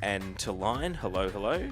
and to line. Hello, hello.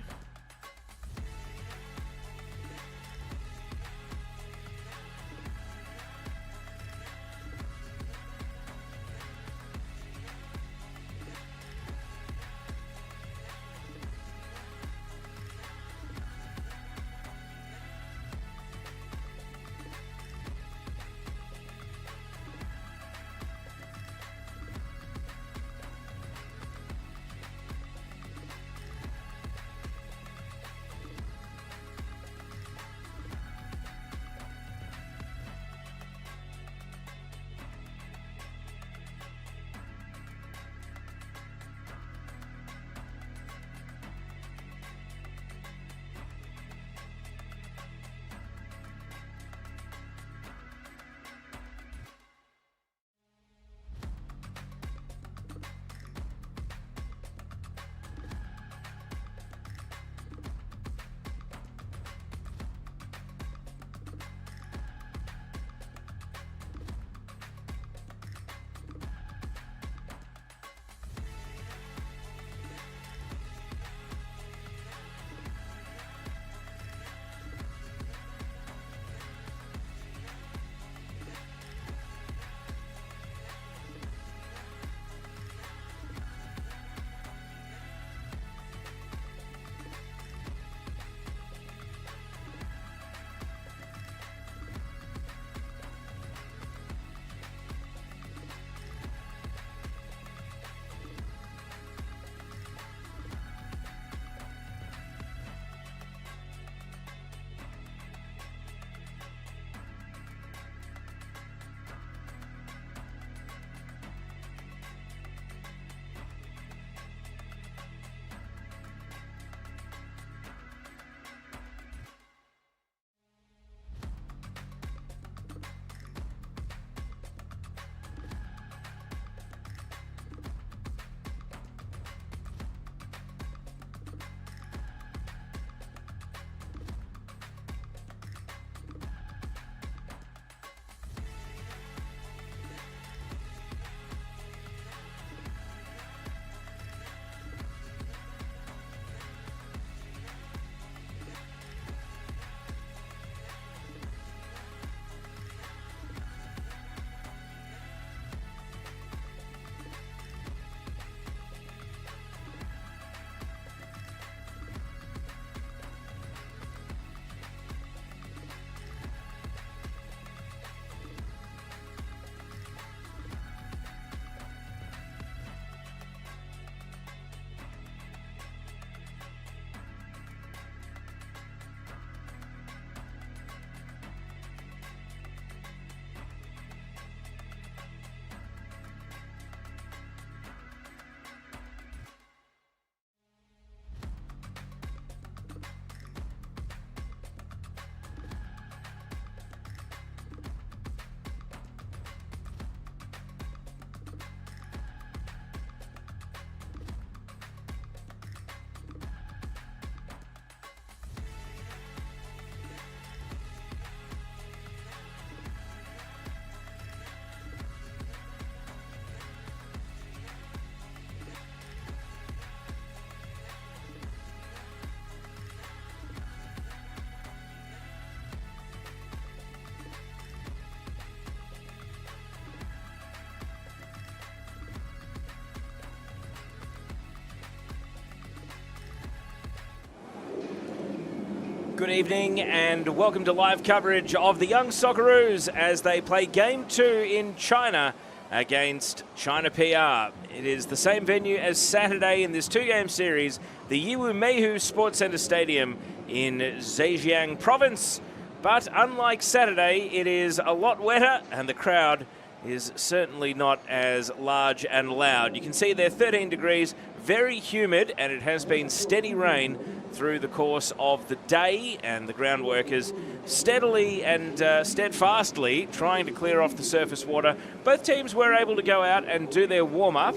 Good evening and welcome to live coverage of the Young Socceroos as they play Game 2 in China against China PR. It is the same venue as Saturday in this two-game series, the Yiwu Sports Center Stadium in Zhejiang Province. But unlike Saturday, it is a lot wetter and the crowd is certainly not as large and loud. You can see there 13 degrees, very humid, and it has been steady rain through the course of the day, and the ground workers steadily and steadfastly trying to clear off the surface water. Both teams were able to go out and do their warm-up.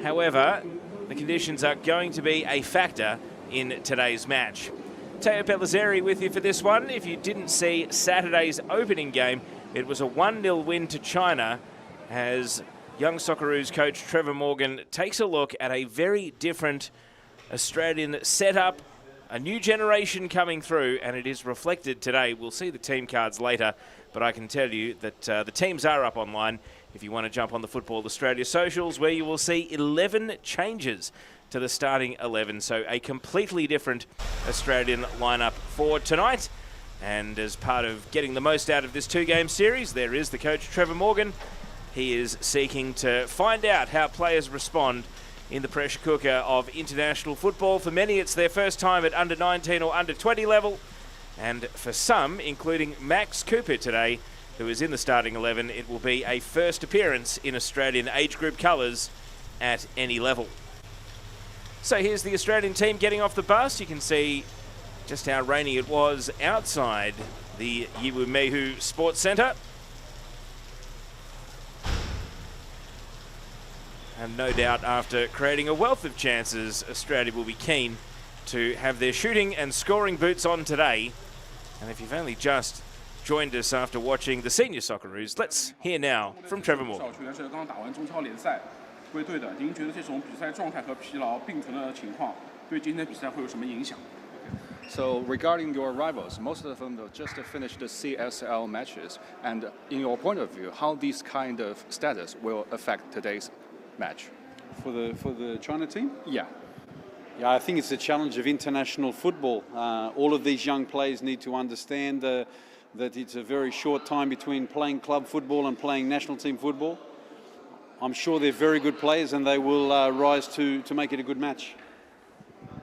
However, the conditions are going to be a factor in today's match. Teo Pellizzeri with you for this one. If you didn't see Saturday's opening game, it was a 1-0 win to China as Young Socceroos coach Trevor Morgan takes a look at a very different Australian setup, a new generation coming through, and it is reflected today. We'll see the team cards later, but I can tell you that the teams are up online if you want to jump on the Football Australia socials, where you will see 11 changes to the starting 11. So a completely different Australian lineup for tonight. And as part of getting the most out of this two-game series, there is the coach, Trevor Morgan. He is seeking to find out how players respond in the pressure cooker of international football. For many, it's their first time at under 19 or under 20 level. And for some, including Max Cooper today, who is in the starting 11, it will be a first appearance in Australian age group colours at any level. So here's the Australian team getting off the bus. You can see just how rainy it was outside the Yiwu Sports Centre. And no doubt after creating a wealth of chances, Australia will be keen to have their shooting and scoring boots on today. And if you've only just joined us after watching the Senior Socceroos, let's hear now from Trevor Morgan. So regarding your rivals, most of them just finished the CSL matches. And in your point of view, how this kind of status will affect today's match? For the China team? Yeah. Yeah, I think it's the challenge of international football. All of these young players need to understand that it's a very short time between playing club football and playing national team football. I'm sure they're very good players and they will rise to make it a good match.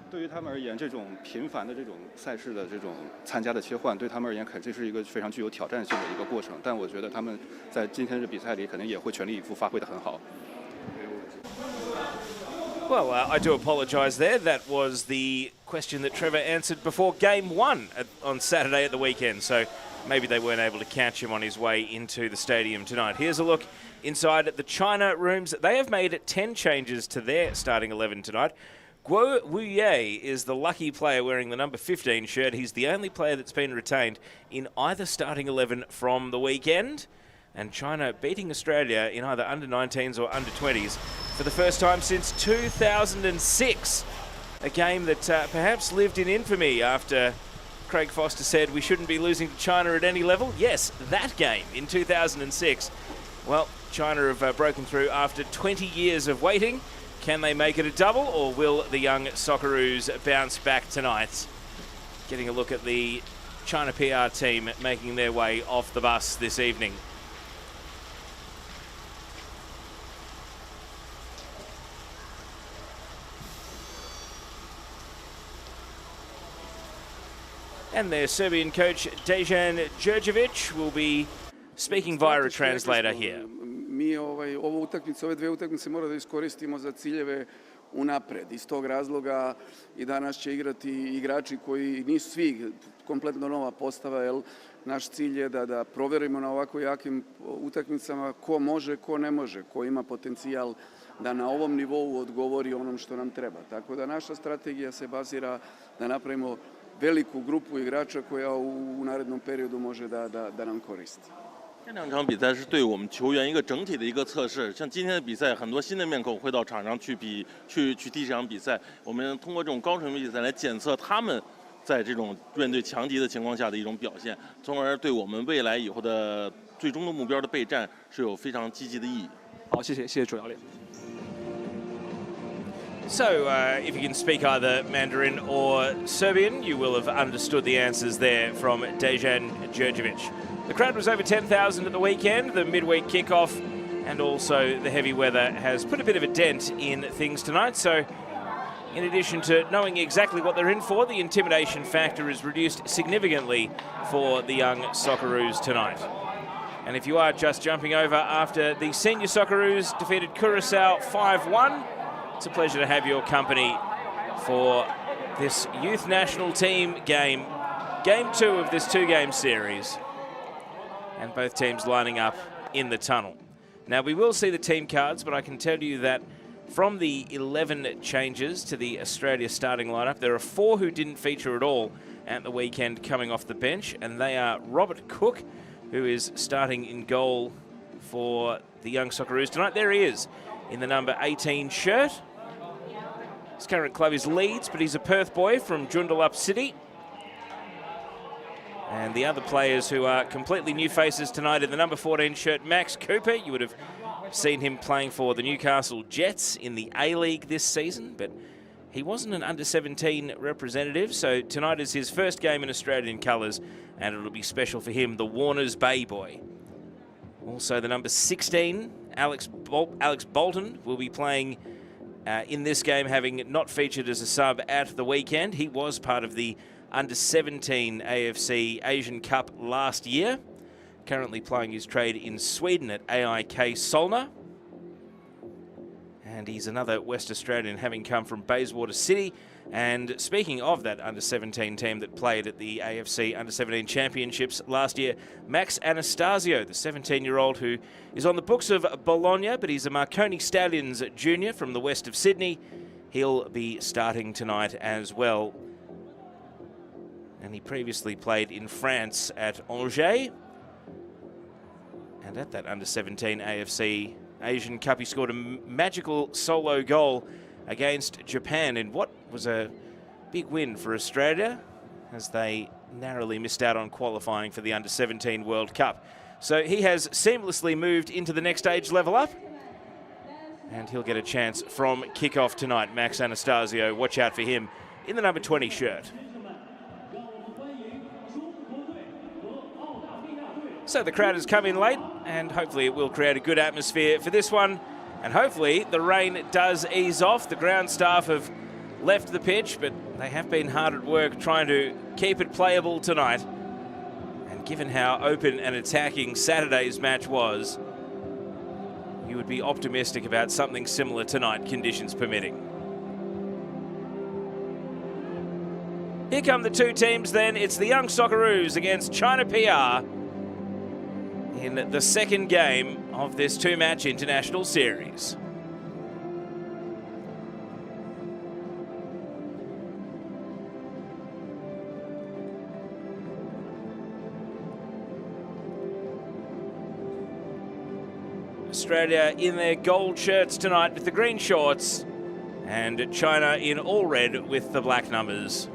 对于他们而言，这种频繁的这种赛事的这种参加的切换，对他们而言肯定是一个非常具有挑战性的一个过程。但我觉得他们在今天的比赛里，肯定也会全力以赴，发挥得很好。Well, I do apologise there. That was the question that Trevor answered before Game 1 on Saturday at the weekend. So maybe they weren't able to catch him on his way into the stadium tonight. Here's a look inside at the China rooms. They have made 10 changes to their starting 11 tonight. Guo Wuye is the lucky player wearing the number 15 shirt. He's the only player that's been retained in either starting 11 from the weekend. And China beating Australia in either under 19s or under 20s for the first time since 2006. A game that perhaps lived in infamy after Craig Foster said we shouldn't be losing to China at any level. Yes, that game in 2006. Well, China have broken through after 20 years of waiting. Can they make it a double, or will the young Socceroos bounce back tonight? Getting a look at the China PR team making their way off the bus this evening. And their Serbian coach, Dejan Đurđević, will be speaking via a translator here. Mi ove dve utakmice moramo da iskoristimo za ciljeve unapred. Iz tog razloga i danas će igrati igrači koji nisu svi kompletno nova postava, jer naš cilj je da proverimo na ovako jakim utakmicama ko može, ko ne može, ko ima potencijal da na ovom nivou odgovori onom što nam treba. Tako da naša strategija se bazira da napravimo veliku grupu igrača koja u narednom periodu može da nam koristi. 这两场比赛是对我们球员一个整体的一个测试。像今天的比赛，很多新的面孔会到场上去踢这场比赛。我们通过这种高水平比赛来检测他们在这种面对强敌的情况下的一种表现，从而对我们未来以后的最终的目标的备战是有非常积极的意义。好，谢谢主教练。 So, if you can speak either Mandarin or Serbian, you will have understood the answers there from Dejan Đurđević. The crowd was over 10,000 at the weekend. The midweek kickoff and also the heavy weather has put a bit of a dent in things tonight. So, in addition to knowing exactly what they're in for, the intimidation factor is reduced significantly for the young Socceroos tonight. And if you are just jumping over after the Senior Socceroos defeated Curaçao 5-1, it's a pleasure to have your company for this youth national team game, Game 2 of this two-game series. And both teams lining up in the tunnel. Now, we will see the team cards, but I can tell you that from the 11 changes to the Australia starting lineup, there are 4 who didn't feature at all at the weekend coming off the bench, and they are Robert Cook, who is starting in goal for the young Socceroos tonight. There he is in the number 18 shirt. His current club is Leeds, but he's a Perth boy from Joondalup City. And the other players who are completely new faces tonight in the number 14 shirt, Max Cooper. You would have seen him playing for the Newcastle Jets in the A-League this season, but he wasn't an under-17 representative, so tonight is his first game in Australian colours, and it'll be special for him, the Warners Bay boy. Also, the number 16, Alex Bolton, will be playing in this game, having not featured as a sub at the weekend. He was part of the under-17 AFC Asian Cup last year, currently playing his trade in Sweden at AIK Solna. And he's another West Australian, having come from Bayswater City. And speaking of that under-17 team that played at the AFC Under-17 Championships last year, Max Anastasio, the 17-year-old who is on the books of Bologna, but he's a Marconi Stallions junior from the west of Sydney. He'll be starting tonight as well. And he previously played in France at Angers. And at that under-17 AFC Asian Cup, he scored a magical solo goal against Japan in what was a big win for Australia, as they narrowly missed out on qualifying for the under-17 World Cup. So he has seamlessly moved into the next age level up, and he'll get a chance from kickoff tonight. Max Anastasio, watch out for him in the number 20 shirt. So the crowd has come in late, and hopefully it will create a good atmosphere for this one. And hopefully the rain does ease off. The ground staff have left the pitch, but they have been hard at work trying to keep it playable tonight. And given how open and attacking Saturday's match was, you would be optimistic about something similar tonight, conditions permitting. Here come the two teams then. It's the Young Socceroos against China PR in the second game of this two-match international series. Australia in their gold shirts tonight with the green shorts, and China in all red with the black numbers.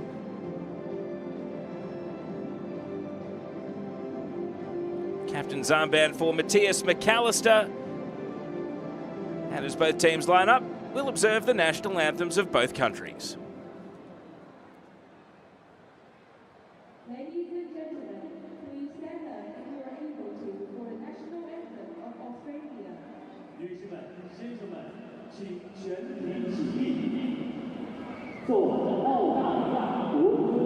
Captain's armband for Matthias McAllister. And as both teams line up, we'll observe the national anthems of both countries. Ladies and gentlemen, please stand up if you are able to for the national anthem of Australia. 女士们、先生们，请全体起立，做澳大利亚国歌。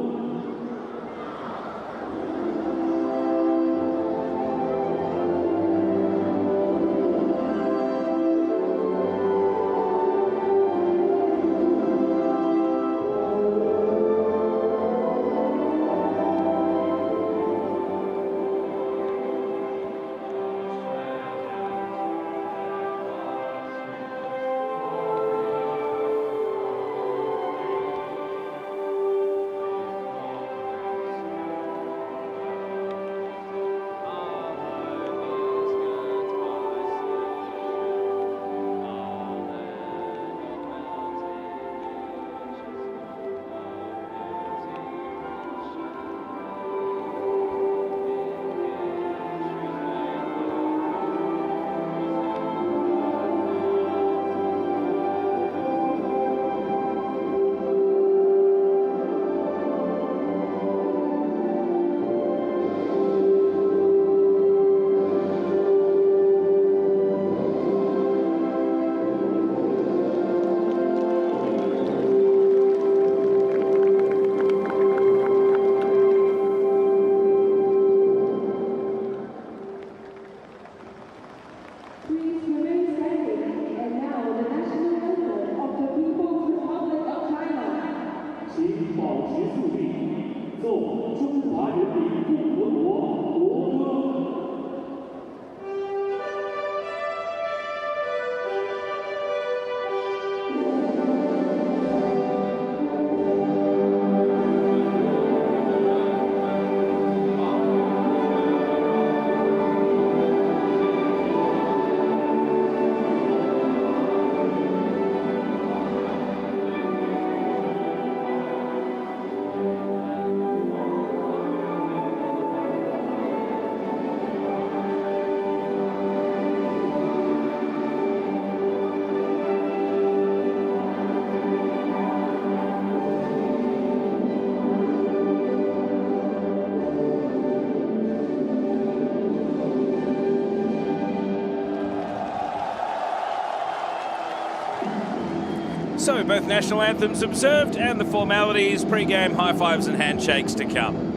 So both national anthems observed and the formalities, pre-game high fives and handshakes to come.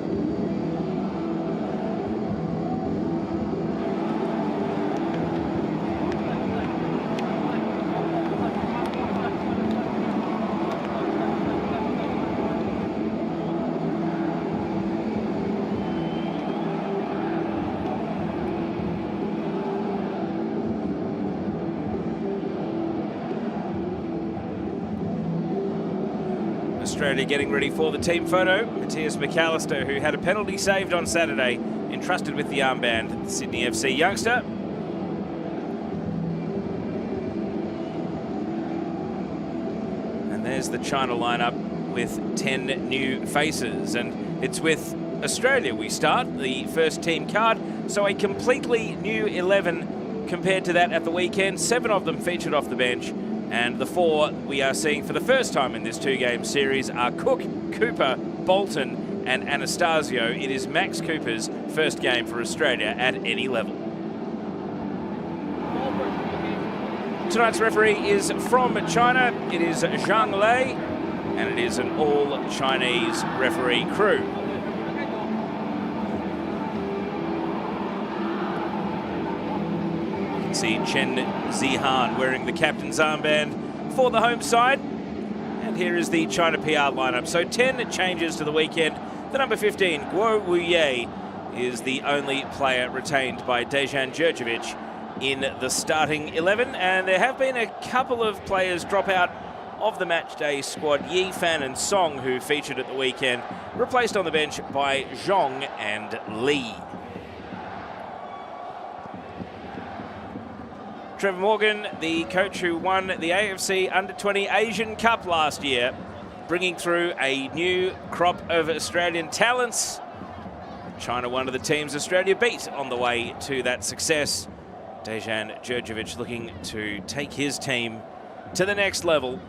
Australia getting ready for the team photo. Matthias McAllister, who had a penalty saved on Saturday, entrusted with the armband, the Sydney FC youngster. And there's the China lineup with 10 new faces. And it's with Australia we start, the first team card. So a completely new 11 compared to that at the weekend. 7 of them featured off the bench. And the 4 we are seeing for the first time in this 2-game series are Cook, Cooper, Bolton and Anastasio. It is Max Cooper's first game for Australia at any level. Tonight's referee is from China. It is Zhang Lei, and it is an all-Chinese referee crew. See Chen Zihan wearing the captain's armband for the home side. And here is the China PR lineup. So 10 changes to the weekend. The number 15, Guo Wuye, is the only player retained by Dejan Djurjevic in the starting 11. And there have been a couple of players drop out of the matchday squad. Yi Fan and Song, who featured at the weekend, replaced on the bench by Zhong and Li. Trevor Morgan, the coach who won the AFC Under-20 Asian Cup last year, bringing through a new crop of Australian talents. China, one of the teams Australia beat on the way to that success. Dejan Djurjevic looking to take his team to the next level.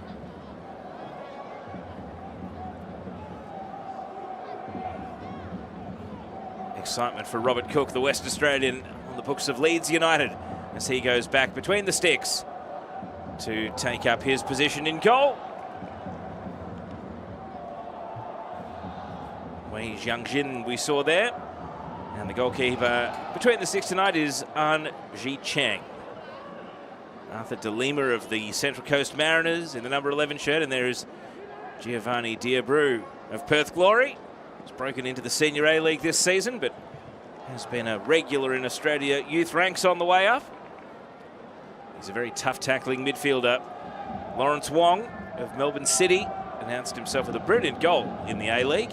Excitement for Robert Cook, the West Australian, on the books of Leeds United, as he goes back between the sticks to take up his position in goal. Wei Jiangjin we saw there. And the goalkeeper between the sticks tonight is An Ji-Cheng. Arthur De Lima of the Central Coast Mariners in the number 11 shirt. And there is Giovanni Diabreu of Perth Glory. He's broken into the Senior A-League this season, but has been a regular in Australia youth ranks on the way up. He's a very tough tackling midfielder. Lawrence Wong of Melbourne City announced himself with a brilliant goal in the A-League.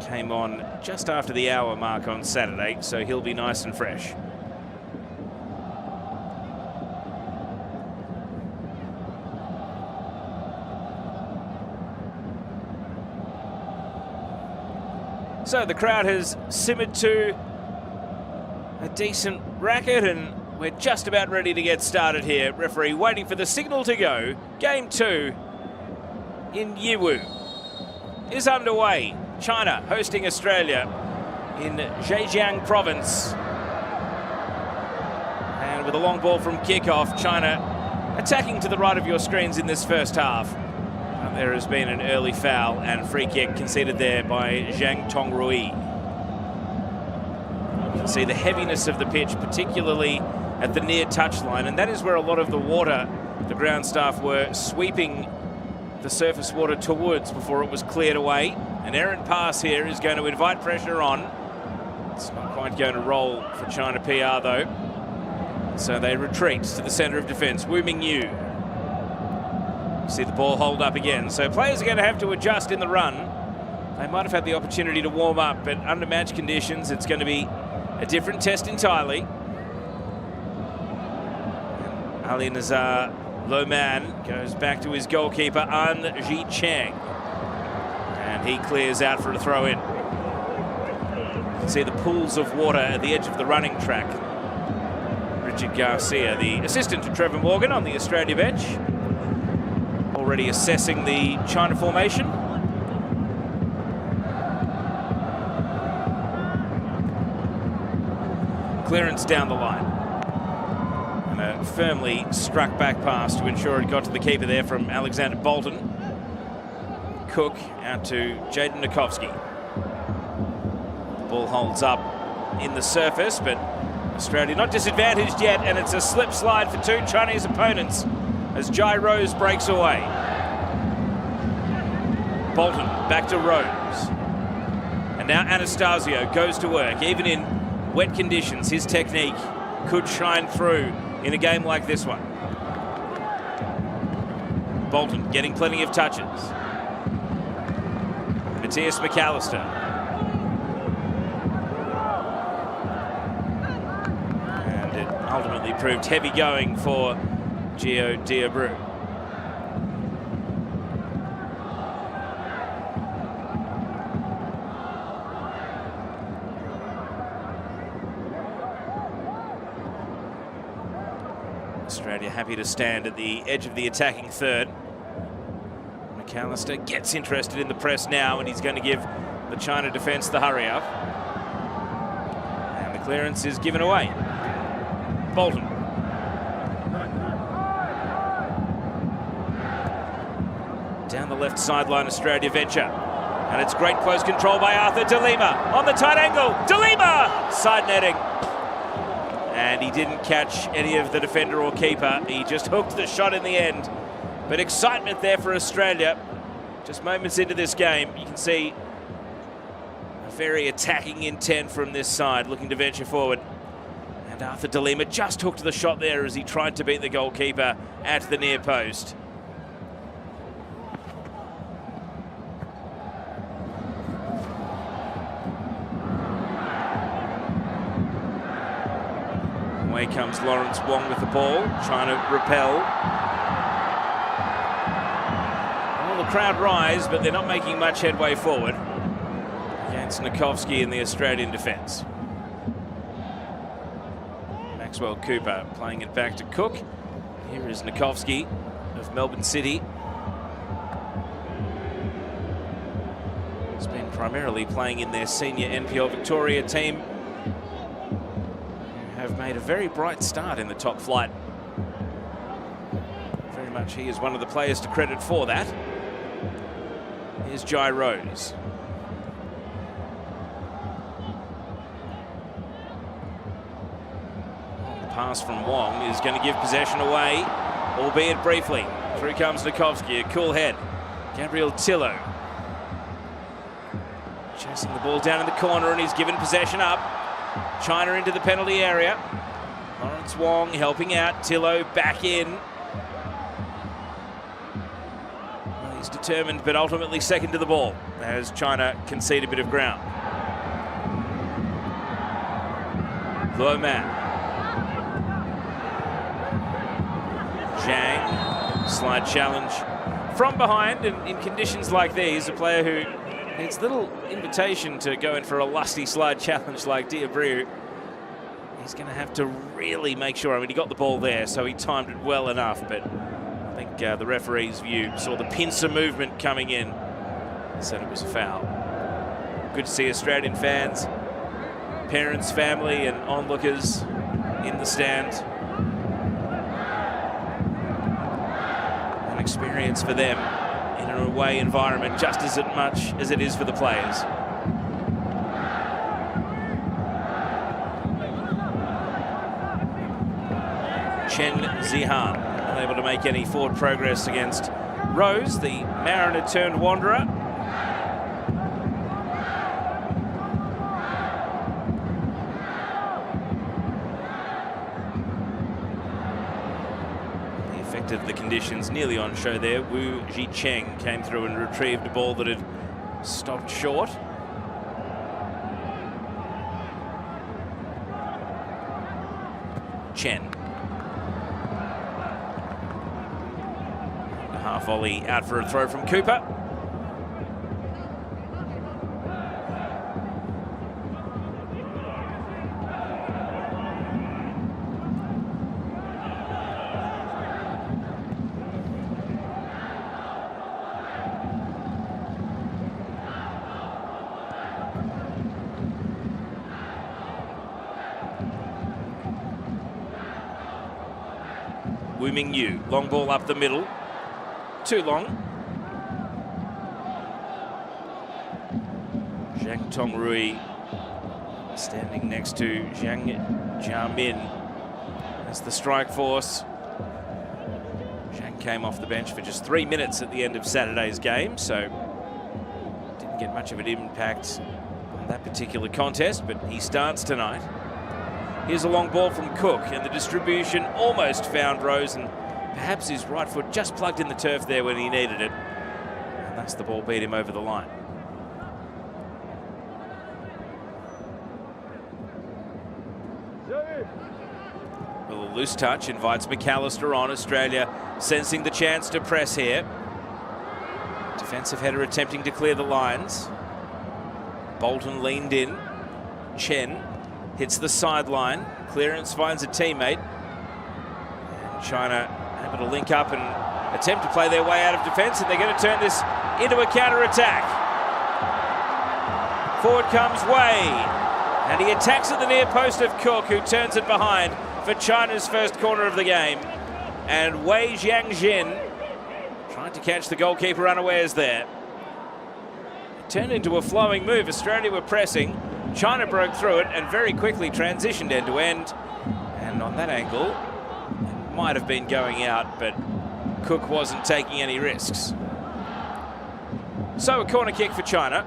Came on just after the hour mark on Saturday, so he'll be nice and fresh. So the crowd has simmered to a decent racket, and we're just about ready to get started here. Referee waiting for the signal to go. Game 2 in Yiwu is underway. China hosting Australia in Zhejiang province. And with a long ball from kickoff, China attacking to the right of your screens in this first half. And there has been an early foul and free kick conceded there by Zhang Tongrui. You can see the heaviness of the pitch, particularly at the near touchline, and that is where a lot of the water, the ground staff were sweeping the surface water towards before it was cleared away. An errant pass here is going to invite pressure on. It's not quite going to roll for China PR though. So they retreat to the centre of defence. Wu Mingyu. See the ball hold up again. So players are going to have to adjust in the run. They might have had the opportunity to warm up, but under match conditions, it's going to be a different test entirely. Ali Nazar Loman goes back to his goalkeeper, An Ji-Cheng. And he clears out for a throw-in. You can see the pools of water at the edge of the running track. Richard Garcia, the assistant to Trevor Morgan on the Australia bench, already assessing the China formation. Clearance down the line. And a firmly struck back pass to ensure it got to the keeper there from Alexander Bolton. Cook out to Jaden Nikovsky. The ball holds up in the surface, but Australia not disadvantaged yet, and it's a slip slide for two Chinese opponents as Jai Rose breaks away. Bolton back to Rose. And now Anastasio goes to work. Even in wet conditions, his technique could shine through in a game like this one. Bolton getting plenty of touches. Matthias McAllister. And it ultimately proved heavy going for Gio Diabreu. Australia happy to stand at the edge of the attacking third. McAllister gets interested in the press now, and he's going to give the China defence the hurry up. And the clearance is given away. Bolton. Down the left sideline, Australia venture. And it's great close control by Arthur De Lima. On the tight angle, De Lima! Side netting. And he didn't catch any of the defender or keeper. He just hooked the shot in the end. But excitement there for Australia. Just moments into this game, you can see a very attacking intent from this side, looking to venture forward. And Arthur De Lima just hooked the shot there as he tried to beat the goalkeeper at the near post. Away comes Lawrence Wong with the ball, trying to repel. Well, the crowd rise, but they're not making much headway forward against Nikovsky in the Australian defence. Maxwell Cooper playing it back to Cook. Here is Nikovsky of Melbourne City. He's been primarily playing in their senior NPL Victoria team, have made a very bright start in the top flight. Very much he is one of the players to credit for that. Here's Jai Rose. The pass from Wong is going to give possession away, albeit briefly. Through comes Nikovsky, a cool head. Gabriel Tillo chasing the ball down in the corner, and he's given possession up. China into the penalty area. Lawrence Wong helping out. Tillo back in. Well, he's determined, but ultimately second to the ball as China concede a bit of ground. Luo Man. Zhang. Slide challenge from behind, and in conditions like these, a player who needs little invitation to go in for a lusty slide challenge like Diabreu. He's going to have to really make sure. I mean, he got the ball there, so he timed it well enough, but I think the referee's view saw the pincer movement coming in and said it was a foul. Good to see Australian fans, parents, family, and onlookers in the stand. An experience for them in an away environment just as much as it is for the players. Chen Zihan unable to make any forward progress against Rose, the Mariner turned wanderer. The effect of the conditions nearly on show there. Wu Zhicheng came through and retrieved a ball that had stopped short. Chen. A half volley out for a throw from Cooper. Wu Mingyu, long ball up the middle. Too long. Zhang Tongrui standing next to Zhang Jiamin as the strike force. Zhang came off the bench for just 3 minutes at the end of Saturday's game, so didn't get much of an impact on that particular contest, but he starts tonight. Here's a long ball from Cook, and the distribution almost found Rose, and perhaps his right foot just plugged in the turf there when he needed it, and thus the ball beat him over the line. Well, a loose touch invites McAllister on. Australia sensing the chance to press here. Defensive header attempting to clear the lines. Bolton leaned in. Chen hits the sideline. Clearance finds a teammate. And China able to link up and attempt to play their way out of defence, and they're going to turn this into a counter-attack. Forward comes Wei, and he attacks at the near post of Cook, who turns it behind for China's first corner of the game. And Wei Jiangjin trying to catch the goalkeeper unawares there. It turned into a flowing move. Australia were pressing. China broke through it and very quickly transitioned end to end. And on that angle, it might have been going out, but Cook wasn't taking any risks. So a corner kick for China.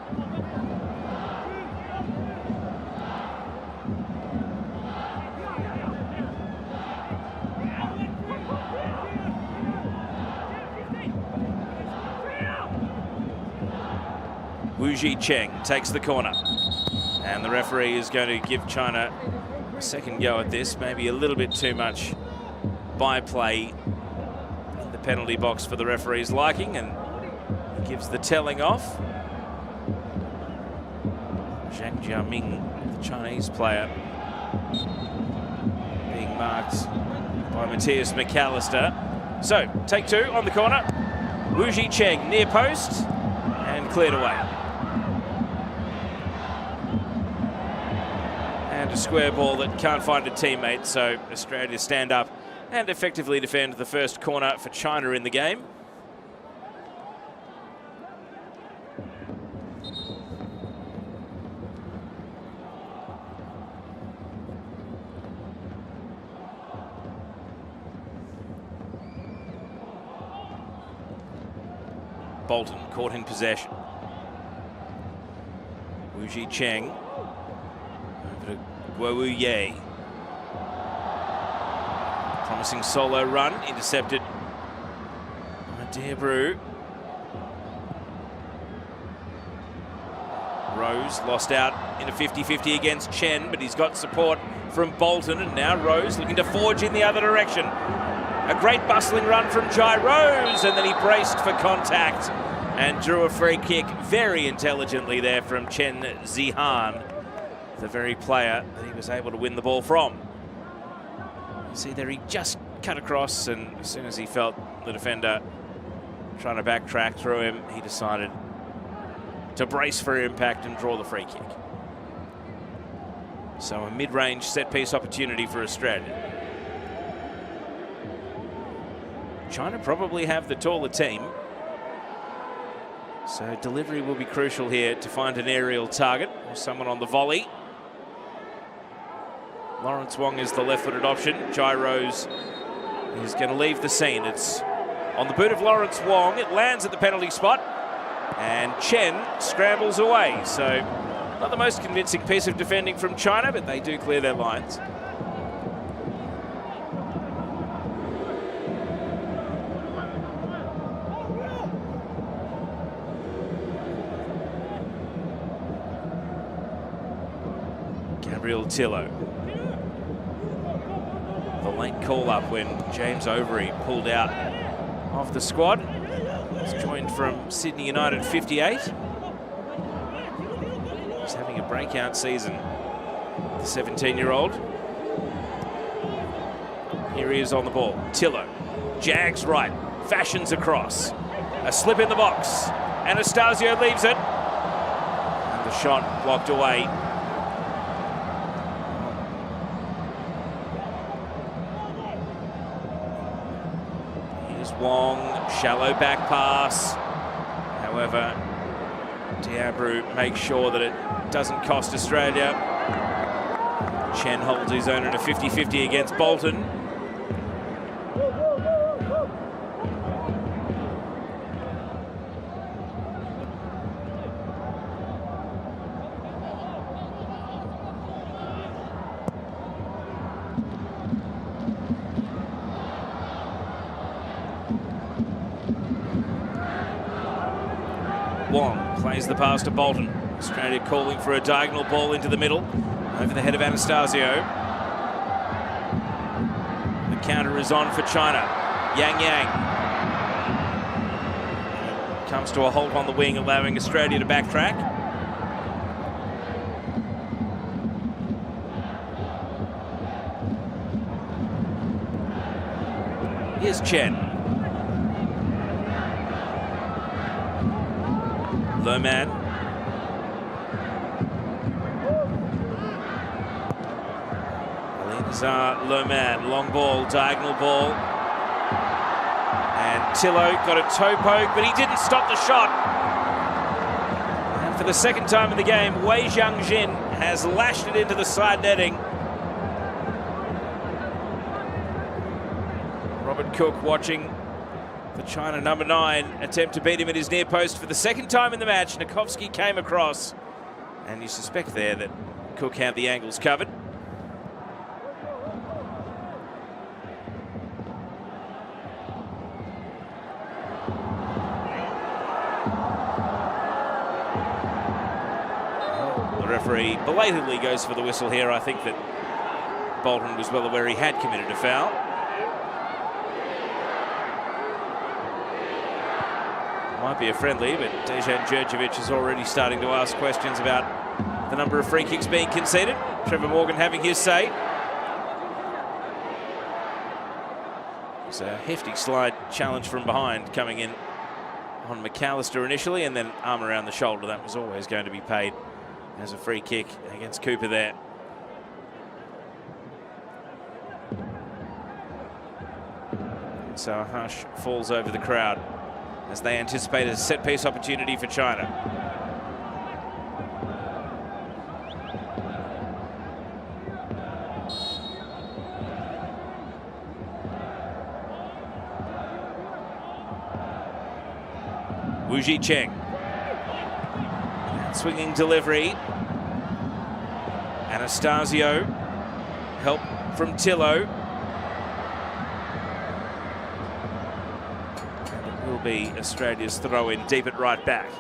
Wu Zhicheng takes the corner. And the referee is going to give China a second go at this. Maybe a little bit too much byplay in the penalty box for the referee's liking, and he gives the telling off. Zhang Jiaming, the Chinese player, being marked by Matthias McAllister. So, take two on the corner. Wu Zhicheng near post and cleared away. And a square ball that can't find a teammate, so Australia stand up and effectively defend the first corner for China in the game. Bolton caught in possession. Wu Zhicheng over to Guo Ye. Promising solo run, intercepted by Debreu. Rose lost out in a 50-50 against Chen, but he's got support from Bolton, and now Rose looking to forge in the other direction. A great bustling run from Jai Rose, and then he braced for contact and drew a free kick very intelligently there from Chen Zihan, the very player that he was able to win the ball from. You see there, he just cut across, and as soon as he felt the defender trying to backtrack through him, he decided to brace for impact and draw the free kick. So a mid-range set-piece opportunity for Australia. China probably have the taller team, so delivery will be crucial here to find an aerial target or someone on the volley. Lawrence Wong is the left-footed option. Jai Rose is going to leave the scene. It's on the boot of Lawrence Wong. It lands at the penalty spot, and Chen scrambles away. So not the most convincing piece of defending from China, but they do clear their lines. Gabriel Tillo. The late call-up when James Overy pulled out of the squad. He's joined from Sydney United 58. He's having a breakout season, the 17-year-old. Here he is on the ball. Tillo jags right, fashions across. A slip in the box. Anastasio leaves it. And the shot blocked away. Here's Wong, shallow back pass. However, Diabru makes sure that it doesn't cost Australia. Chen holds his own in a 50-50 against Bolton. Wong plays the pass to Bolton. Australia calling for a diagonal ball into the middle, over the head of Anastasio. The counter is on for China. Yang comes to a halt on the wing, allowing Australia to backtrack. Here's Chen. Lerman. Lerman, long ball, diagonal ball. And Tillo got a toe poke, but he didn't stop the shot. And for the second time in the game, Wei Zhangjin has lashed it into the side netting. Robert Cook watching the China number 9 attempt to beat him at his near post for the second time in the match. Nikovsky came across, and you suspect there that Cook had the angles covered. The referee belatedly goes for the whistle here. I think that Bolton was well aware he had committed a foul. Might be a friendly, but Dejan Djurjevic is already starting to ask questions about the number of free kicks being conceded. Trevor Morgan having his say. It's a hefty slide challenge from behind coming in on McAllister initially, and then arm around the shoulder. That was always going to be paid as a free kick against Cooper there. So a hush falls over the crowd as they anticipate a set-piece opportunity for China. Wu Zhicheng. Swinging delivery. Anastasio. Help from Tillo. Will be Australia's throw-in deep at right back.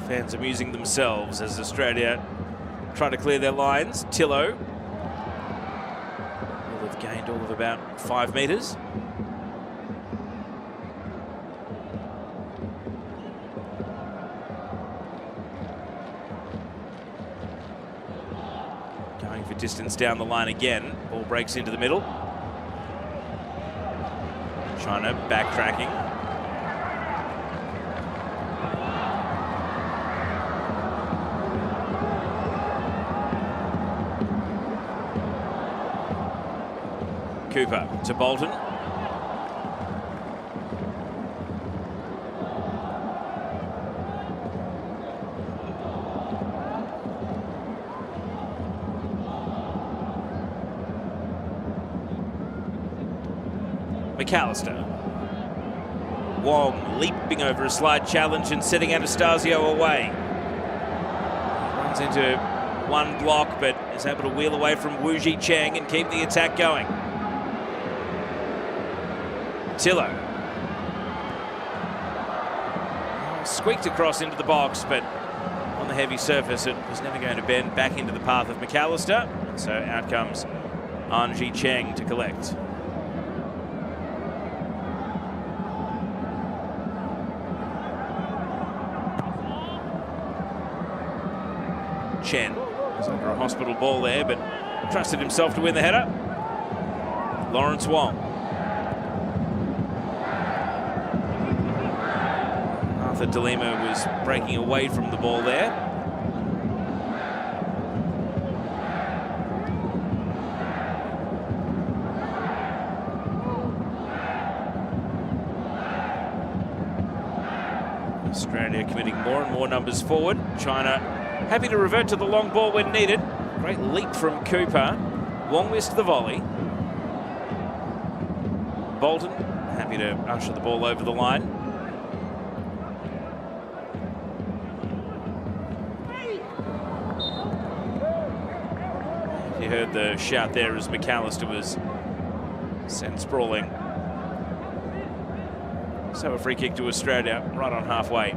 Fans amusing themselves as Australia try to clear their lines. Tillo will have gained all of about 5 metres. Going for distance down the line again. Ball breaks into the middle. China backtracking. Cooper to Bolton. McAllister. Wong leaping over a slide challenge and setting Anastasio away. Runs into one block, but is able to wheel away from Wu Zhicheng and keep the attack going. Tillo. Squeaked across into the box, but on the heavy surface it was never going to bend back into the path of McAllister. And so out comes An Zhicheng to collect. Chen was under a hospital ball there, but trusted himself to win the header. Lawrence Wong. Arthur De Lima was breaking away from the ball there. Australia committing more and more numbers forward. China happy to revert to the long ball when needed. Great leap from Cooper. Wong missed the volley. Bolton happy to usher the ball over the line. You heard the shout there as McAllister was sent sprawling. So a free kick to Australia, right on halfway.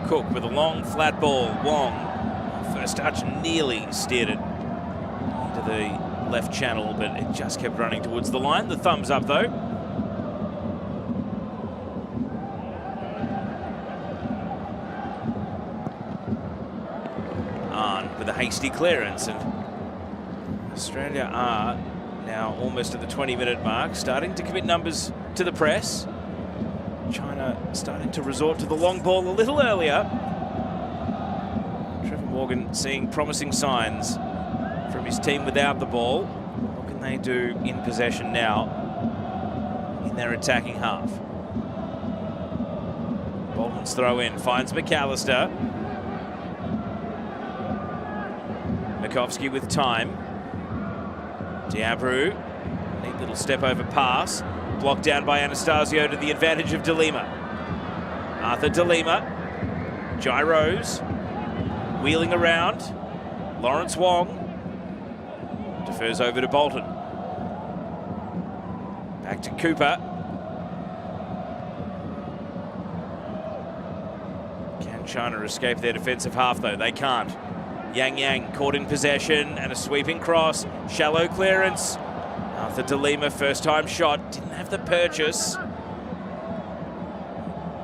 Cook with a long flat ball. Wong, first touch, nearly steered it into the left channel, but it just kept running towards the line. The thumbs up though. Ahn with a hasty clearance, and Australia are now almost at the 20-minute mark, starting to commit numbers to the press. China starting to resort to the long ball a little earlier. Trevor Morgan seeing promising signs from his team without the ball. What can they do in possession now in their attacking half? Bolton's throw in finds McAllister. Makovsky with time. Diabru, neat little step over pass. Blocked down by Anastasio to the advantage of De Lima. Arthur De Lima. Gyros. Wheeling around. Lawrence Wong. Defers over to Bolton. Back to Cooper. Can China escape their defensive half though? They can't. Yang caught in possession and a sweeping cross. Shallow clearance. Arthur De Lima, first time shot, didn't have the purchase.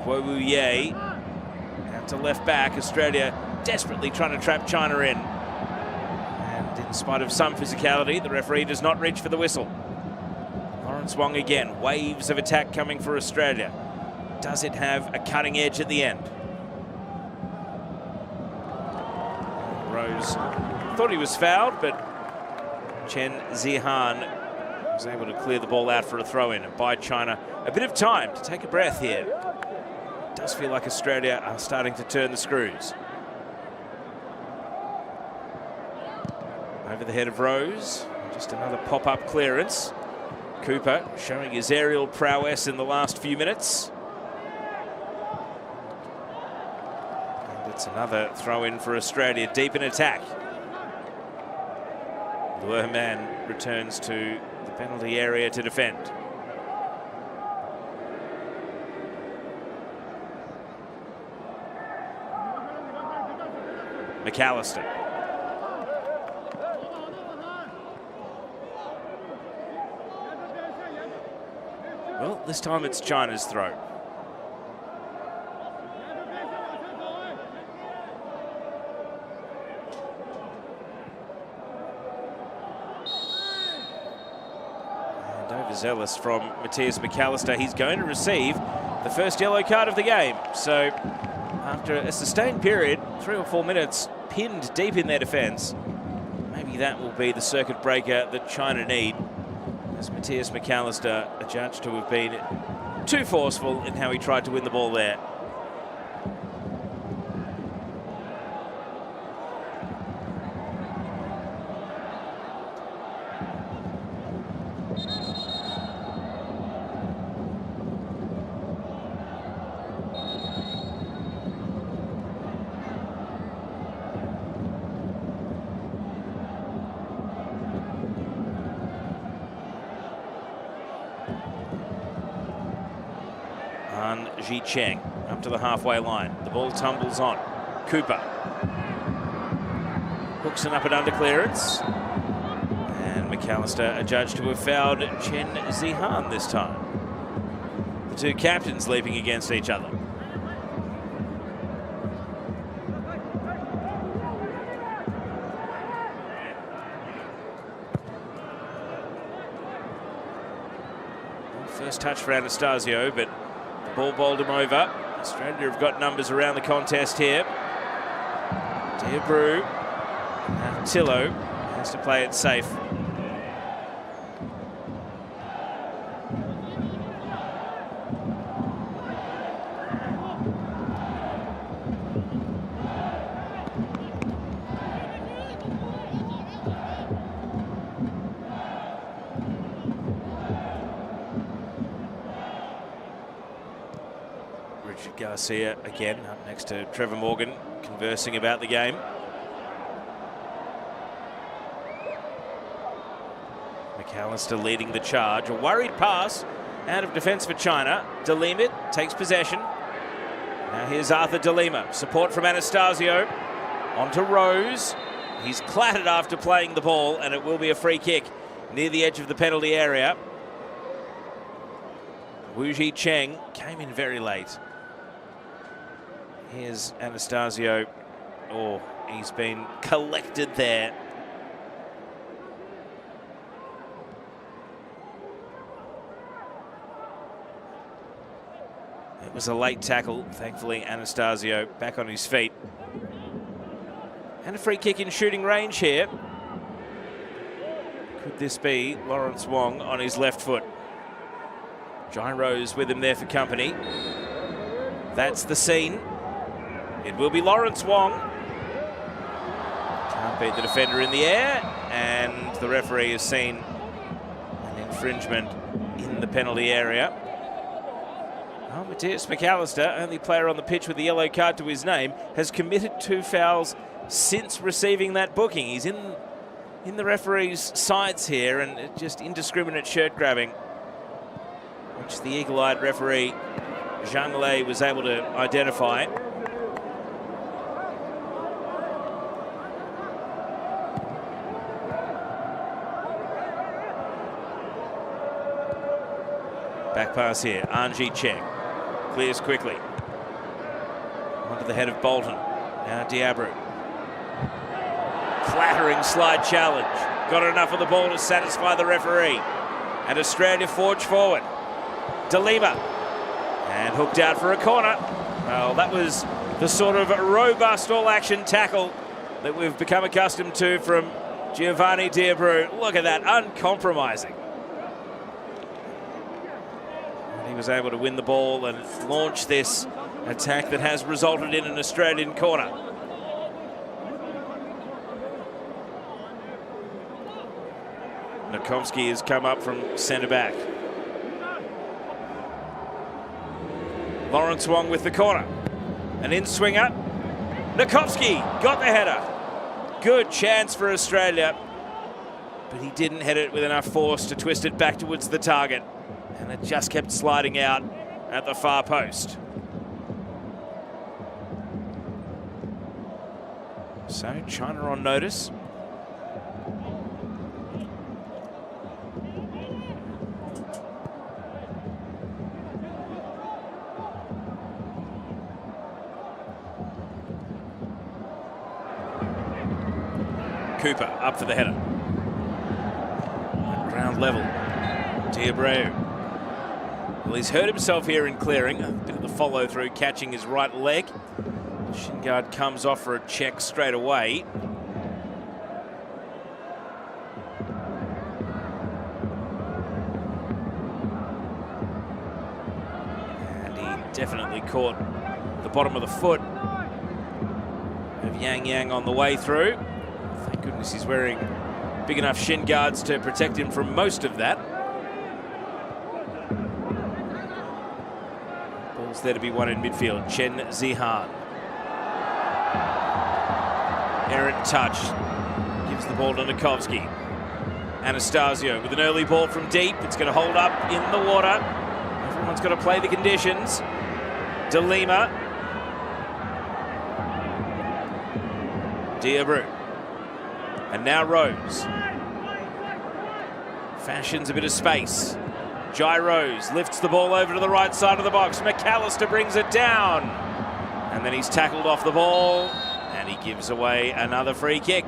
Guo Wu Ye out to left back. Australia desperately trying to trap China in. And in spite of some physicality, the referee does not reach for the whistle. Lawrence Wong again, waves of attack coming for Australia. Does it have a cutting edge at the end? Rose thought he was fouled, but Chen Zihan was able to clear the ball out for a throw-in and buy China a bit of time to take a breath here. It does feel like Australia are starting to turn the screws. Over the head of Rose, just another pop-up clearance. Cooper showing his aerial prowess in the last few minutes. And it's another throw-in for Australia, deep in attack. Luerman returns to the penalty area to defend. McAllister. Well, this time it's China's throw. Overzealous from Matthias McAllister. He's going to receive the first yellow card of the game. So after a sustained period, 3 or 4 minutes, pinned deep in their defence, maybe that will be the circuit breaker that China need, as Matthias McAllister adjudged to have been too forceful in how he tried to win the ball there. Wu Cheng up to the halfway line. The ball tumbles on. Cooper hooks an up and under clearance. And McAllister adjudged to have fouled Chen Zihan this time. The two captains leaping against each other. First touch for Anastasio, but the ball bowled him over. Australia have got numbers around the contest here. Diabru. Now Tillo has to play it safe. Garcia again up next to Trevor Morgan, conversing about the game. McAllister leading the charge. A worried pass out of defence for China. De Lima takes possession. Now here's Arthur De Lima. Support from Anastasio. On to Rose. He's clattered after playing the ball, and it will be a free kick near the edge of the penalty area. Wu Cheng came in very late. Here's Anastasio. Oh, he's been collected there. It was a late tackle. Thankfully, Anastasio back on his feet. And a free kick in shooting range here. Could this be Lawrence Wong on his left foot? Gyros with him there for company. That's the scene. It will be Lawrence Wong. Can't beat the defender in the air, and the referee has seen an infringement in the penalty area. Oh, Matthias McAllister, only player on the pitch with a yellow card to his name, has committed 2 fouls since receiving that booking. He's in the referee's sights here, and just indiscriminate shirt grabbing, which the eagle-eyed referee Zhang Lei was able to identify. Back pass here, Anji Cheng clears quickly. Onto the head of Bolton. Now Diabru. Clattering slide challenge. Got enough of the ball to satisfy the referee. And Australia forge forward. De Lima. And hooked out for a corner. Well, that was the sort of robust all-action tackle that we've become accustomed to from Giovanni Diabru. Look at that, uncompromising. He was able to win the ball and launch this attack that has resulted in an Australian corner. Nokomsky has come up from centre back. Lawrence Wong with the corner. An in-swinger. Nokomsky got the header. Good chance for Australia, but he didn't hit it with enough force to twist it back towards the target. And it just kept sliding out at the far post. So China on notice. Cooper up for the header. At ground level. Diabreu. Well, he's hurt himself here in clearing. A bit of the follow through, catching his right leg. Shin guard comes off for a check straight away. And he definitely caught the bottom of the foot of Yang on the way through. Thank goodness he's wearing big enough shin guards to protect him from most of that. Ball's there to be won in midfield. Chen Zihan. Errant touch. Gives the ball to Nokomsky. Anastasio with an early ball from deep. It's going to hold up in the water. Everyone's got to play the conditions. De Lima. Diabru. And now Rose. Fashions a bit of space. Jai Rose lifts the ball over to the right side of the box. McAllister brings it down. And then he's tackled off the ball. And he gives away another free kick.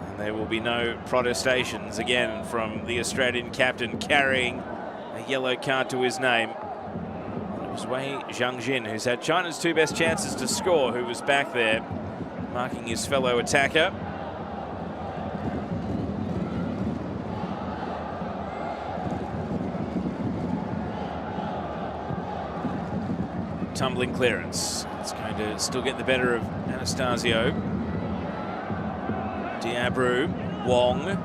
And there will be no protestations again from the Australian captain carrying a yellow card to his name. It was Wei Zhangjin, who's had China's two best chances to score, who was back there marking his fellow attacker. Tumbling clearance. It's going to still get the better of Anastasio. Diabru, Wong.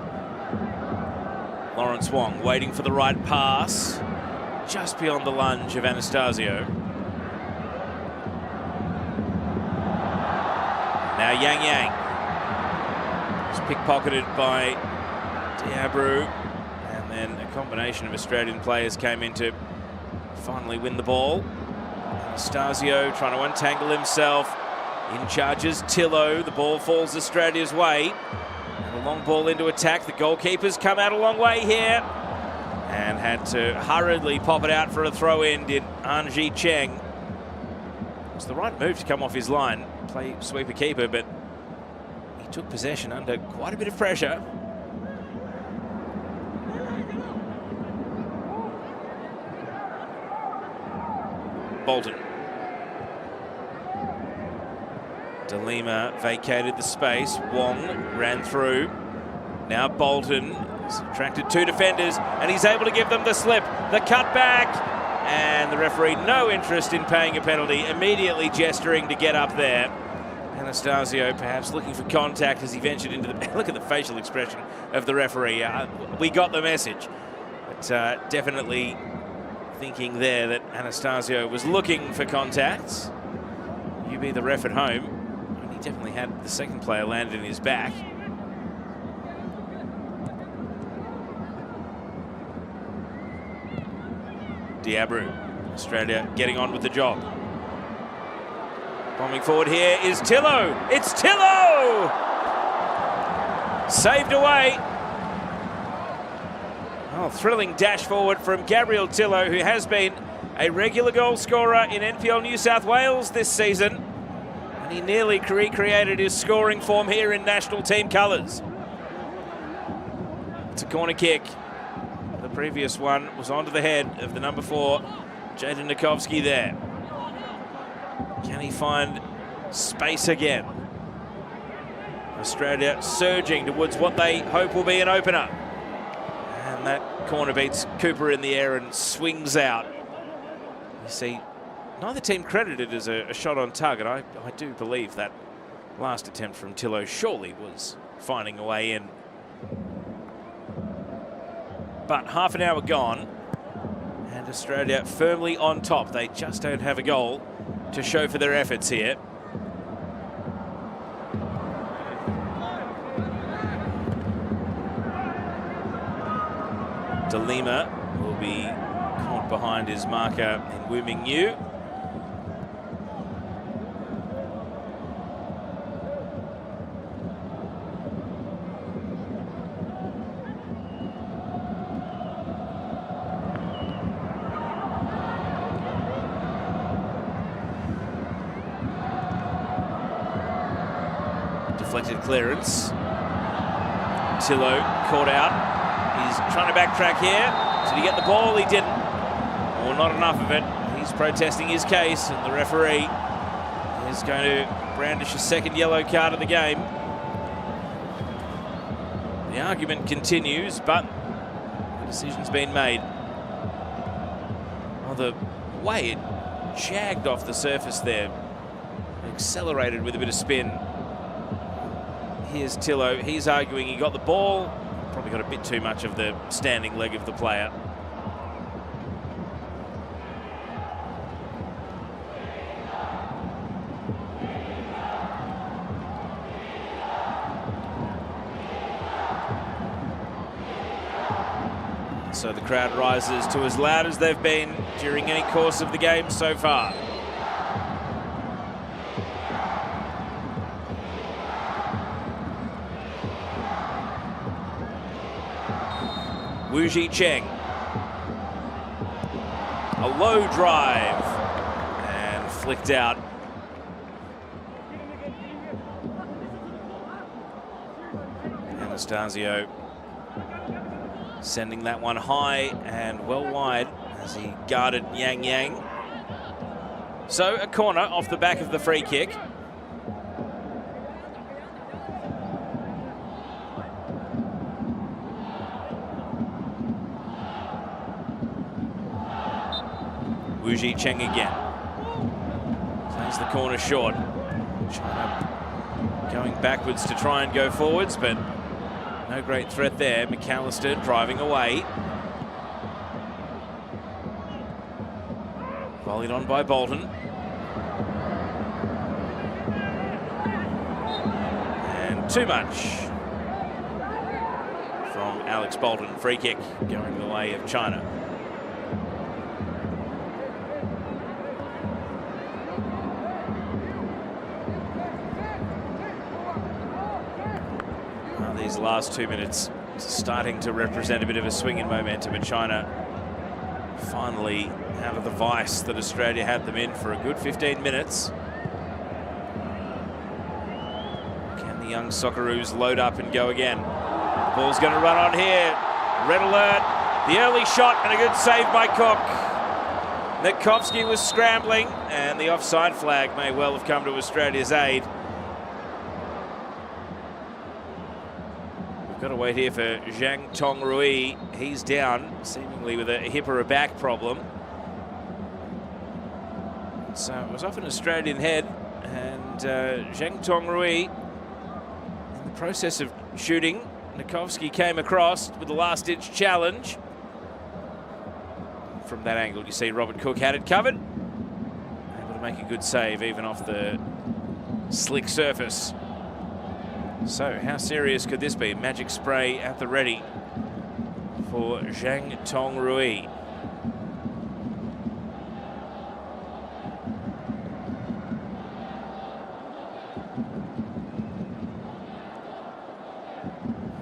Lawrence Wong waiting for the right pass. Just beyond the lunge of Anastasio. Now Yang. It's pickpocketed by Diabru. And then a combination of Australian players came in to finally win the ball. Anastasio trying to untangle himself. In charges Tillo. The ball falls Australia's way. And a long ball into attack. The goalkeeper's come out a long way here. And had to hurriedly pop it out for a throw-in, did Anji Cheng. It was the right move to come off his line, play sweeper-keeper, but he took possession under quite a bit of pressure. Bolton. De Lima vacated the space. Wong ran through. Now Bolton has attracted two defenders and he's able to give them the slip. The cutback, and the referee no interest in paying a penalty, immediately gesturing to get up there. Anastasio perhaps looking for contact as he ventured into the... Look at the facial expression of the referee. We got the message. But definitely thinking there that Anastasio was looking for contacts. You be the ref at home. And he definitely had the second player landed in his back. Diabru, Australia getting on with the job. Bombing forward here is Tillo. It's Tillo! Saved away. Oh, thrilling dash forward from Gabriel Tillo, who has been a regular goal scorer in NPL New South Wales this season. And he nearly recreated his scoring form here in national team colours. It's a corner kick. The previous one was onto the head of the number 4, Jaden Nikovsky there. Can he find space again? Australia surging towards what they hope will be an opener. And that corner beats Cooper in the air and swings out. You see, neither team credited as a shot on target. I do believe that last attempt from Tillo surely was finding a way in. But half an hour gone, and Australia firmly on top. They just don't have a goal to show for their efforts here. De Lima will be caught behind his marker in Wu Mingyu. Deflected clearance. Tillo caught out. He's trying to backtrack here. Did he get the ball? He didn't. Or not enough of it. He's protesting his case, and the referee is going to brandish a second yellow card of the game. The argument continues, but the decision's been made. Well, the way it jagged off the surface there, accelerated with a bit of spin. Here's Tillo. He's arguing he got the ball. Probably got a bit too much of the standing leg of the player. So the crowd rises to as loud as they've been during any course of the game so far. Wu Zhicheng. A low drive and flicked out. Anastasio sending that one high and well wide as he guarded Yang Yang. So a corner off the back of the free kick. Wu Zhicheng again. Plays the corner short. China going backwards to try and go forwards, but no great threat there. McAllister driving away. Volleyed on by Bolton. And too much from Alex Bolton. Free kick going the way of China. These last 2 minutes starting to represent a bit of a swing in momentum, and China finally out of the vice that Australia had them in for a good 15 minutes. Can the young Socceroos load up and go again? The ball's going to run on here. Red alert. The early shot and a good save by Cook. Nikovsky was scrambling, and the offside flag may well have come to Australia's aid. Got to wait here for Zhang Tongrui. He's down, seemingly with a hip or a back problem. So it was off an Australian head, and Zhang Tongrui, in the process of shooting, Nikovsky came across with a last-ditch challenge. From that angle, you see Robert Cook had it covered. Able to make a good save, even off the slick surface. So how serious could this be? Magic spray at the ready for Zhang Tongrui.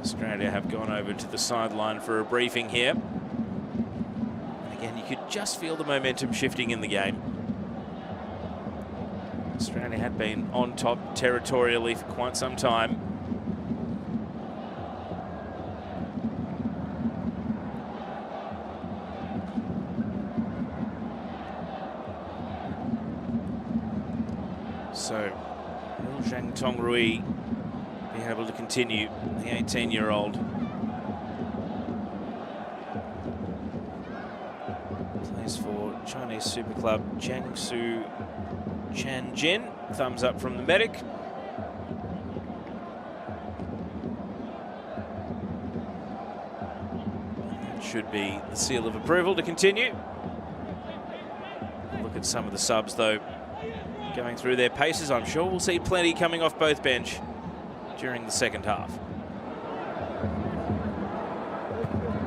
Australia have gone over to the sideline for a briefing here. And again, you could just feel the momentum shifting in the game. Australia had been on top territorially for quite some time. So, will Zhang Tongrui be able to continue, the 18-year-old? Plays for Chinese Super Club Jiangsu Tianjin. Thumbs up from the medic. That should be the seal of approval to continue. Look at some of the subs, though, going through their paces. I'm sure we'll see plenty coming off both bench during the second half.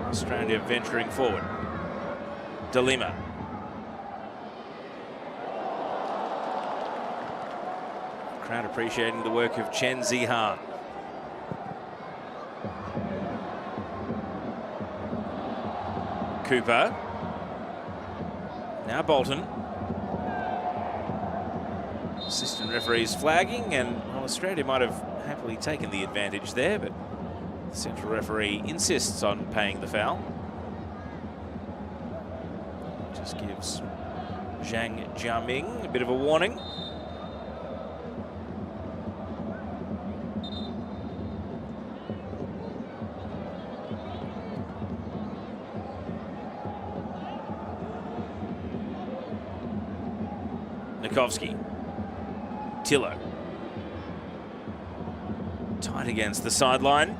Australia venturing forward. De Lima. Crowd appreciating the work of Chen Zihan. Cooper. Now Bolton. Assistant referees flagging, and well, Australia might have happily taken the advantage there, but the central referee insists on paying the foul. Just gives Zhang Jiaming a bit of a warning. Nikovsky. Tillo. Tight against the sideline.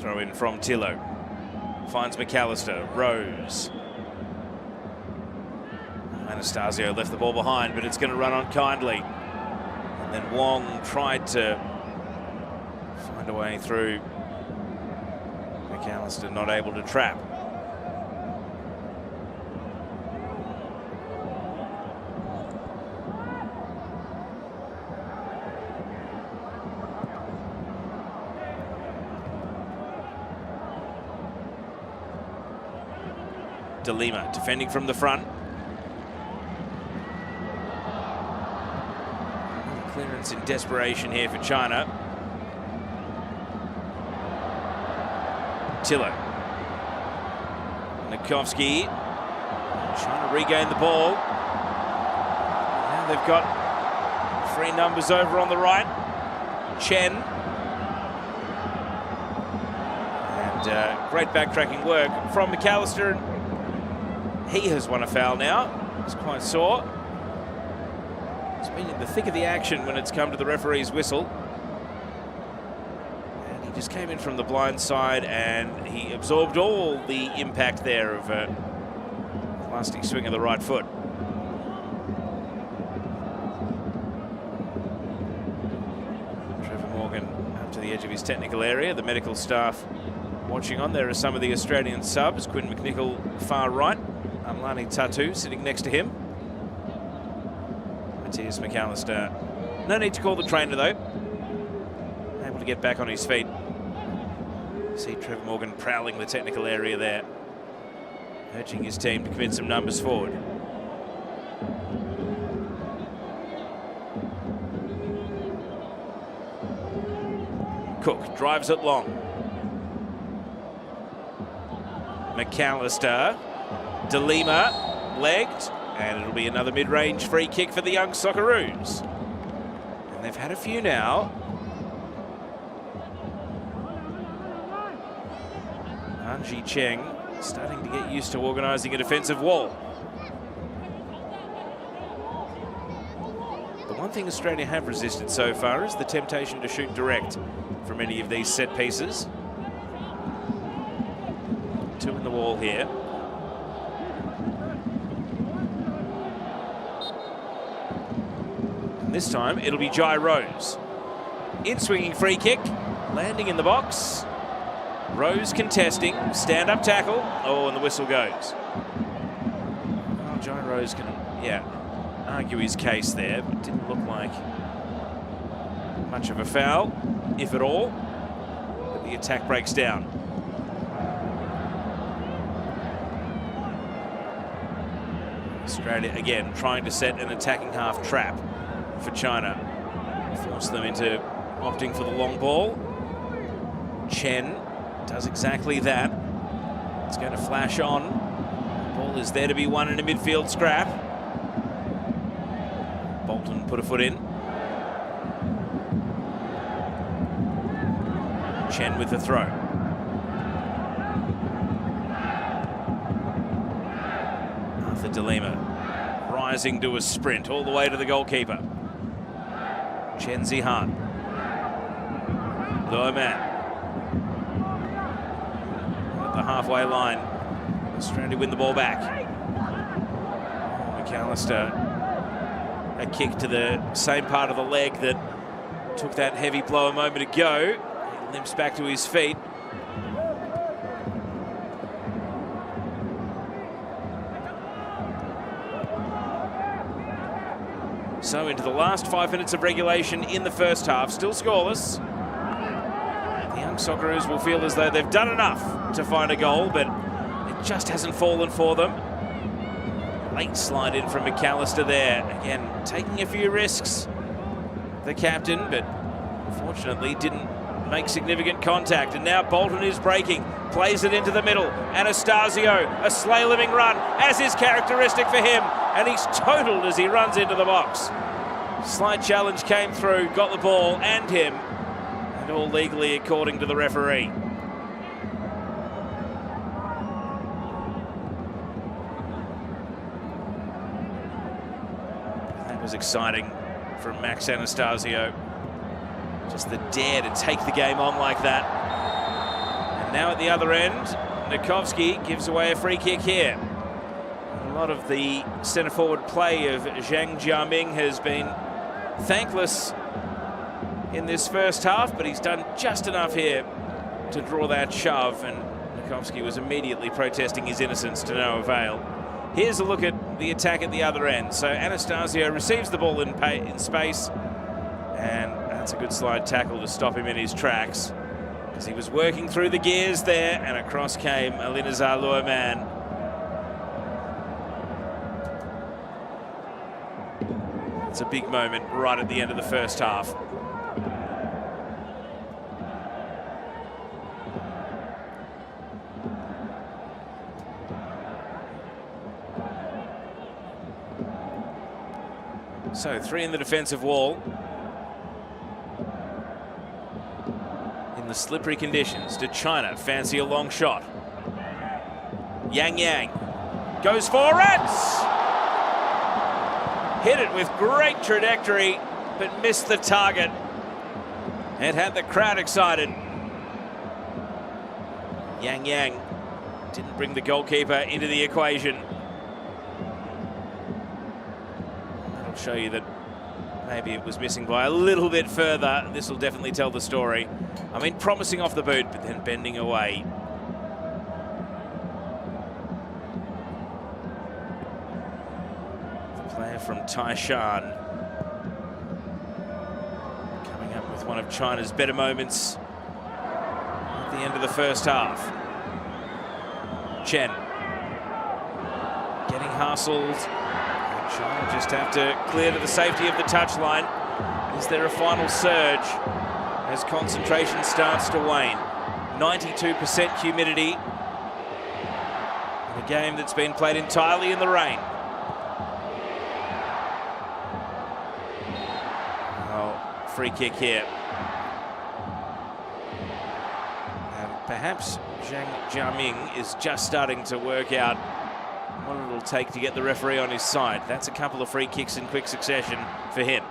Throw in from Tillo. Finds McAllister. Rose. Anastasio left the ball behind, but it's going to run on kindly. And then Wong tried to find a way through. McAllister not able to trap. De Lima defending from the front. Clearance in desperation here for China. Tillo. Nikovsky trying to regain the ball. Now they've got three numbers over on the right. Chen. And great backtracking work from McAllister. He has won a foul now. It's quite sore. He's been in the thick of the action when it's come to the referee's whistle. And he just came in from the blind side and he absorbed all the impact there of a plastic swing of the right foot. Trevor Morgan up to the edge of his technical area. The medical staff watching on. There are some of the Australian subs. Quinn McNichol far right. Amlani Tatu sitting next to him. Matthias McAllister. No need to call the trainer though. Able to get back on his feet. See Trevor Morgan prowling the technical area there. Urging his team to commit some numbers forward. Cook drives it long. McAllister. De Lima legged, and it'll be another mid-range free kick for the Young Socceroos. And they've had a few now. Anji Cheng starting to get used to organising a defensive wall. The one thing Australia have resisted so far is the temptation to shoot direct from any of these set pieces. Two in the wall here. This time it'll be Jai Rose. In-swinging free kick, landing in the box. Rose contesting, stand-up tackle. Oh, and the whistle goes. Well, Jai Rose can, argue his case there, but didn't look like much of a foul, if at all. But the attack breaks down. Australia again trying to set an attacking half trap for China. Force them into opting for the long ball. Chen does exactly that. It's going to flash on. The ball is there to be won in a midfield scrap. Bolton put a foot in. Chen with the throw. Arthur De Lima rising to a sprint all the way to the goalkeeper. Chen Zihan. Loman. At the halfway line. Australia win the ball back. McAllister. A kick to the same part of the leg that took that heavy blow a moment ago. He limps back to his feet. So into the last 5 minutes of regulation in the first half, still scoreless. The Young Socceroos will feel as though they've done enough to find a goal, but it just hasn't fallen for them. Late slide in from McAllister there. Again, taking a few risks, the captain, but unfortunately didn't make significant contact. And now Bolton is breaking, plays it into the middle. Anastasio, a slaloming run, as is characteristic for him. And he's totaled as he runs into the box. Slight challenge came through, got the ball and him. And all legally according to the referee. That was exciting from Max Anastasio. Just the dare to take the game on like that. Now at the other end, Nikovsky gives away a free kick here. A lot of the centre forward play of Zhang Jiaming has been thankless in this first half, but he's done just enough here to draw that shove, and Nikovsky was immediately protesting his innocence to no avail. Here's a look at the attack at the other end. So Anastasio receives the ball in space, and that's a good slide tackle to stop him in his tracks, as he was working through the gears there, and across came Alinazar Luhrmann. It's a big moment right at the end of the first half. So 3 in the defensive wall. In the slippery conditions, did China fancy a long shot? Yang goes for it! Hit it with great trajectory, but missed the target. It had the crowd excited. Yang didn't bring the goalkeeper into the equation. Show you that maybe it was missing by a little bit further. This will definitely tell the story. I mean, promising off the boot, but then bending away. The player from Taishan coming up with one of China's better moments at the end of the first half. Chen getting hustled. China just have to clear to the safety of the touchline. Is there a final surge as concentration starts to wane? 92% humidity in a game that's been played entirely in the rain. Oh, free kick here. And perhaps Zhang Jiaming is just starting to work out what it'll take to get the referee on his side. That's a couple of free kicks in quick succession for him.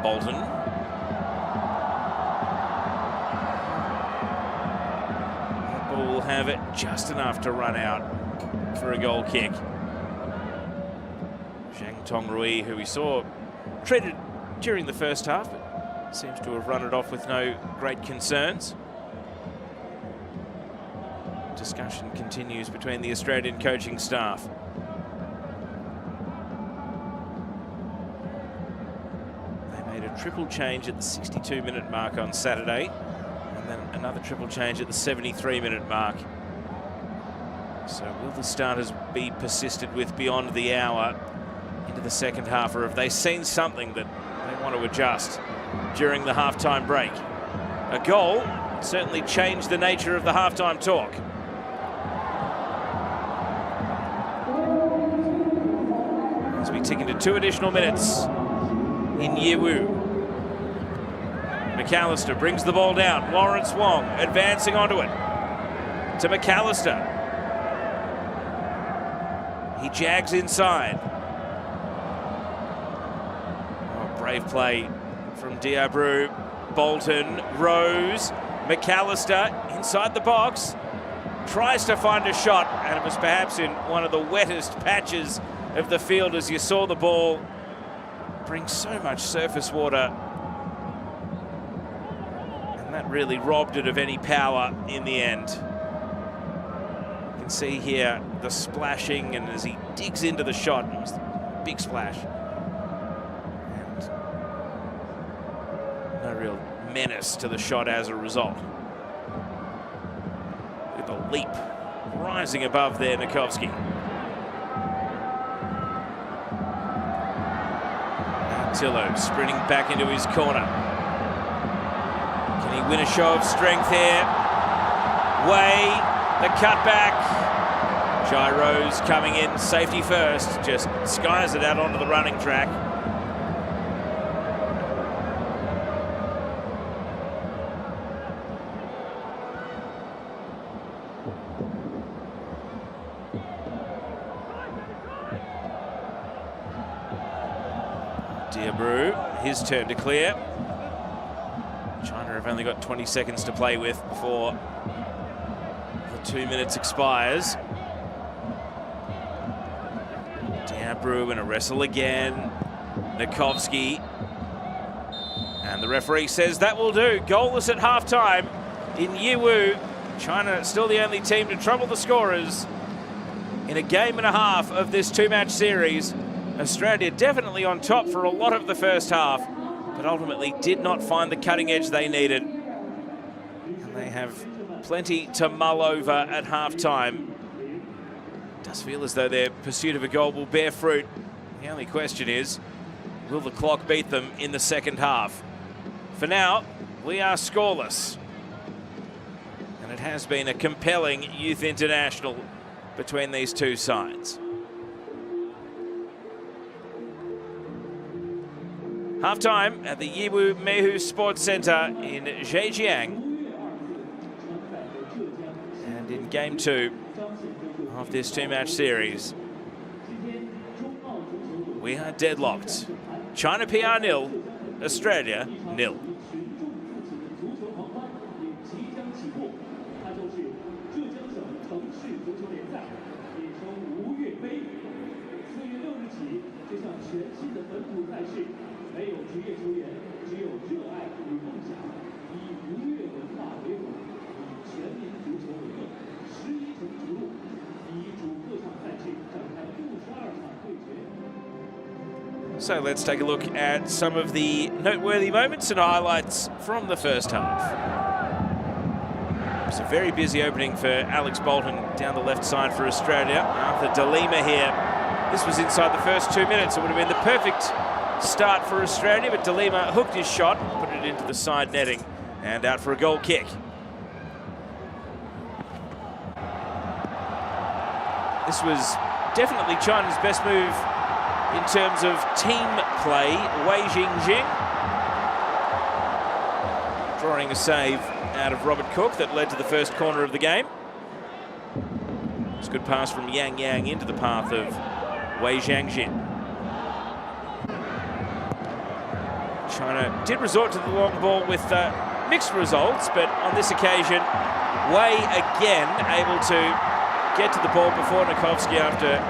Bolton. That ball will have it just enough to run out for a goal kick. Zhang Tongrui, who we saw treated during the first half, but seems to have run it off with no great concerns. Discussion continues between the Australian coaching staff. They made a triple change at the 62-minute mark on Saturday, and then another triple change at the 73-minute mark. So will the starters be persisted with beyond the hour into the second half, or have they seen something that they want to adjust during the halftime break? A goal certainly changed the nature of the halftime talk. As we tick into 2 additional minutes in Yiwu. McAllister brings the ball down. Lawrence Wong advancing onto it. To McAllister. He jags inside. Brave play from Diabru. Bolton, Rose, McAllister inside the box. Tries to find a shot, and it was perhaps in one of the wettest patches of the field as you saw the ball bring so much surface water. And that really robbed it of any power in the end. You can see here the splashing, and as he digs into the shot, it was a big splash. No real menace to the shot as a result. Look at the leap rising above there, Nikovsky. Now Tillo sprinting back into his corner. Can he win a show of strength here? Way, the cutback. Jai Rose coming in, safety first, just skies it out onto the running track. Diabru, his turn to clear. China have only got 20 seconds to play with before the 2 minutes expires. Diabru in a wrestle again. Nikovsky. And the referee says that will do. Goalless at half-time in Yiwu. China still the only team to trouble the scorers in a game and a half of this two-match series. Australia definitely on top for a lot of the first half, but ultimately did not find the cutting edge they needed. And they have plenty to mull over at half-time. Does feel as though their pursuit of a goal will bear fruit. The only question is, will the clock beat them in the second half? For now, we are scoreless. And it has been a compelling youth international between these two sides. Half-time at the Yiwu Mehu Sports Center in Zhejiang. And in game 2 of this two-match series, we are deadlocked. China PR 0, Australia 0. So let's take a look at some of the noteworthy moments and highlights from the first half. It's a very busy opening for Alex Bolton down the left side for Australia. Arthur DeLima here. This was inside the first 2 minutes. It would have been the perfect start for Australia, but DeLima hooked his shot, put it into the side netting, and out for a goal kick. This was definitely China's best move in terms of team play. Wei Jingjing drawing a save out of Robert Cook that led to the first corner of the game. It's a good pass from Yang Yang into the path of Wei Jiangjin. China did resort to the long ball with mixed results, but on this occasion, Wei again able to get to the ball before Nikovsky after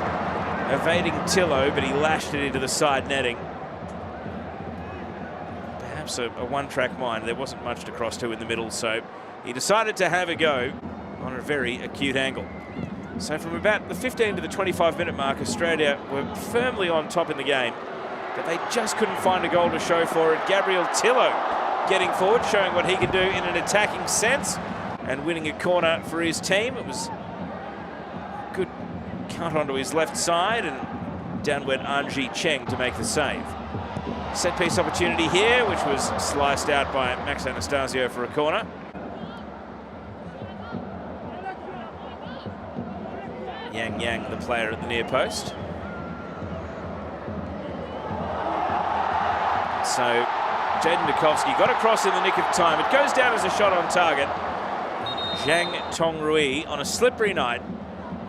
evading Tillo, but he lashed it into the side netting. Perhaps a one-track mind. There wasn't much to cross to in the middle, so he decided to have a go on a very acute angle. So from about the 15 to the 25-minute mark, Australia were firmly on top in the game, but they just couldn't find a goal to show for it. Gabriel Tillo getting forward, showing what he can do in an attacking sense, and winning a corner for his team. It was a good cut onto his left side, and down went Anji Cheng to make the save. Set piece opportunity here, which was sliced out by Max Anastasio for a corner. Yang Yang, the player at the near post. So Jaden Nikovsky got across in the nick of time. It goes down as a shot on target. Zhang Tongrui on a slippery night,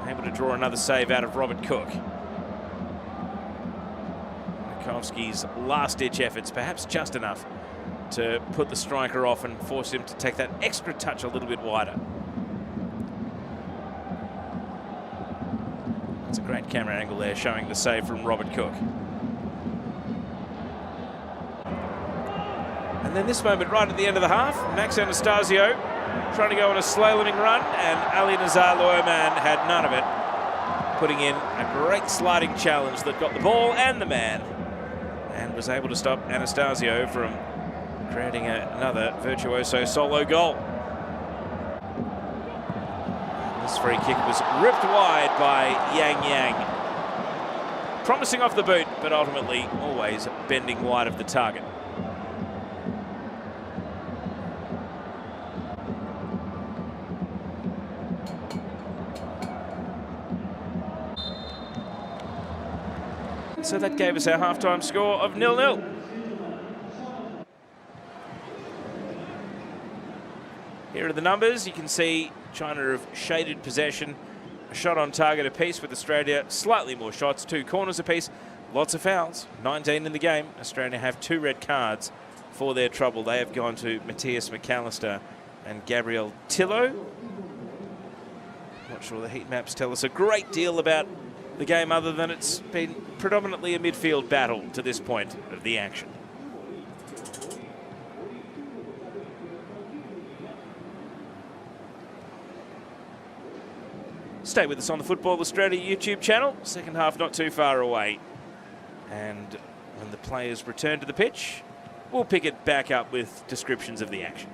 able to draw another save out of Robert Cook. Nikovsky's last-ditch efforts, perhaps just enough to put the striker off and force him to take that extra touch a little bit wider. It's a great camera angle there, showing the save from Robert Cook. And then this moment right at the end of the half, Max Anastasio trying to go on a slaloming run, and Ali Nazar Loeman had none of it, putting in a great sliding challenge that got the ball and the man, and was able to stop Anastasio from creating another virtuoso solo goal. This free kick was ripped wide by Yang Yang. Promising off the boot, but ultimately always bending wide of the target. So that gave us our halftime score of 0-0. Here are the numbers. You can see China have shaded possession, a shot on target apiece, with Australia slightly more shots, 2 corners apiece. lots of fouls, 19 in the game. Australia have 2 red cards for their trouble. They have gone to Matthias McAllister and Gabriel Tillo. Not sure the heat maps tell us a great deal about the game other than it's been predominantly a midfield battle to this point of the action. Stay with us on the Football Australia YouTube channel. Second half not too far away. And when the players return to the pitch, we'll pick it back up with descriptions of the action.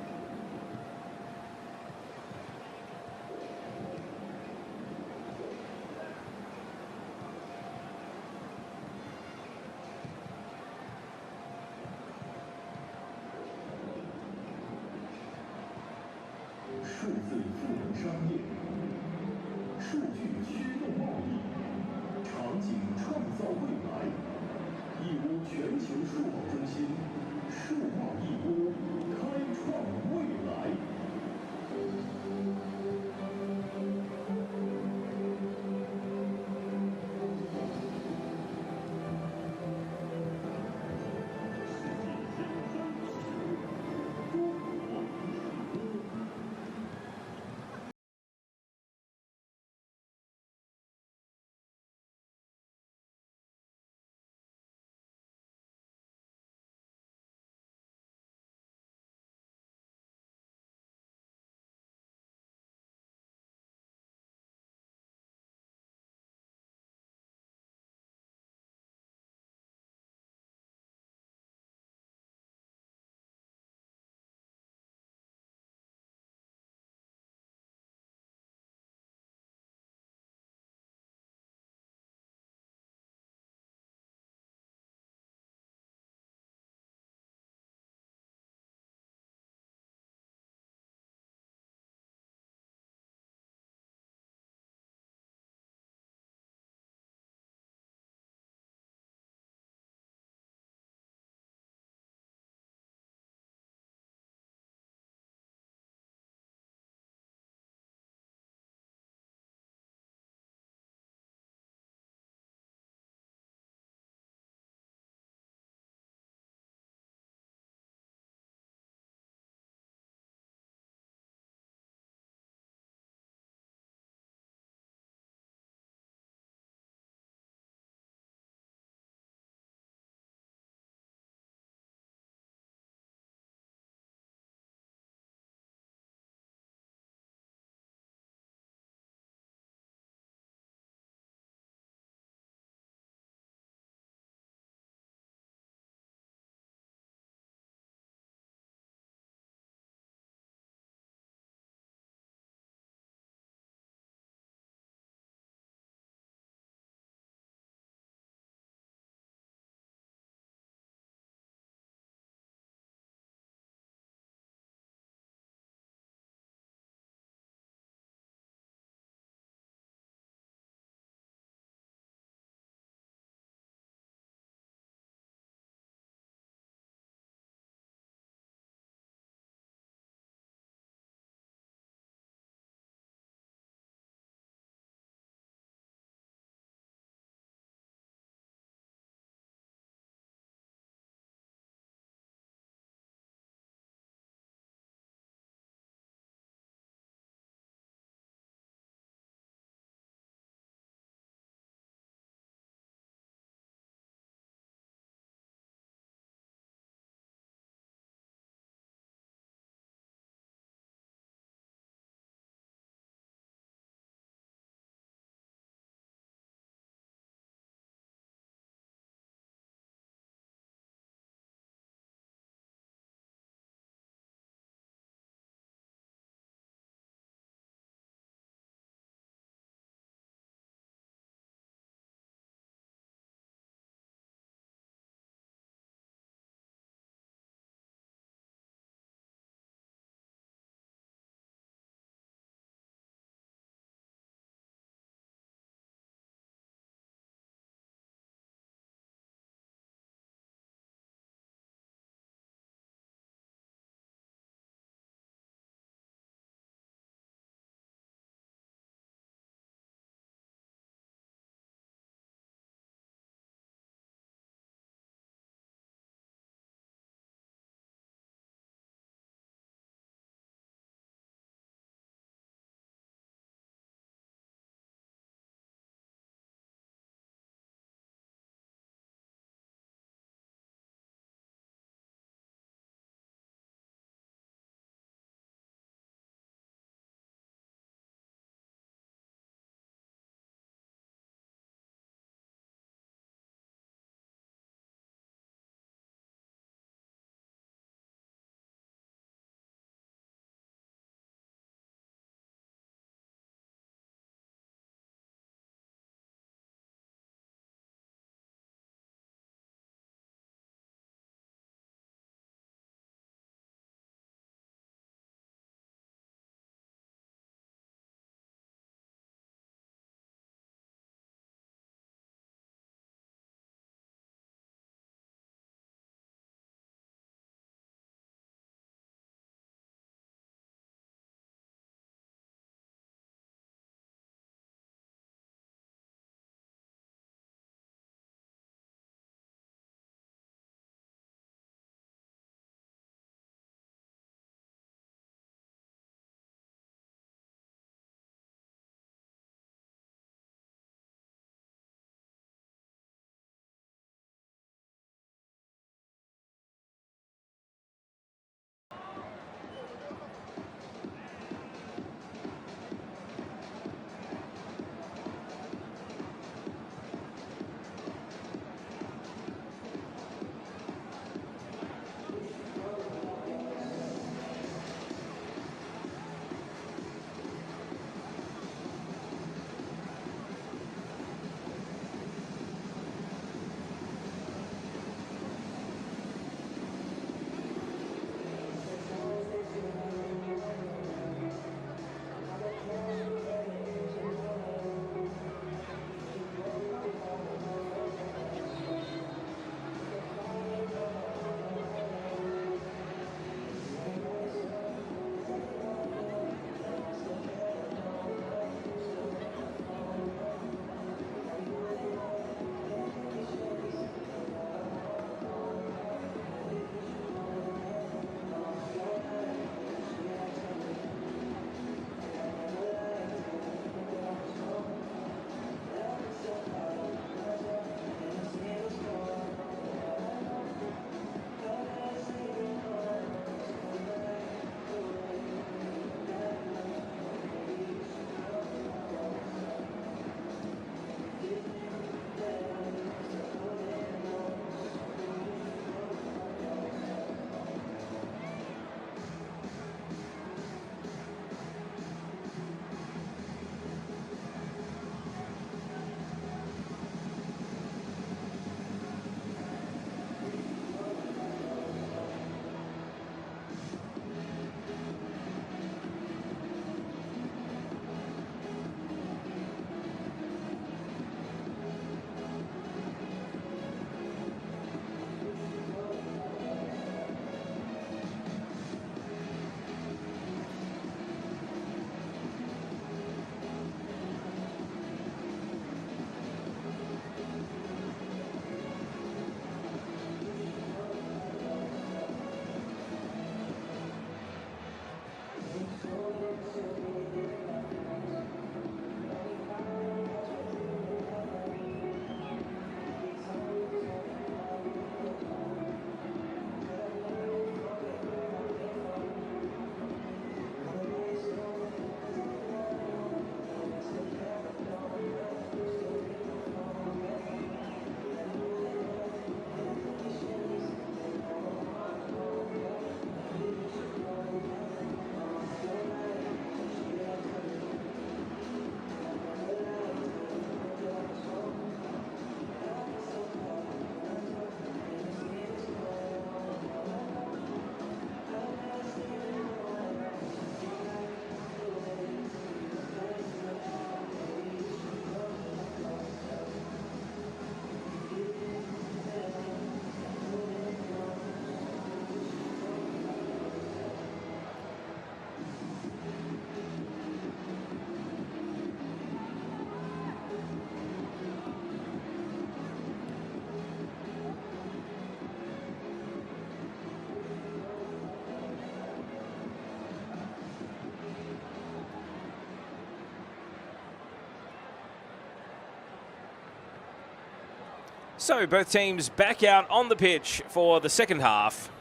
So both teams back out on the pitch for the second half.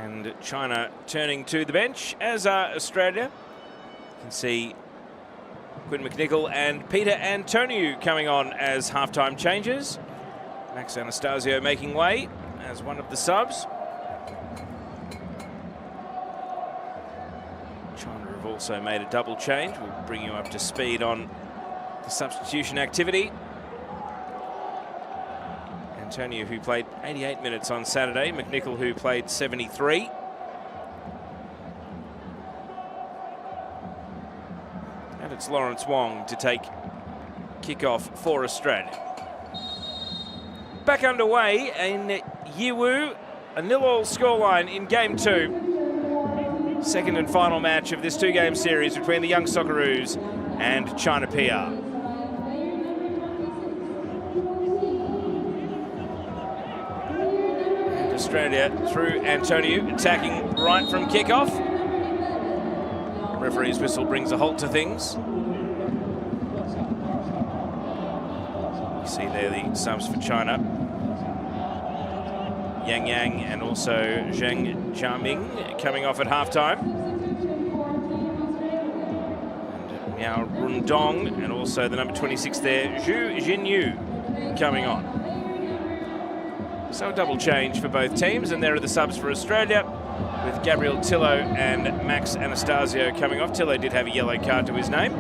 And China turning to the bench, as are Australia. You can see Quinn McNichol and Peter Antoniou coming on as halftime changes. Max Anastasio making way as one of the subs. China have also made a double change. We'll bring you up to speed on the substitution activity. Antoniou, who played 88 minutes on Saturday. McNichol, who played 73. And it's Lawrence Wong to take kickoff for Australia. Back underway in Yiwu, a 0-0 scoreline in Game 2. Second and final match of this two-game series between the Young Socceroos and China PR. And Australia through Antoniou, attacking right from kickoff. The referee's whistle brings a halt to things. You see there the subs for China. Yang Yang and also Zheng Jiaming coming off at halftime. And Miao Rundong and also the number 26 there, Zhu Jinyu, coming on. So a double change for both teams, and there are the subs for Australia, with Gabriel Tillo and Max Anastasio coming off. Tillo did have a yellow card to his name.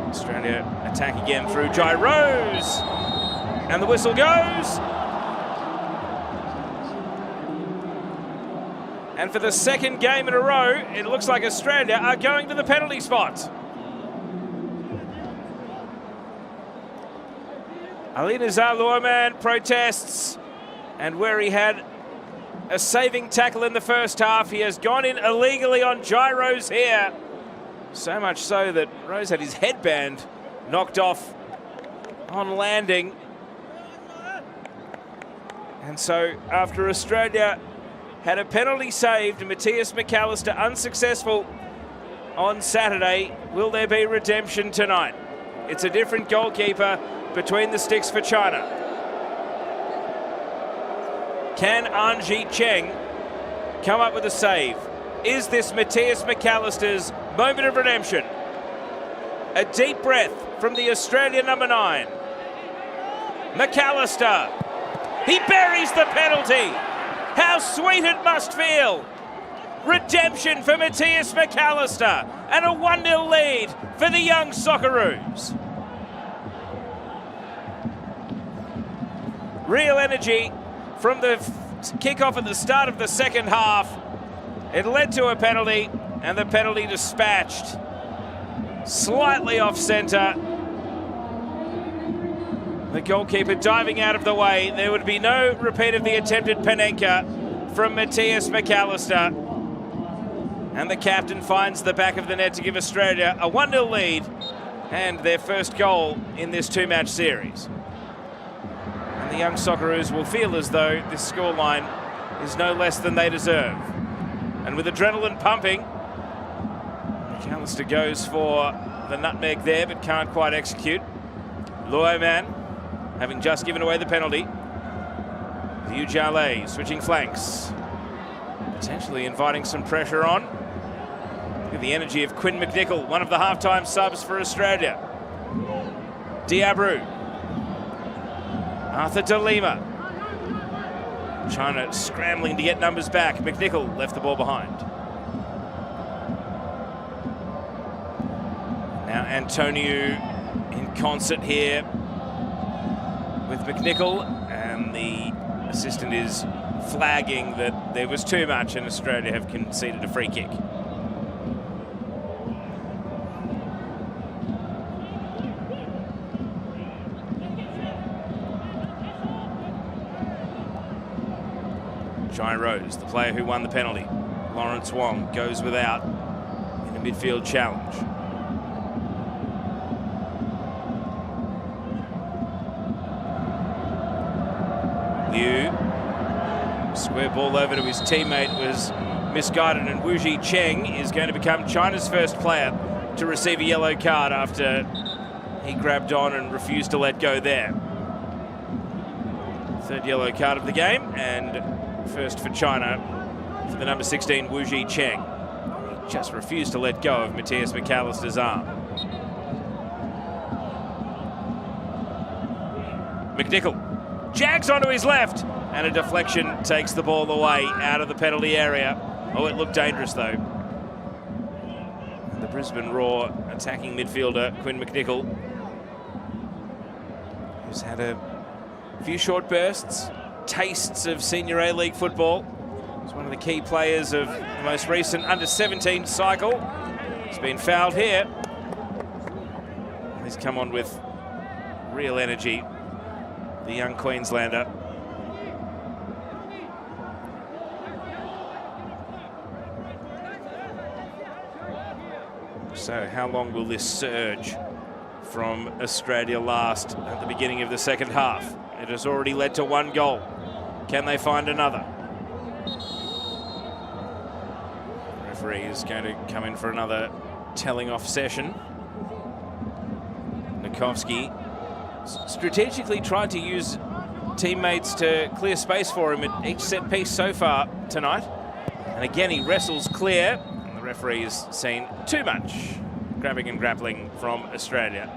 Australia attack again through Jai Rose. And the whistle goes. And for the second game in a row, it looks like Australia are going to the penalty spot. Ali Nizar Luoman protests, and where he had a saving tackle in the first half, he has gone in illegally on Jai Rose here. So much so that Rose had his headband knocked off on landing. And so after Australia had a penalty saved, Matthias McAllister unsuccessful on Saturday, will there be redemption tonight? It's a different goalkeeper between the sticks for China. Can Anji Cheng come up with a save? Is this Matthias McAllister's moment of redemption? A deep breath from the Australian number 9. McAllister. He buries the penalty. How sweet it must feel. Redemption for Matthias McAllister and a 1-0 lead for the Young Socceroos. Real energy from the kickoff at the start of the second half. It led to a penalty, and the penalty dispatched slightly off centre. The goalkeeper diving out of the way. There would be no repeat of the attempted Panenka from Matthias McAllister. And the captain finds the back of the net to give Australia a 1-0 lead and their first goal in this two-match series. And the Young Socceroos will feel as though this scoreline is no less than they deserve. And with adrenaline pumping, McAllister goes for the nutmeg there, but can't quite execute. Luoman, having just given away the penalty. Liu Jialei switching flanks, potentially inviting some pressure on. Look at the energy of Quinn McNichol, one of the halftime subs for Australia. Diabru. Arthur De Lima. China scrambling to get numbers back. McNichol left the ball behind. Now Antoniou in concert here with McNichol, and the assistant is flagging that there was too much and Australia have conceded a free kick. Jai Rose, the player who won the penalty. Lawrence Wong goes without in a midfield challenge. Liu, square ball over to his teammate, was misguided, and Wu Ji Cheng is going to become China's first player to receive a yellow card after he grabbed on and refused to let go there. Third yellow card of the game, and first for China for the number 16, Wu Zhicheng. He just refused to let go of Matthias McAllister's arm. McNichol jags onto his left, and a deflection takes the ball away out of the penalty area. Oh, it looked dangerous though. The Brisbane Roar attacking midfielder Quinn McNichol, who's had a few short bursts, tastes of Senior A-League football. He's one of the key players of the most recent under-17 cycle. He's been fouled here. He's come on with real energy, the young Queenslander. So how long will this surge from Australia last at the beginning of the second half? It has already led to 1 goal. Can they find another? The referee is going to come in for another telling off session. Nikovsky strategically tried to use teammates to clear space for him at each set piece so far tonight. And again, he wrestles clear. And the referee has seen too much grabbing and grappling from Australia.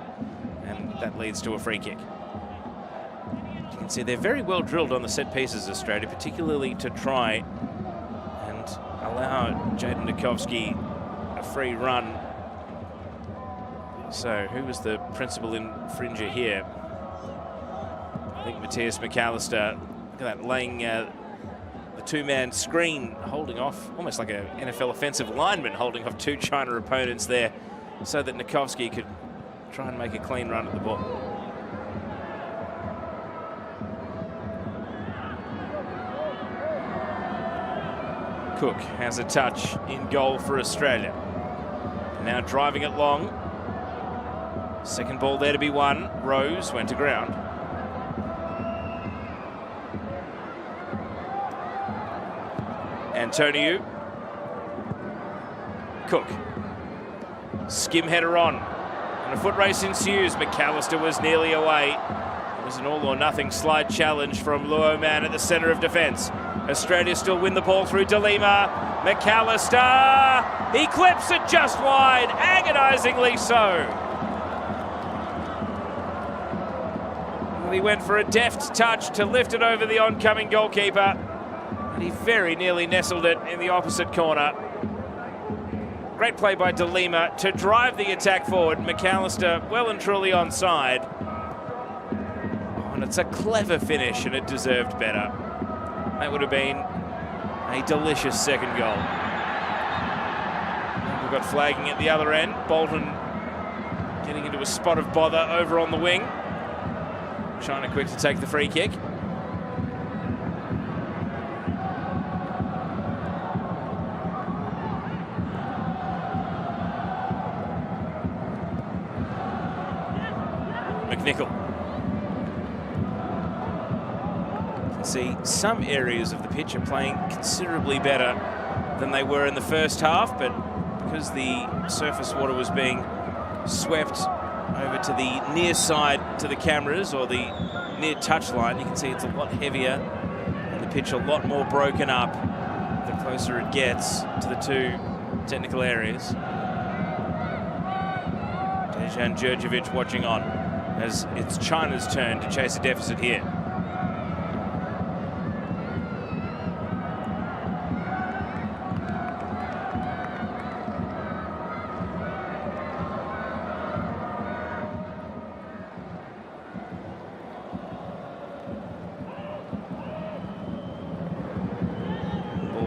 And that leads to a free kick. You can see they're very well drilled on the set pieces, Australia, particularly to try and allow Jaden Nikovsky a free run. So who was the principal infringer here? I think Matthias McAllister. Look at that, laying the two-man screen, holding off, almost like an NFL offensive lineman, holding off 2 China opponents there so that Nikovsky could try and make a clean run at the ball. Cook has a touch in goal for Australia. Now driving it long. Second ball there to be won. Rose went to ground. Antonio. Cook. Skim header on. And a foot race ensues. McAllister was nearly away. It was an all-or-nothing slide challenge from Luo Man at the centre of defence. Australia still win the ball through De Lima. McAllister. He clips it just wide. Agonisingly so. He went for a deft touch to lift it over the oncoming goalkeeper, and he very nearly nestled it in the opposite corner. Great play by De Lima to drive the attack forward. McAllister well and truly onside. Oh, and it's a clever finish, and it deserved better. That would have been a delicious second goal. We've got flagging at the other end. Bolton getting into a spot of bother over on the wing. China quick to take the free kick. McNichol. You can see some areas of the pitch are playing considerably better than they were in the first half, but because the surface water was being swept over to the near side to the cameras, or the near touchline, you can see it's a lot heavier and the pitch a lot more broken up the closer it gets to the 2 technical areas. Dejan Djurdjevic watching on as it's China's turn to chase a deficit here.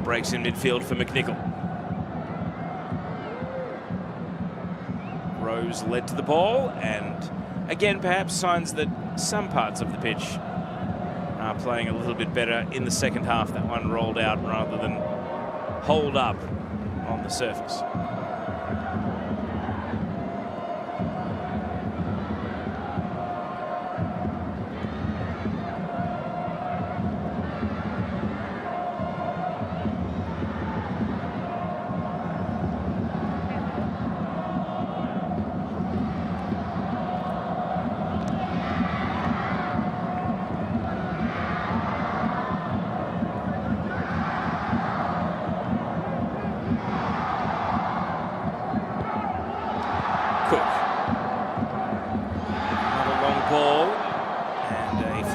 Breaks in midfield for McNichol. Rose led to the ball, and again perhaps signs that some parts of the pitch are playing a little bit better in the second half. That one rolled out rather than hold up on the surface.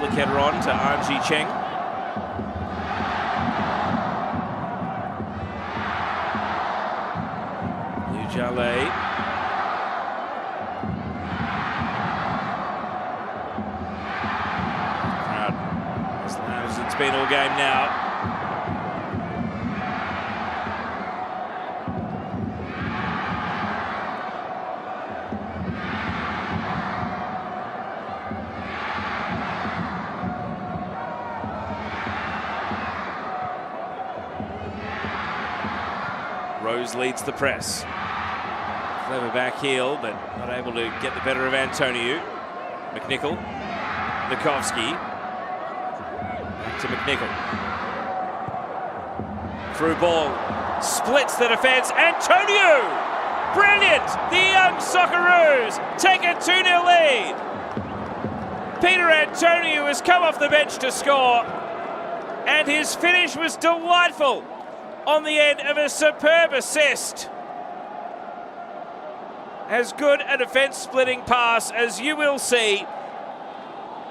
Flick header on to Anji Cheng. Liu Jialei. Crowd as loud as it's been all game now. Rose leads the press. Clever back heel, but not able to get the better of Antoniou. McNichol. Nikovsky. Back to McNichol. Through ball. Splits the defence. Antoniou! Brilliant! The Young Socceroos take a 2-0 lead. Peter Antoniou has come off the bench to score, and his finish was delightful on the end of a superb assist. As good a defence-splitting pass as you will see,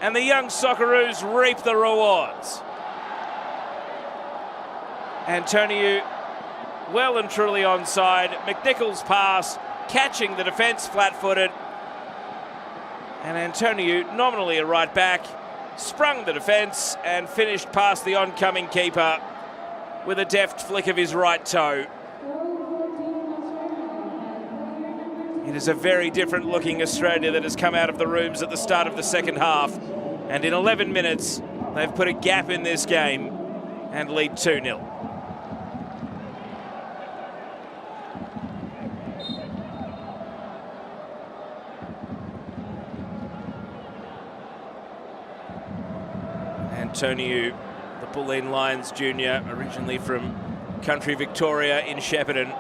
and the Young Socceroos reap the rewards. Antoniou well and truly onside. McNichol's pass catching the defence flat-footed, and Antoniou, nominally a right back, sprung the defence and finished past the oncoming keeper with a deft flick of his right toe. It is a very different looking Australia that has come out of the rooms at the start of the second half, and in 11 minutes they've put a gap in this game and lead 2-0. Antoniou, the Bulleen Lions junior, originally from country Victoria in Shepparton.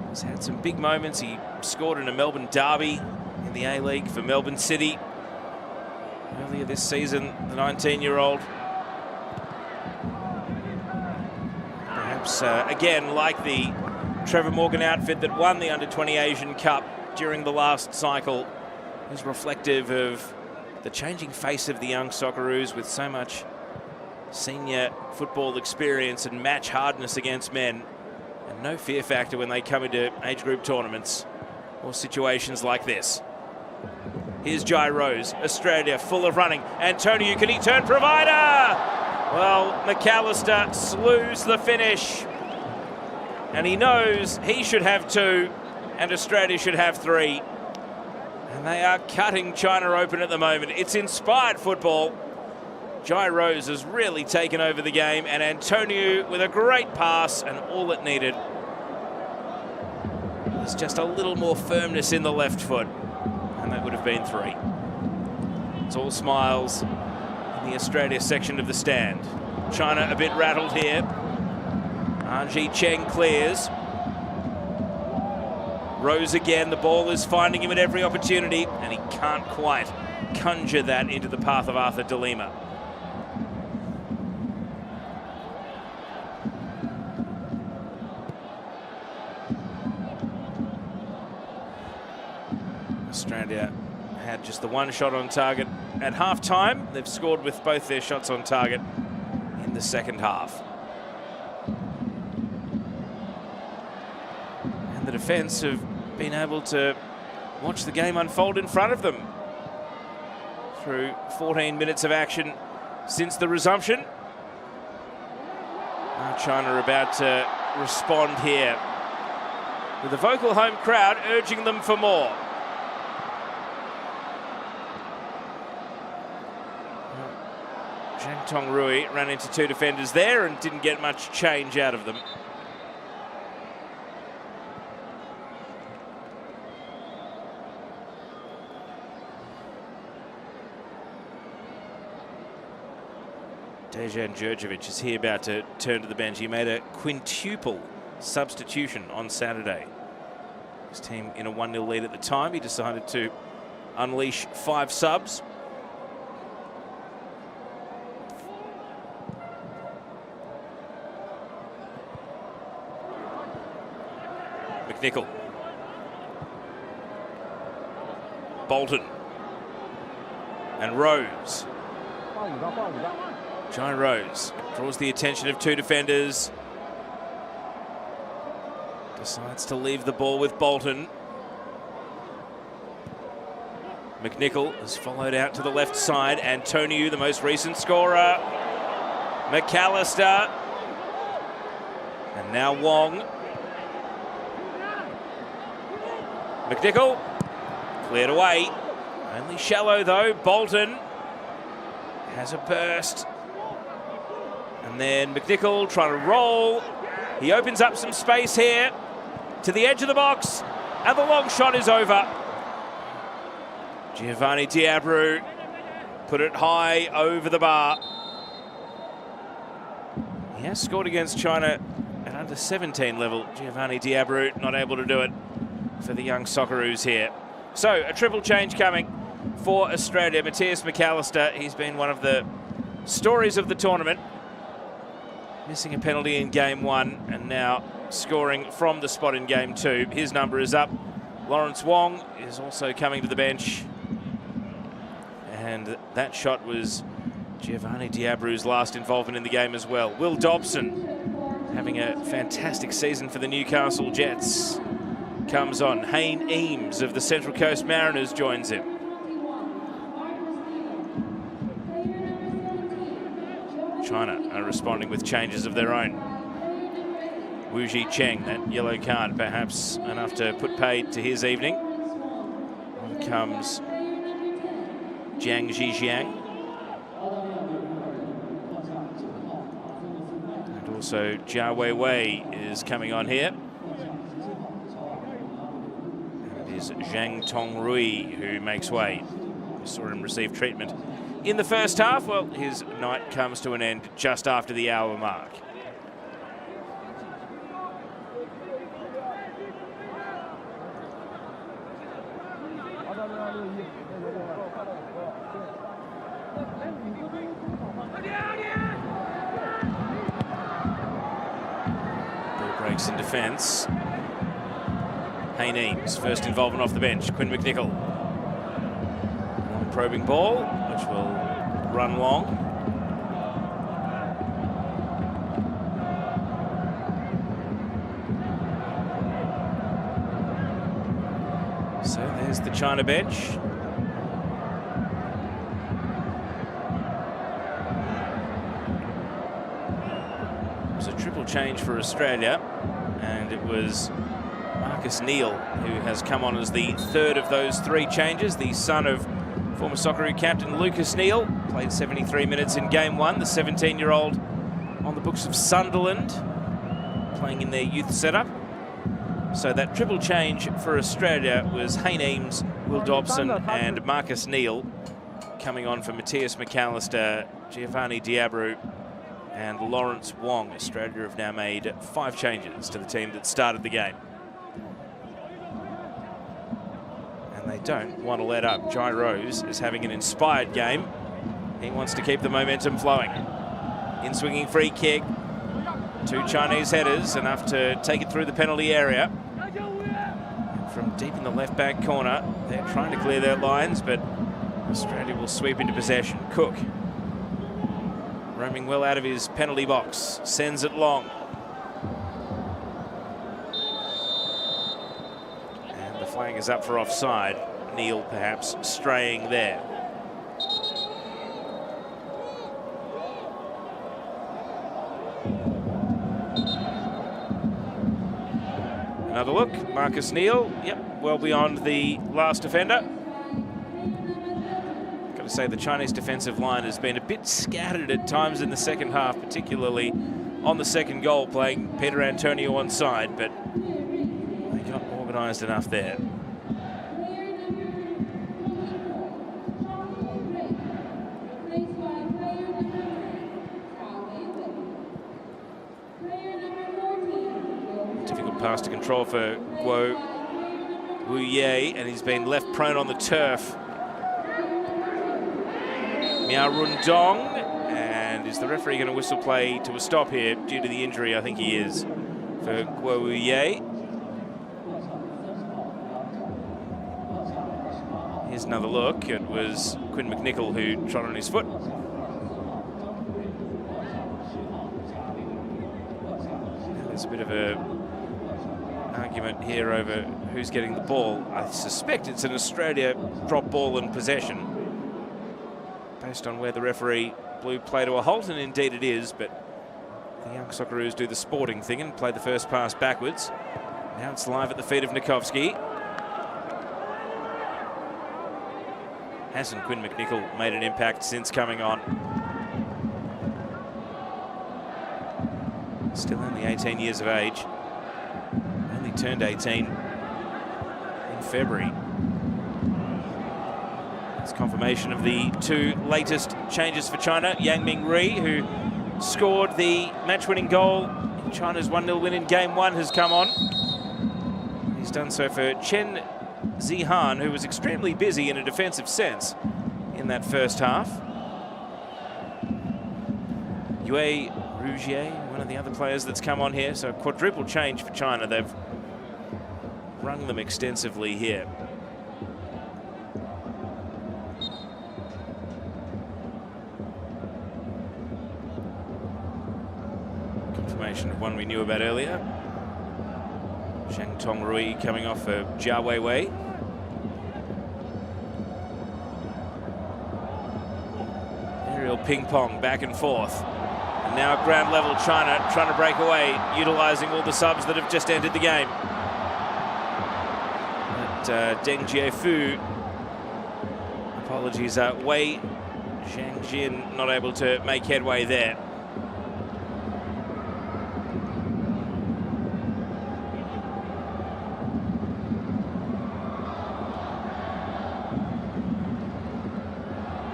He's had some big moments. He scored in a Melbourne derby in the A-League for Melbourne City earlier this season, the 19-year-old. Perhaps, again, like the Trevor Morgan outfit that won the Under-20 Asian Cup during the last cycle, is reflective of the changing face of the Young Socceroos with so much senior football experience and match hardness against men, and no fear factor when they come into age group tournaments or situations like this. Here's Jai Rose, Australia full of running. Antoniou, can he turn provider? Well, McAllister slews the finish, and he knows he should have 2 and Australia should have 3. And they are cutting China open at the moment. It's inspired football. Jai Rose has really taken over the game, and Antoniou with a great pass, and all it needed was just a little more firmness in the left foot, and that would have been 3. It's all smiles in the Australia section of the stand. China a bit rattled here. Anji Cheng clears. Rose again, the ball is finding him at every opportunity, and he can't quite conjure that into the path of Arthur De Lima. Australia had just the 1 shot on target at half-time. They've scored with both their shots on target in the second half. And the defence have been able to watch the game unfold in front of them through 14 minutes of action since the resumption. Now China are about to respond here with a vocal home crowd urging them for more. Zhang Tongrui ran into 2 defenders there and didn't get much change out of them. Dejan Djurdjevic is here about to turn to the bench. He made a quintuple substitution on Saturday. His team in a 1-0 lead at the time. He decided to unleash 5 subs. McNichol. Bolton. And Rose. Rose draws the attention of two defenders. Decides to leave the ball with Bolton. McNichol has followed out to the left side. Antonio, the most recent scorer. McAllister. And now Wong. McNichol cleared away. Only shallow though. Bolton has a burst. And then McNichol trying to roll. He opens up some space here to the edge of the box. And the long shot is over. Giovanni Diabru put it high over the bar. He has scored against China at under 17 level. Giovanni Diabru not able to do it for the young Socceroos here. So a triple change coming for Australia. Matthias McAllister, he's been one of the stories of the tournament. Missing a penalty in game one and now scoring from the spot in game two. His number is up. Lawrence Wong is also coming to the bench. And that shot was Giovanni Diabru's last involvement in the game as well. Will Dobson, having a fantastic season for the Newcastle Jets, comes on. Hayne Eames of the Central Coast Mariners joins him. China are responding with changes of their own. Wu Zhicheng, that yellow card perhaps enough to put paid to his evening. On comes Jiang Zhijiang. And also Jia Weiwei is coming on here. And it is Zhang Tongrui who makes way. We saw him receive treatment in the first half. Well, his night comes to an end just after the hour mark. In defence. Hayne Eames, first involvement off the bench. Quinn McNichol. Long probing ball, which will run long. So there's the China bench. It was a triple change for Australia. And it was Marcus Neal who has come on as the third of those three changes. The son of former Socceroo captain Lucas Neal. Played 73 minutes in game one. The 17-year-old on the books of Sunderland, playing in their youth setup. So that triple change for Australia was Hayne Eames, Will Dobson and Marcus Neal. Coming on for Matthias McAllister, Giovanni Diabru and Lawrence Wong. Australia have now made 5 changes to the team that started the game. And they don't want to let up. Jai Rose is having an inspired game. He wants to keep the momentum flowing. In swinging free kick. 2 Chinese headers, enough to take it through the penalty area. And from deep in the left back corner, they're trying to clear their lines, but Australia will sweep into possession. Cook, roaming well out of his penalty box, sends it long. And the flag is up for offside. Neal perhaps straying there. Another look, Marcus Neal, yep, well beyond the last defender. Got to say the Chinese defensive line has been a bit scattered at times in the second half, particularly on the second goal, playing Peter Antonio on side, but they got organised enough there. Pass to control for Guo Wuye, and he's been left prone on the turf. Miao Rundong, and is the referee going to whistle play to a stop here due to the injury? I think he is, for Guo Wuye. Here's another look. It was Quinn McNichol who trod on his foot. There's a bit of a argument here over who's getting the ball. I suspect it's an Australia drop ball in possession, based on where the referee blew play to a halt, and indeed it is, but the Young Socceroos do the sporting thing and play the first pass backwards. Now it's live at the feet of Nikovsky. Hasn't Quinn McNichol made an impact since coming on? Still only 18 years of age. Only turned 18 in February. It's confirmation of the two latest changes for China. Yang Ming-ri, who scored the match-winning goal in China's 1-0 win in Game 1, has come on. He's done so for Chen Zihan, who was extremely busy in a defensive sense in that first half. Yue Rougier, one of the other players that's come on here, so a quadruple change for China. They've rung them extensively here. Confirmation of one we knew about earlier. Zhang Tongrui coming off for Jia Weiwei. Aerial ping pong back and forth. And now at ground level, China trying to break away, utilising all the subs that have just entered the game. But Deng Jiefu, apologies, Wei Zhangjin not able to make headway there.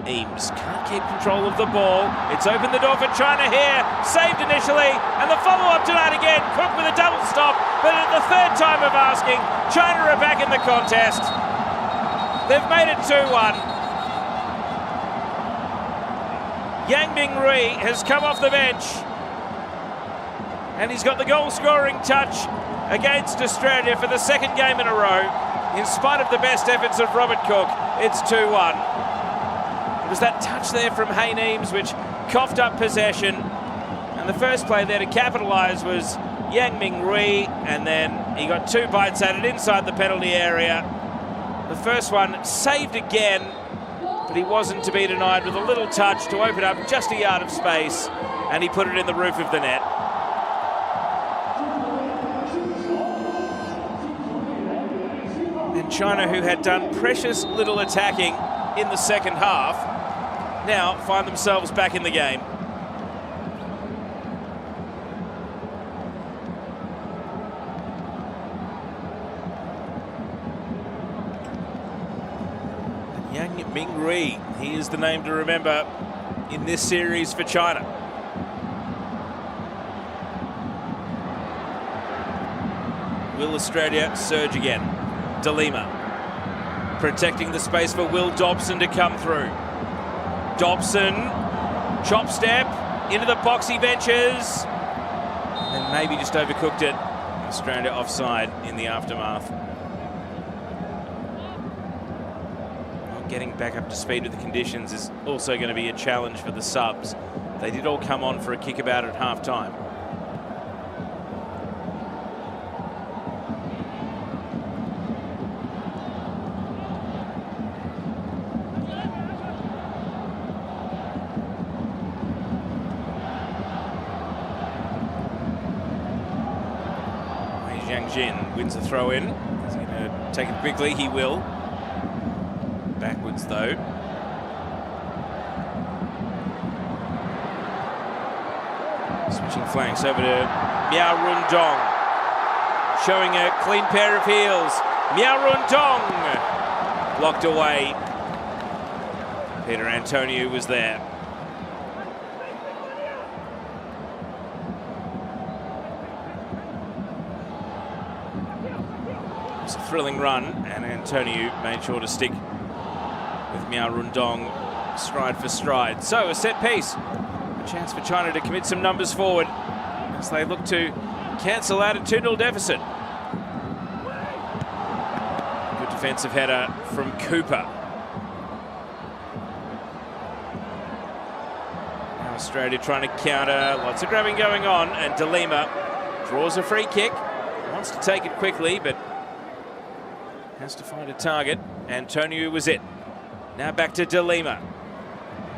Eames can't keep control of the ball. It's opened the door for China here. Saved initially, and the follow-up tonight again. Cook with a double stop, but at the third time of asking, China are back in the contest. They've made it 2-1. Yang Ming-ri has come off the bench, and he's got the goal-scoring touch against Australia for the second game in a row. In spite of the best efforts of Robert Cook, it's 2-1. It was that touch there from Hayne Eames which coughed up possession, and the first play there to capitalise was Yang Ming-ri, and then he got two bites at it inside the penalty area. The first one saved again, but he wasn't to be denied with a little touch to open up just a yard of space, and he put it in the roof of the net. And China, who had done precious little attacking in the second half, now find themselves back in the game. Yang Ming-ri, he is the name to remember in this series for China. Will Australia surge again? De Lima protecting the space for Will Dobson to come through. Dobson, chop step, into the box he ventures, and maybe just overcooked it. Australia offside in the aftermath. Well, getting back up to speed with the conditions is also going to be a challenge for the subs. They did all come on for a kickabout at half-time. Jin wins the throw in. Is he going to take it quickly? He will. Backwards though. Switching flanks over to Miao Rundong. Showing a clean pair of heels. Miao Rundong blocked away. Peter Antoniou was there. It's a thrilling run, and Antoniou made sure to stick with Miao Rundong stride for stride. So a set piece, a chance for China to commit some numbers forward as they look to cancel out a 2-0 deficit. Good defensive header from Cooper. Now Australia trying to counter, lots of grabbing going on, and De Lima Draws a free kick. Wants to take it quickly, but has to find a target. Antonio was it. Now back to De Lima.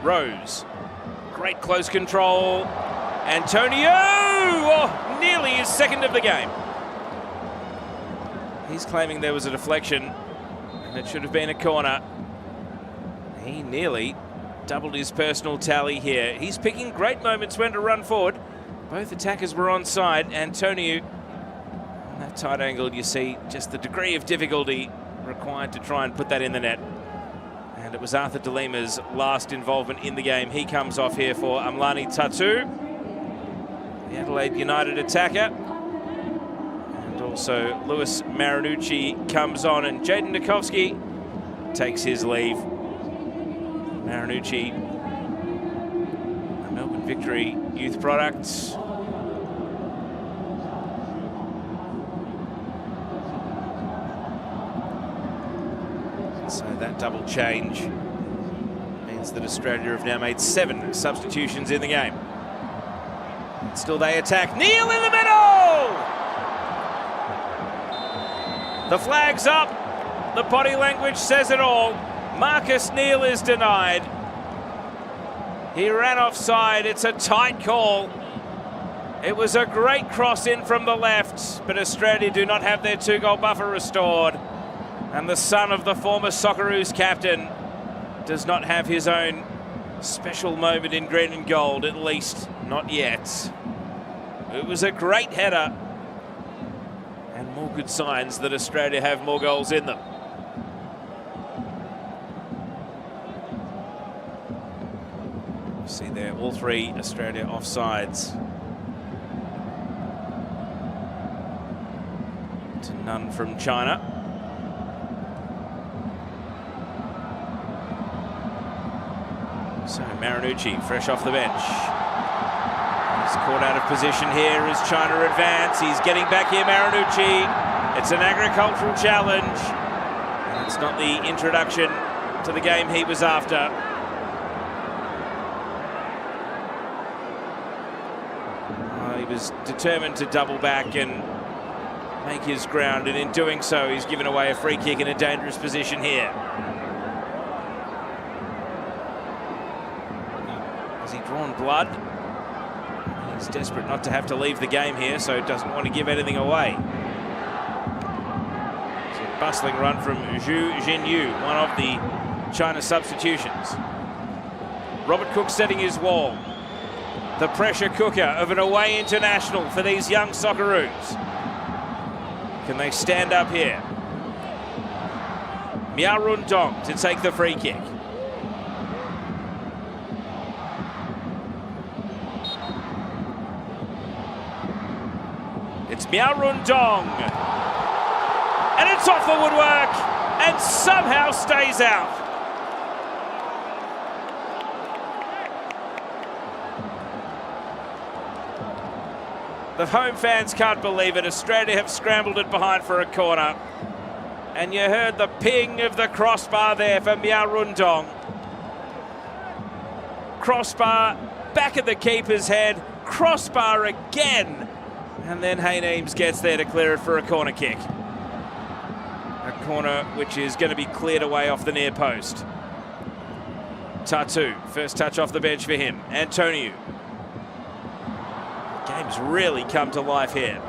Rose. Great close control. Antonio! Oh, nearly his second of the game. He's claiming there was a deflection and it should have been a corner. He nearly doubled his personal tally here. He's picking great moments when to run forward. Both attackers were onside. Antonio, on that tight angle, you see just the degree of difficulty required to try and put that in the net. And it was Arthur De Lima's last involvement in the game. He comes off here for Amlani Tatu, the Adelaide United attacker. And also Lewis Marinucci comes on, and Jaden Nikovsky takes his leave. Marinucci, a Melbourne Victory youth product. So that double change means that Australia have now made 7 substitutions in the game. And still they attack. Neil in the middle! The flag's up. The body language says it all. Marcus Neil is denied. He ran offside. It's a tight call. It was a great cross in from the left, but Australia do not have their 2-goal buffer restored. And the son of the former Socceroos captain does not have his own special moment in green and gold, at least not yet. It was a great header, and more good signs that Australia have more goals in them. You see there, all 3 Australia offsides. To none from China. So Marinucci, fresh off the bench. He's caught out of position here as China advance. He's getting back here, Marinucci. It's an agricultural challenge. And it's not the introduction to the game he was after. He was determined to double back and make his ground, and in doing so, he's given away a free kick in a dangerous position here. Has he drawn blood? He's desperate not to have to leave the game here, so doesn't want to give anything away. It's a bustling run from Zhu Jinyu, one of the China substitutions. Robert Cook setting his wall. The pressure cooker of an away international for these young Socceroos. Can they stand up here? Miao Rundong to take the free kick. It's Miao Rundong. And it's off the woodwork and somehow stays out. The home fans can't believe it. Australia have scrambled it behind for a corner. And you heard the ping of the crossbar there for Miao Rundong. Crossbar, back of the keeper's head, crossbar again. And then Hayne Eames gets there to clear it for a corner kick. A corner which is going to be cleared away off the near post. Tatu, first touch off the bench for him. Antonio. Game's really come to life here.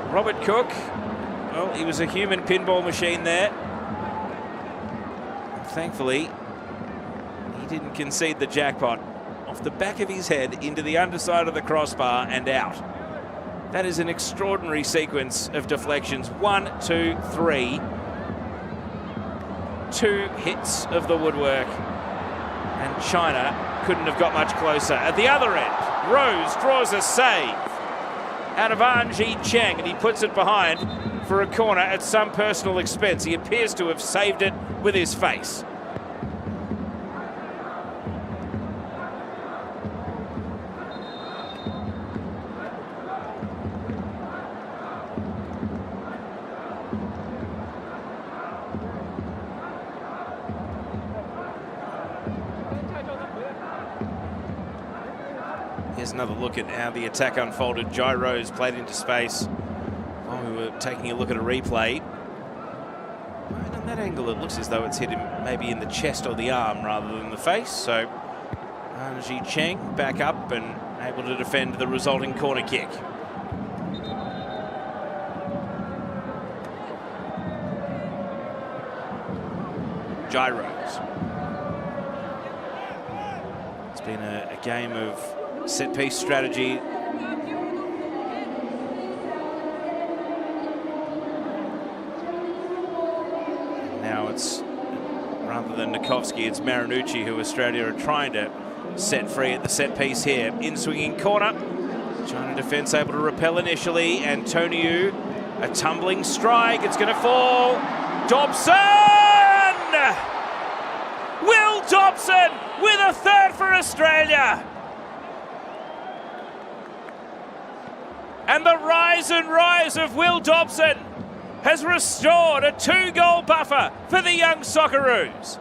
Robert Cook, well, he was a human pinball machine there. And thankfully, he didn't concede the jackpot. Off the back of his head into the underside of the crossbar and out. That is an extraordinary sequence of deflections. 1, 2, 3. 2 hits of the woodwork. And China couldn't have got much closer. At the other end, Rose draws a save out of Anji Cheng, and he puts it behind for a corner at some personal expense. He appears to have saved it with his face. Here's another look at how the attack unfolded. Gyros played into space while we were taking a look at a replay. And on that angle, it looks as though it's hit him maybe in the chest or the arm rather than the face. So Ji Cheng back up and able to defend the resulting corner kick. Gyros. It's been a game of set-piece strategy. Now it's, rather than Nikovsky, it's Marinucci who Australia are trying to set free at the set-piece here. In-swinging corner. China defence able to repel initially. Antoniou, a tumbling strike. It's going to fall. Dobson! Will Dobson with a third for Australia. And the rise and rise of Will Dobson has restored a 2-goal buffer for the Young Socceroos.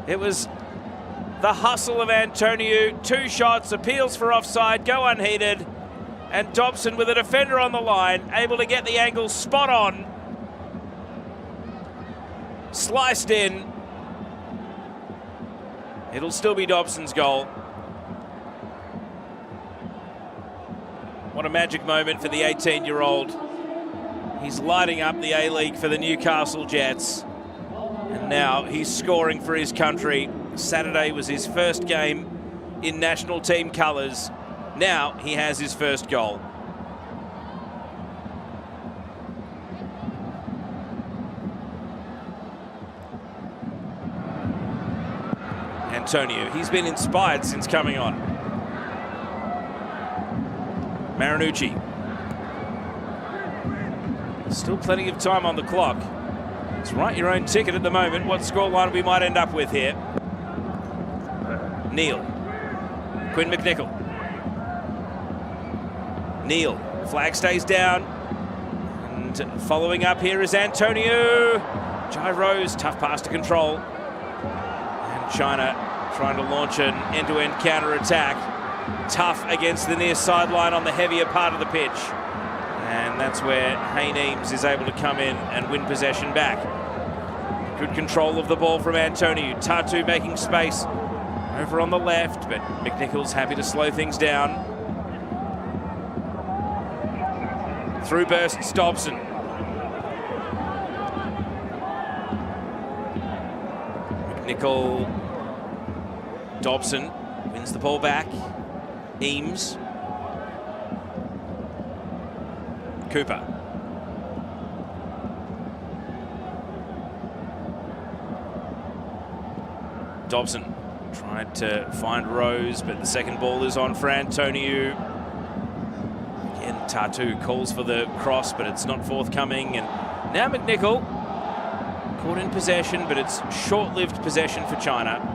It was the hustle of Antoniou, 2 shots, appeals for offside, go unheeded, and Dobson with a defender on the line, able to get the angle spot on. Sliced in. It'll still be Dobson's goal. What a magic moment for the 18-year-old. He's lighting up the A-League for the Newcastle Jets. And now he's scoring for his country. Saturday was his first game in national team colours. Now he has his first goal. Antoniou, he's been inspired since coming on. Marinucci. Still plenty of time on the clock. Let's write your own ticket at the moment, what scoreline we might end up with here. Neil. Quinn McNichol. Neil. Flag stays down. And following up here is Antoniou. Gyros, tough pass to control. And China trying to launch an end-to-end counter-attack. Tough against the near sideline on the heavier part of the pitch. And that's where Hayne Eames is able to come in and win possession back. Good control of the ball from Antoniou. Tatu making space over on the left, but McNichol's happy to slow things down. Through bursts Dobson. McNichol, Dobson wins the ball back. Eames. Cooper. Dobson tried to find Rose, but the second ball is on for Antoniou. Again, Tatu calls for the cross, but it's not forthcoming. And now McNichol caught in possession, but it's short-lived possession for China.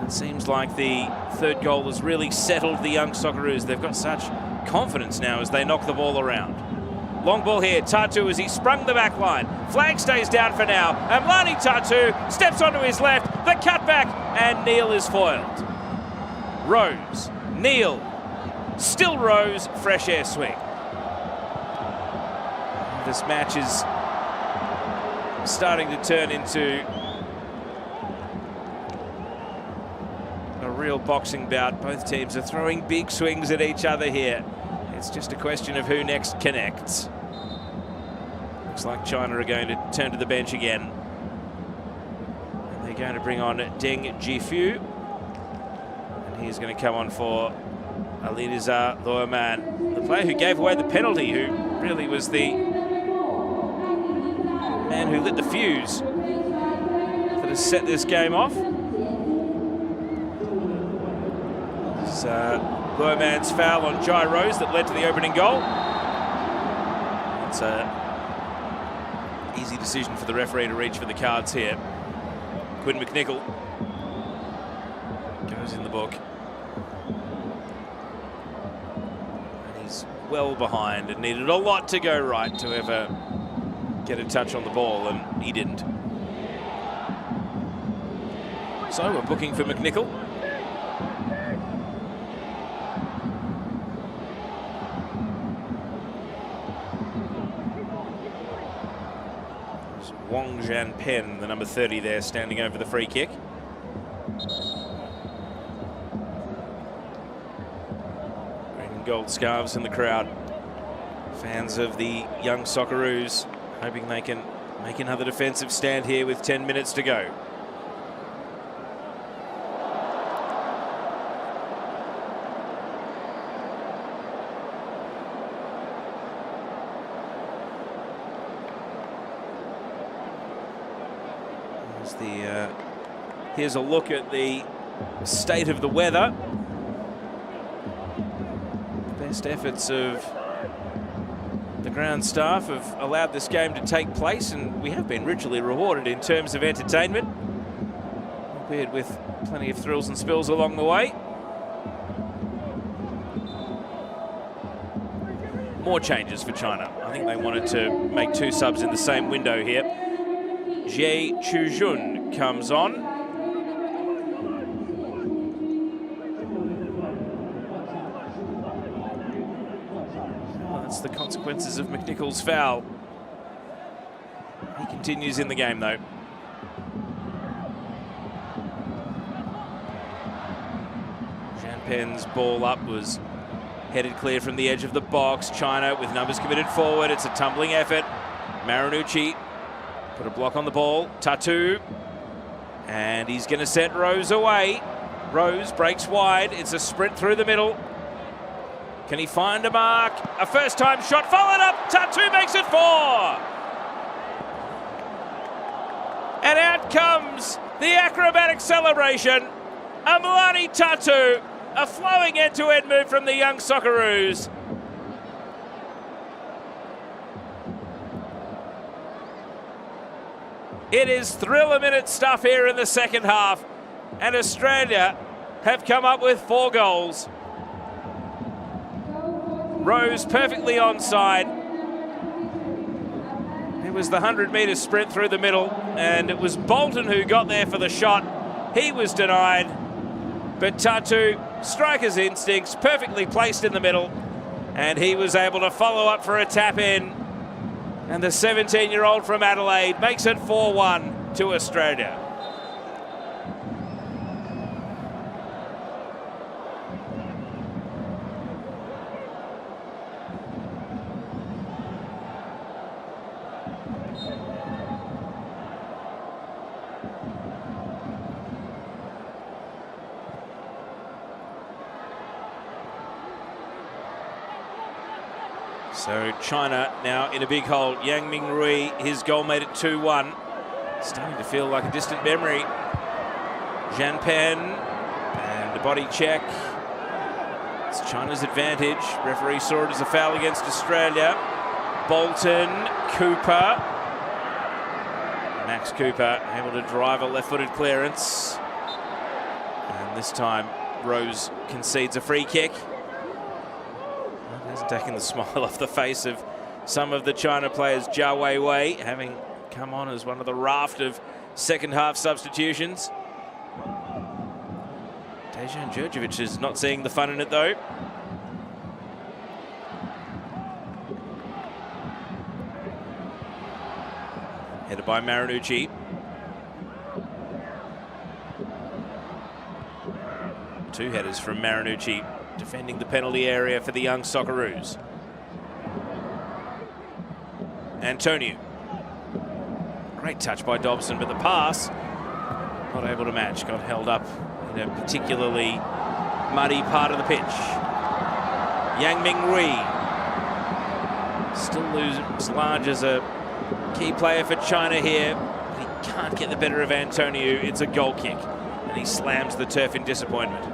It seems like the third goal has really settled the Young Socceroos. They've got such confidence now as they knock the ball around. Long ball here, Tatu as he sprung the back line. Flag stays down for now. Amlani Tatu steps onto his left, the cutback, and Neil is foiled. Rose, Neil, still Rose, fresh air swing. This match is starting to turn into a real boxing bout. Both teams are throwing big swings at each other here. It's just a question of who next connects. Looks like China are going to turn to the bench again. And they're going to bring on Deng Jifu. And he's going to come on for Alireza Loerman, the player who gave away the penalty, who really was the man who lit the fuse that has set this game off. It's Loerman's foul on Gyros that led to the opening goal. It's an easy decision for the referee to reach for the cards here. Quinn McNichol goes in the book. And he's well behind and needed a lot to go right to ever get a touch on the ball, and he didn't. So we're booking for McNichol. It's Wang Zhanpen, the number 30 there, standing over the free kick. Green and gold scarves in the crowd. Fans of the Young Socceroos hoping they can make another defensive stand here with 10 minutes to go. Here's a look at the state of the weather. Best efforts of the ground staff have allowed this game to take place, and we have been richly rewarded in terms of entertainment, albeit with plenty of thrills and spills along the way. More changes for China. I think they wanted to make 2 subs in the same window here. Jie Chujun comes on. Well, that's the consequences of McNichol's foul. He continues in the game, though. Zhanpen's ball up was headed clear from the edge of the box. China with numbers committed forward. It's a tumbling effort. Marinucci put a block on the ball. Tatu. And he's going to set Rose away. Rose breaks wide. It's a sprint through the middle. Can he find a mark? A first-time shot followed up. Tatu makes it 4. And out comes the acrobatic celebration. Amalani Tatu. A flowing end-to-end move from the Young Socceroos. It is thriller-minute stuff here in the second half, and Australia have come up with 4 goals. Rose perfectly onside. It was the 100-metre sprint through the middle, and it was Bolton who got there for the shot. He was denied, but Tatu, striker's instincts, perfectly placed in the middle, and he was able to follow up for a tap-in. And the 17-year-old from Adelaide makes it 4-1 to Australia. So China now in a big hole. Yang Mingrui, his goal made it 2-1. Starting to feel like a distant memory. Zhanpen, and a body check. It's China's advantage. Referee saw it as a foul against Australia. Bolton, Cooper. Max Cooper able to drive a left-footed clearance. And this time Rose concedes a free kick. Hasn't taken the smile off the face of some of the China players. Jia Weiwei having come on as one of the raft of second half substitutions. Dejan Djurdjevic is not seeing the fun in it though. Headed by Marinucci. Two headers from Marinucci, defending the penalty area for the Young Socceroos. Antonio. Great touch by Dobson, but the pass not able to match. Got held up in a particularly muddy part of the pitch. Yang Mingrui still looms large as a key player for China here, but he can't get the better of Antonio. It's a goal kick, and he slams the turf in disappointment.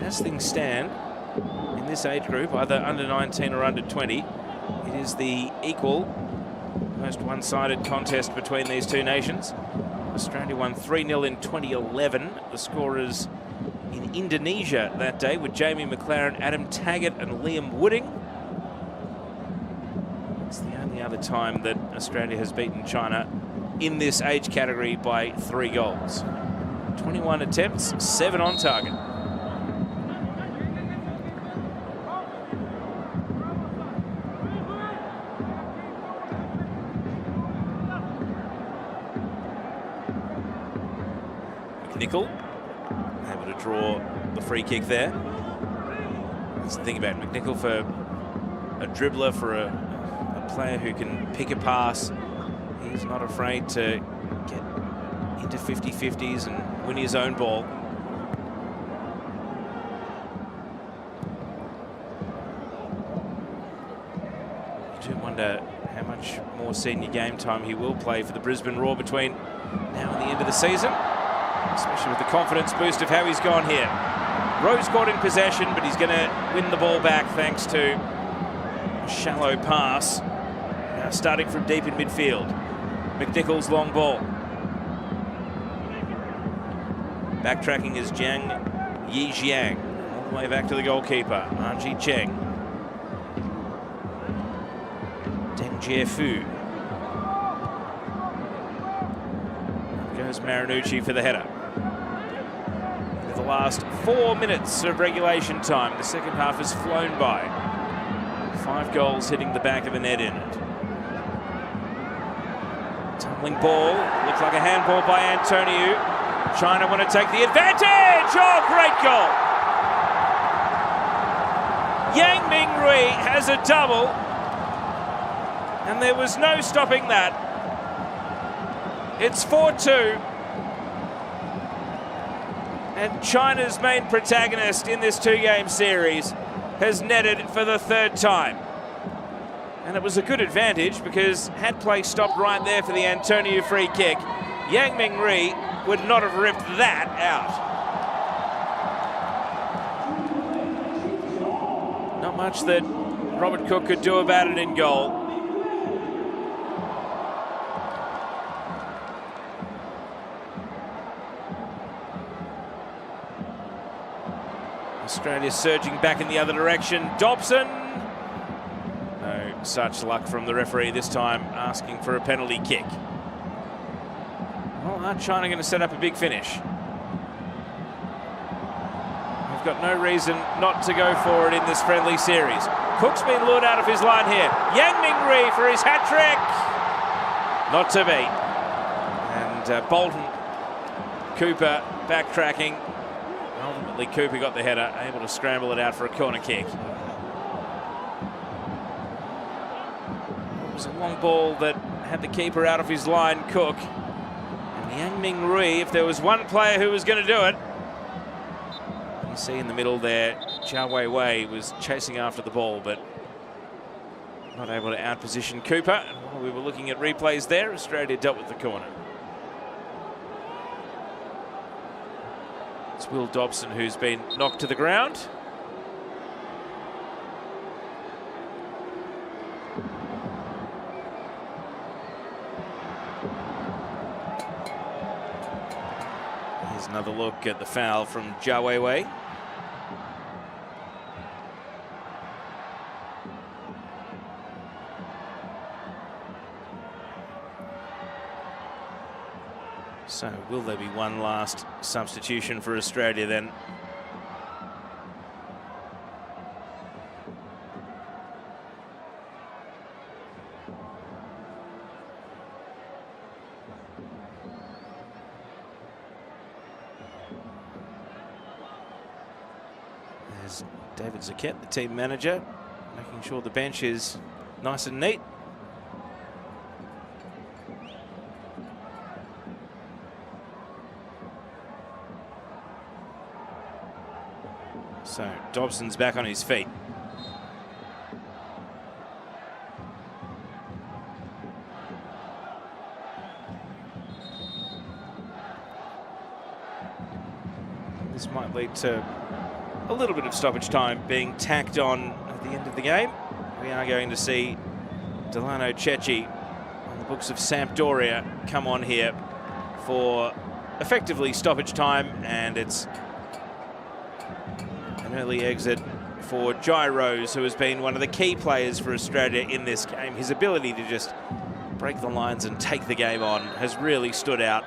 As things stand in this age group, either under 19 or under 20, it is the equal, most one-sided contest between these two nations. Australia won 3-0 in 2011. The scorers in Indonesia that day with Jamie McLaren, Adam Taggart and Liam Wooding. It's the only other time that Australia has beaten China in this age category by 3 goals. 21 attempts, 7 on target. McNichol able to draw the free kick there. That's the thing about McNichol, for a dribbler, for a player who can pick a pass. He's not afraid to get into 50-50s and win his own ball. You do wonder how much more senior game time he will play for the Brisbane Roar between now and the end of the season, especially with the confidence boost of how he's gone here. Rose caught in possession, but he's going to win the ball back thanks to a shallow pass. Now starting from deep in midfield. McNichol's long ball. Backtracking is Jiang Yijiang. All the way back to the goalkeeper, Anji Cheng. Deng Jiefu. Goes Marinucci for the header. With the last 4 minutes of regulation time, the second half has flown by. 5 goals hitting the back of the net in it. Tumbling ball, looks like a handball by Antonio. China want to take the advantage. Oh, great goal. Yang Mingrui has a double, and there was no stopping that. It's 4-2. And China's main protagonist in this 2-game series has netted for the 3rd time. And it was a good advantage, because had play stopped right there for the Antonio free kick, Yang Mingrui would not have ripped that out. Not much that Robert Cook could do about it in goal. Australia surging back in the other direction. Dobson. No such luck from the referee this time, asking for a penalty kick. Well, are China going to set up a big finish? We've got no reason not to go for it in this friendly series. Cook's been lured out of his line here. Yang Mingrui for his hat-trick. Not to beat. And Bolton, Cooper backtracking. Ultimately, Cooper got the header, able to scramble it out for a corner kick. It was a long ball that had the keeper out of his line, Cook. And Yang Mingrui, if there was one player who was going to do it, you see in the middle there, Zhao Weiwei was chasing after the ball, but not able to outposition Cooper. And while we were looking at replays there, Australia dealt with the corner. It's Will Dobson who's been knocked to the ground. Here's another look at the foul from Zhao Weiwei. So will there be one last substitution for Australia then? There's David Zaquet, the team manager, making sure the bench is nice and neat. So Dobson's back on his feet. This might lead to a little bit of stoppage time being tacked on at the end of the game. We are going to see Delano Cecchi on the books of Sampdoria come on here for effectively stoppage time, and it's an early exit for Jai Rose, who has been one of the key players for Australia in this game. His ability to just break the lines and take the game on has really stood out.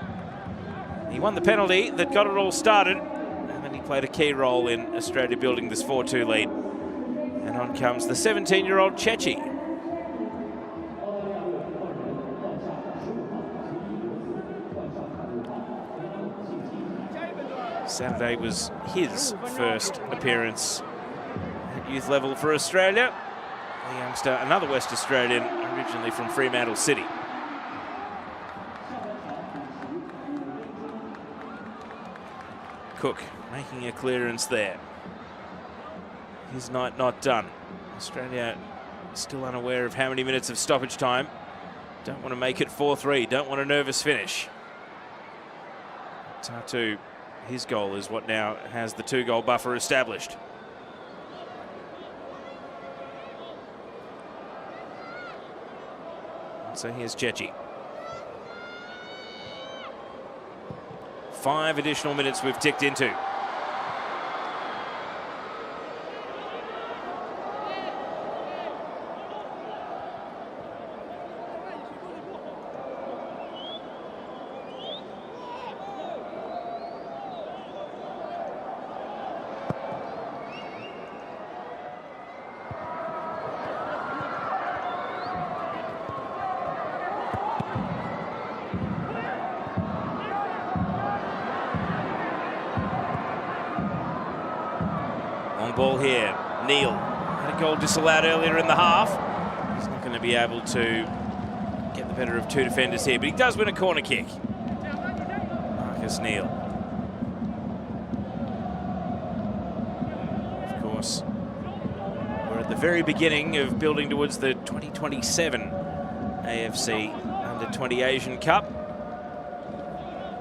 He won the penalty that got it all started, and then he played a key role in Australia building this 4-2 lead. And on comes the 17-year-old Chechi. Saturday was his first appearance at youth level for Australia. The youngster, another West Australian, originally from Fremantle City. Cook making a clearance there. His night not done. Australia still unaware of how many minutes of stoppage time. Don't want to make it 4-3. Don't want a nervous finish. Tatu, his goal is what now has the 2-goal buffer established. So here's Chechi. 5 additional minutes we've ticked into. Ball here. Neil had a goal disallowed earlier in the half. He's not going to be able to get the better of 2 defenders here, but he does win a corner kick. Marcus Neil. Of course, we're at the very beginning of building towards the 2027 AFC Under-20 Asian Cup.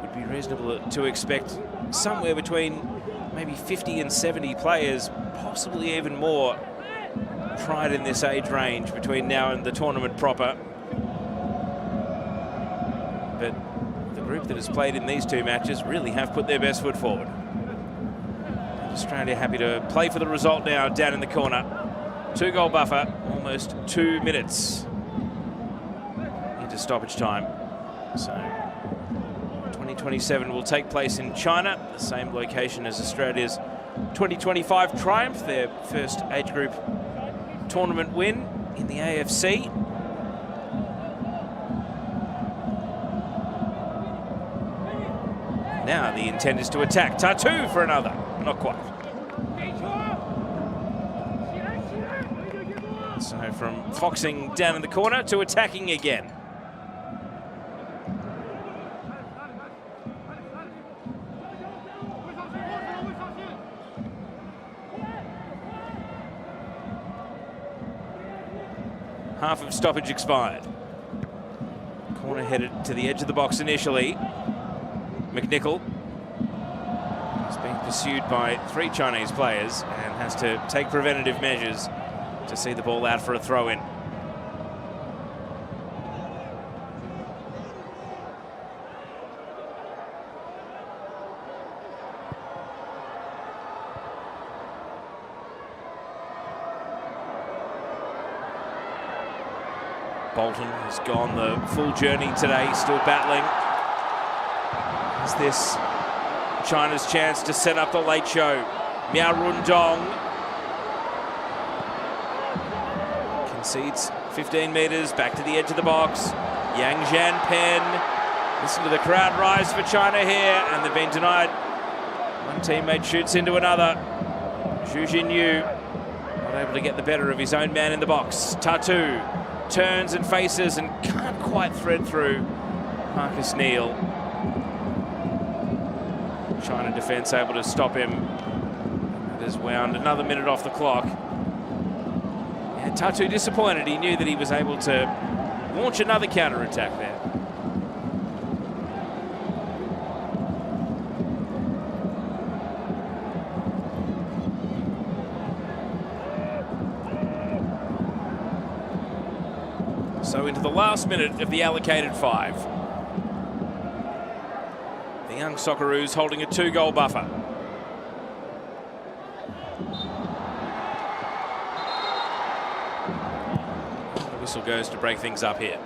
Would be reasonable to expect somewhere between maybe 50 and 70 players, possibly even more, tried in this age range between now and the tournament proper. But the group that has played in these 2 matches really have put their best foot forward. And Australia happy to play for the result now down in the corner. 2-goal buffer, almost 2 minutes into stoppage time. So 2027 will take place in China, the same location as Australia's 2025 triumph, their first age group tournament win in the AFC. Now the intent is to attack. Tatu for another. Not quite. So from foxing down in the corner to attacking again. Half of stoppage expired. Corner headed to the edge of the box initially. McNichol is being pursued by 3 Chinese players and has to take preventative measures to see the ball out for a throw-in. Bolton has gone the full journey today, still battling. Is this China's chance to set up the late show? Miao Rundong concedes 15 metres, back to the edge of the box. Yang Zhanpen, listen to the crowd rise for China here, and they've been denied. One teammate shoots into another. Zhu Jinyu not able to get the better of his own man in the box. Tatu turns and faces and can't quite thread through Marcus Neil. China defence able to stop him. It has wound another minute off the clock. And Tatu disappointed. He knew that he was able to launch another counter-attack there. So into the last minute of the allocated 5. Young Socceroos holding a 2-goal buffer. The whistle goes to break things up here.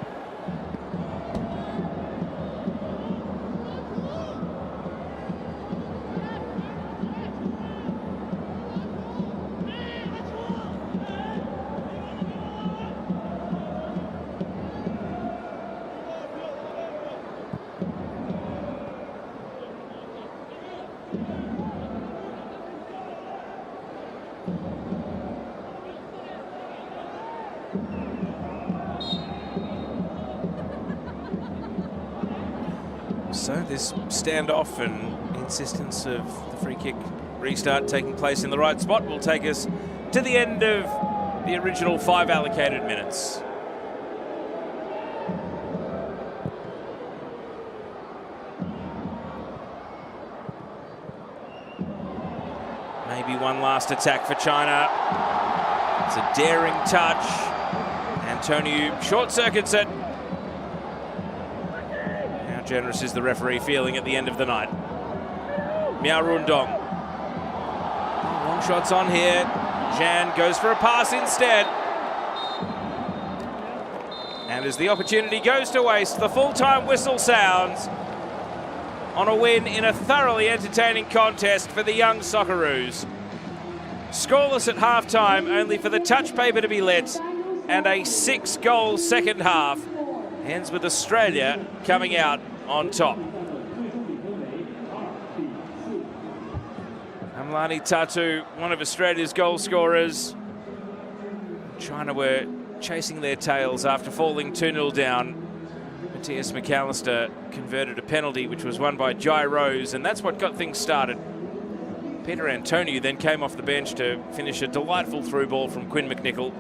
So this standoff and insistence of the free kick restart taking place in the right spot will take us to the end of the original 5 allocated minutes. Maybe one last attack for China. It's a daring touch. Antonio short circuits it. How generous is the referee feeling at the end of the night? Miao Rundong. Long shots on here. Zhan goes for a pass instead. And as the opportunity goes to waste, the full-time whistle sounds on a win in a thoroughly entertaining contest for the Young Socceroos. Scoreless at half-time, only for the touch paper to be lit, and a 6-goal second half ends with Australia coming out on top. Amlani Tatu, one of Australia's goal scorers. China were chasing their tails after falling 2-0 down. Matthias McAllister converted a penalty which was won by Jai Rose, and that's what got things started. Peter Antonio then came off the bench to finish a delightful through ball from Quinn McNichol,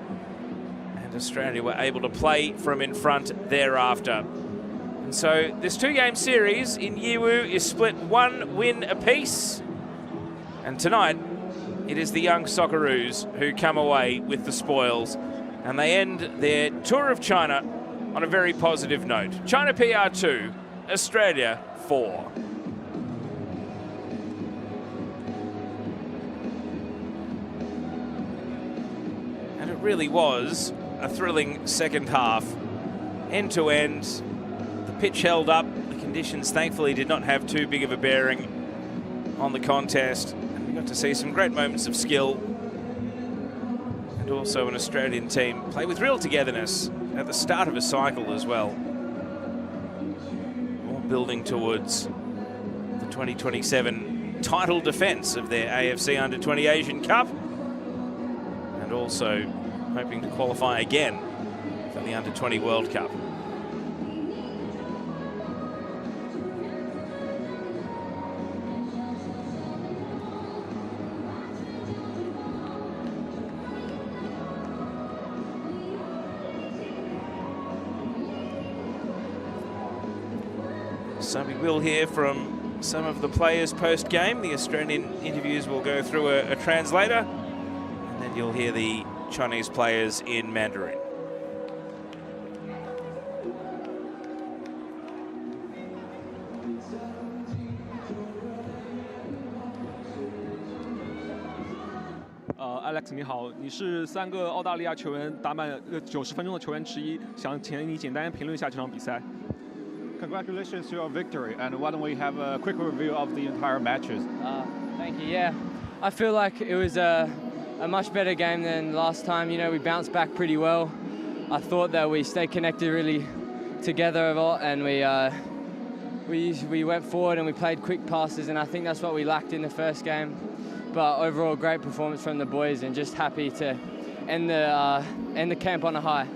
and Australia were able to play from in front thereafter. And so this 2-game series in Yiwu is split 1 win apiece, and tonight it is the Young Socceroos who come away with the spoils, and they end their tour of China on a very positive note. China PR 2, Australia 4. And it really was a thrilling second half, end to end. The pitch held up. The conditions thankfully did not have too big of a bearing on the contest. And we got to see some great moments of skill, and also an Australian team play with real togetherness at the start of a cycle as well. All building towards the 2027 title defence of their AFC Under-20 Asian Cup, and also hoping to qualify again for the Under-20 World Cup. So we will hear from some of the players post-game. The Australian interviews will go through a translator, and then you'll hear the Chinese players in Mandarin. Alex 你好，你是3个澳大利亚球员打满90分钟的球员之一，想请你简单评论一下这场比赛。Congratulations to your victory, and why don't we have a quick review of the entire matches? Thank you. Yeah, I feel like it was a much better game than last time. You know, we bounced back pretty well. I thought that we stayed connected really together a lot, and we went forward and we played quick passes, and I think that's what we lacked in the first game. But overall, great performance from the boys, and just happy to end the camp on a high.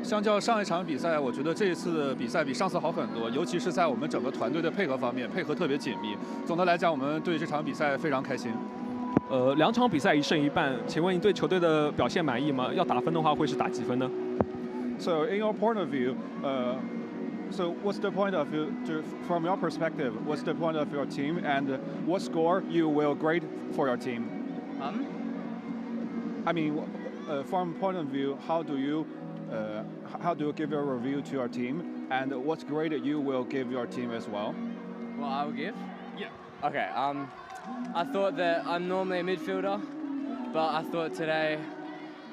相较上一场比赛，我觉得这一次的比赛比上次好很多，尤其是在我们整个团队的配合方面，配合特别紧密。总的来讲，我们对这场比赛非常开心。2场比赛1胜1败，请问你对球队的表现满意吗？要打分的话，会是打几分呢？ So, in your point of view, so what's the point of view from your perspective? What's the point of your team, and what score you will grade for your team? I mean, from point of view, how do you give your review to your team, and what grade you will give your team as well? What I will give? Yeah. Okay. I thought that I'm normally a midfielder, but I thought today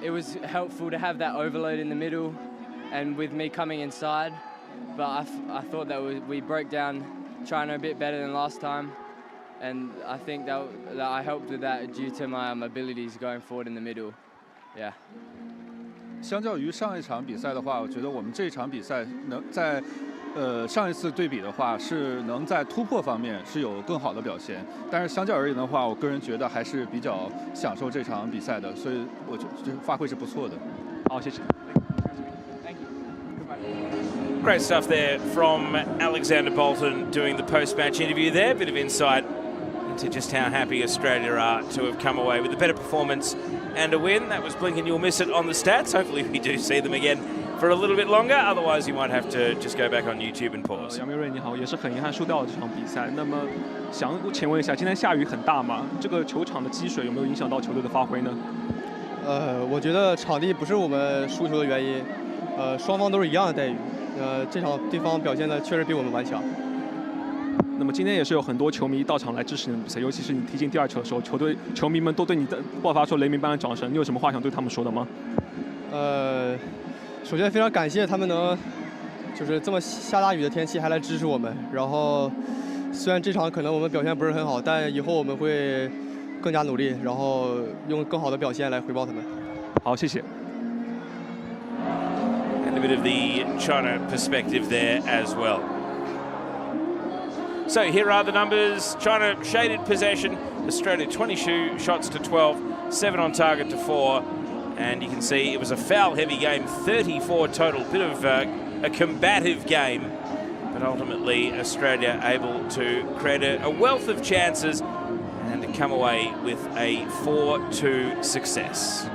it was helpful to have that overload in the middle, and with me coming inside. But I thought that we broke down China a bit better than last time, and I think that I helped with that due to my abilities going forward in the middle. Yeah. 相较于上一场比赛的话，我觉得我们这场比赛能在上一次对比的话，是能在突破方面是有更好的表现。但是相较而言的话，我个人觉得还是比较享受这场比赛的，所以我觉得发挥是不错的。好，谢谢。Thank you. Goodbye. Great stuff there from Alexander Bolton doing the post-match interview there. Bit of insight into just how happy Australia are to have come away with a better performance and a win. That was blink and you'll miss it on the stats. Hopefully we do see them again for a little bit longer. Otherwise you might have to just go back on YouTube and pause. 杨明瑞你好，也是很遗憾输掉了这场比赛。那么想请问一下，今天下雨很大吗？这个球场的积水有没有影响到球队的发挥呢？我觉得场地不是我们输球的原因，双方都是一样的待遇。这场对方表现的确实比我们顽强。那么今天也是有很多球迷到场来支持你的比赛，尤其是你踢进第2球的时候，球迷们都对你的爆发出雷鸣般的掌声。你有什么话想对他们说的吗？首先非常感谢他们能，就是这么下大雨的天气还来支持我们。然后虽然这场可能我们表现不是很好，但以后我们会更加努力，然后用更好的表现来回报他们。好，谢谢。And a bit of the China perspective there as well. So here are the numbers. China shaded possession. Australia 20 shots to 12, 7 on target to 4. And you can see it was a foul-heavy game, 34 total. Bit of a combative game. But ultimately, Australia able to create a wealth of chances and to come away with a 4-2 success.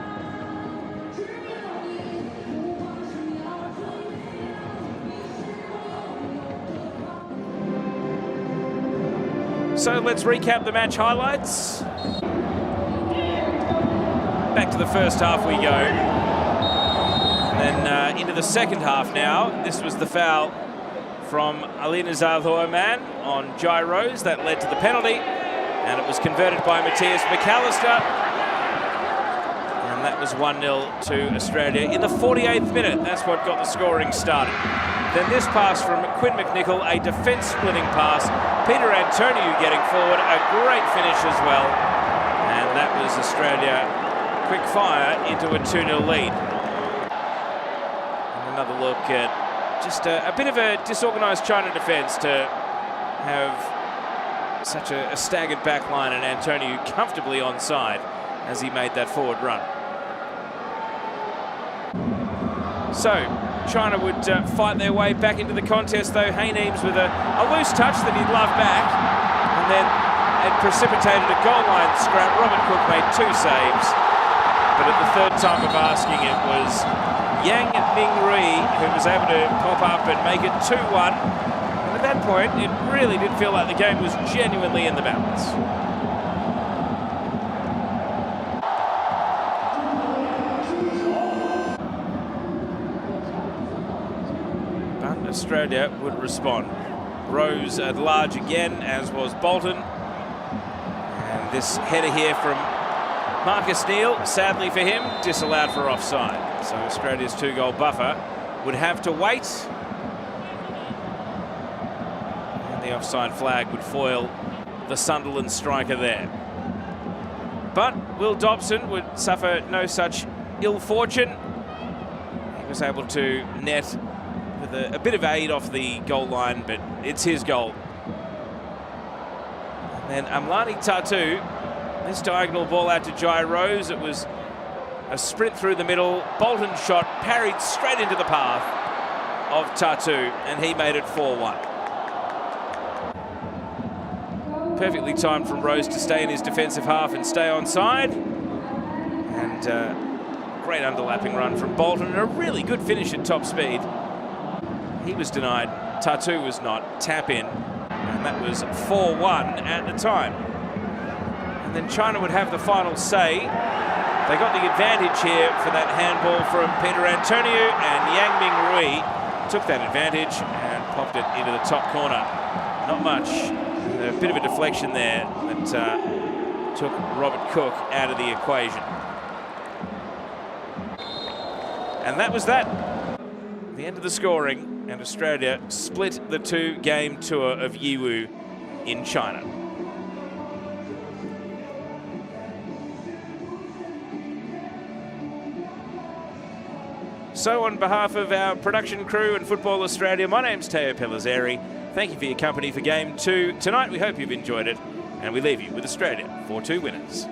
So let's recap the match highlights. Back to the first half we go. And then into the second half now. This was the foul from Alina Zardoman on Jai Rose. That led to the penalty. And it was converted by Matthias McAllister. And that was 1-0 to Australia in the 48th minute. That's what got the scoring started. Then this pass from Quinn McNichol, a defence-splitting pass. Peter Antoniou getting forward, a great finish as well. And that was Australia quick fire into a 2-0 lead. And another look at just a bit of a disorganised China defence to have such a staggered back line, and Antoniou comfortably onside as he made that forward run. So China would fight their way back into the contest, though. Hayneems with a loose touch that he'd love back, and then it precipitated a goal line scrap. Robert Cook made 2 saves, but at the third time of asking, it was Yang Ming-Rui who was able to pop up and make it 2-1. And at that point, it really did feel like the game was genuinely in the balance. Australia would respond. Rose at large again, as was Bolton. And this header here from Marcus Neal, sadly for him, disallowed for offside. So Australia's 2-goal buffer would have to wait. And the offside flag would foil the Sunderland striker there. But Will Dobson would suffer no such ill fortune. He was able to net with a bit of aid off the goal line, but it's his goal. And then Amlani Tatu, this diagonal ball out to Jai Rose. It was a sprint through the middle. Bolton shot parried straight into the path of Tatu, and he made it 4-1. Perfectly timed from Rose to stay in his defensive half and stay onside. And great underlapping run from Bolton, and a really good finish at top speed. He was denied, Tatu was not. Tap in, and that was 4-1 at the time. And then China would have the final say. They got the advantage here for that handball from Peter Antoniou, and Yang Ming-Rui took that advantage and popped it into the top corner. Not much. A bit of a deflection there that took Robert Cook out of the equation. And that was that. The end of the scoring, and Australia split the 2-game tour of Yiwu in China. So on behalf of our production crew and Football Australia, my name's Teo Pellizzeri. Thank you for your company for Game 2 tonight. We hope you've enjoyed it, and we leave you with Australia 4-2 winners.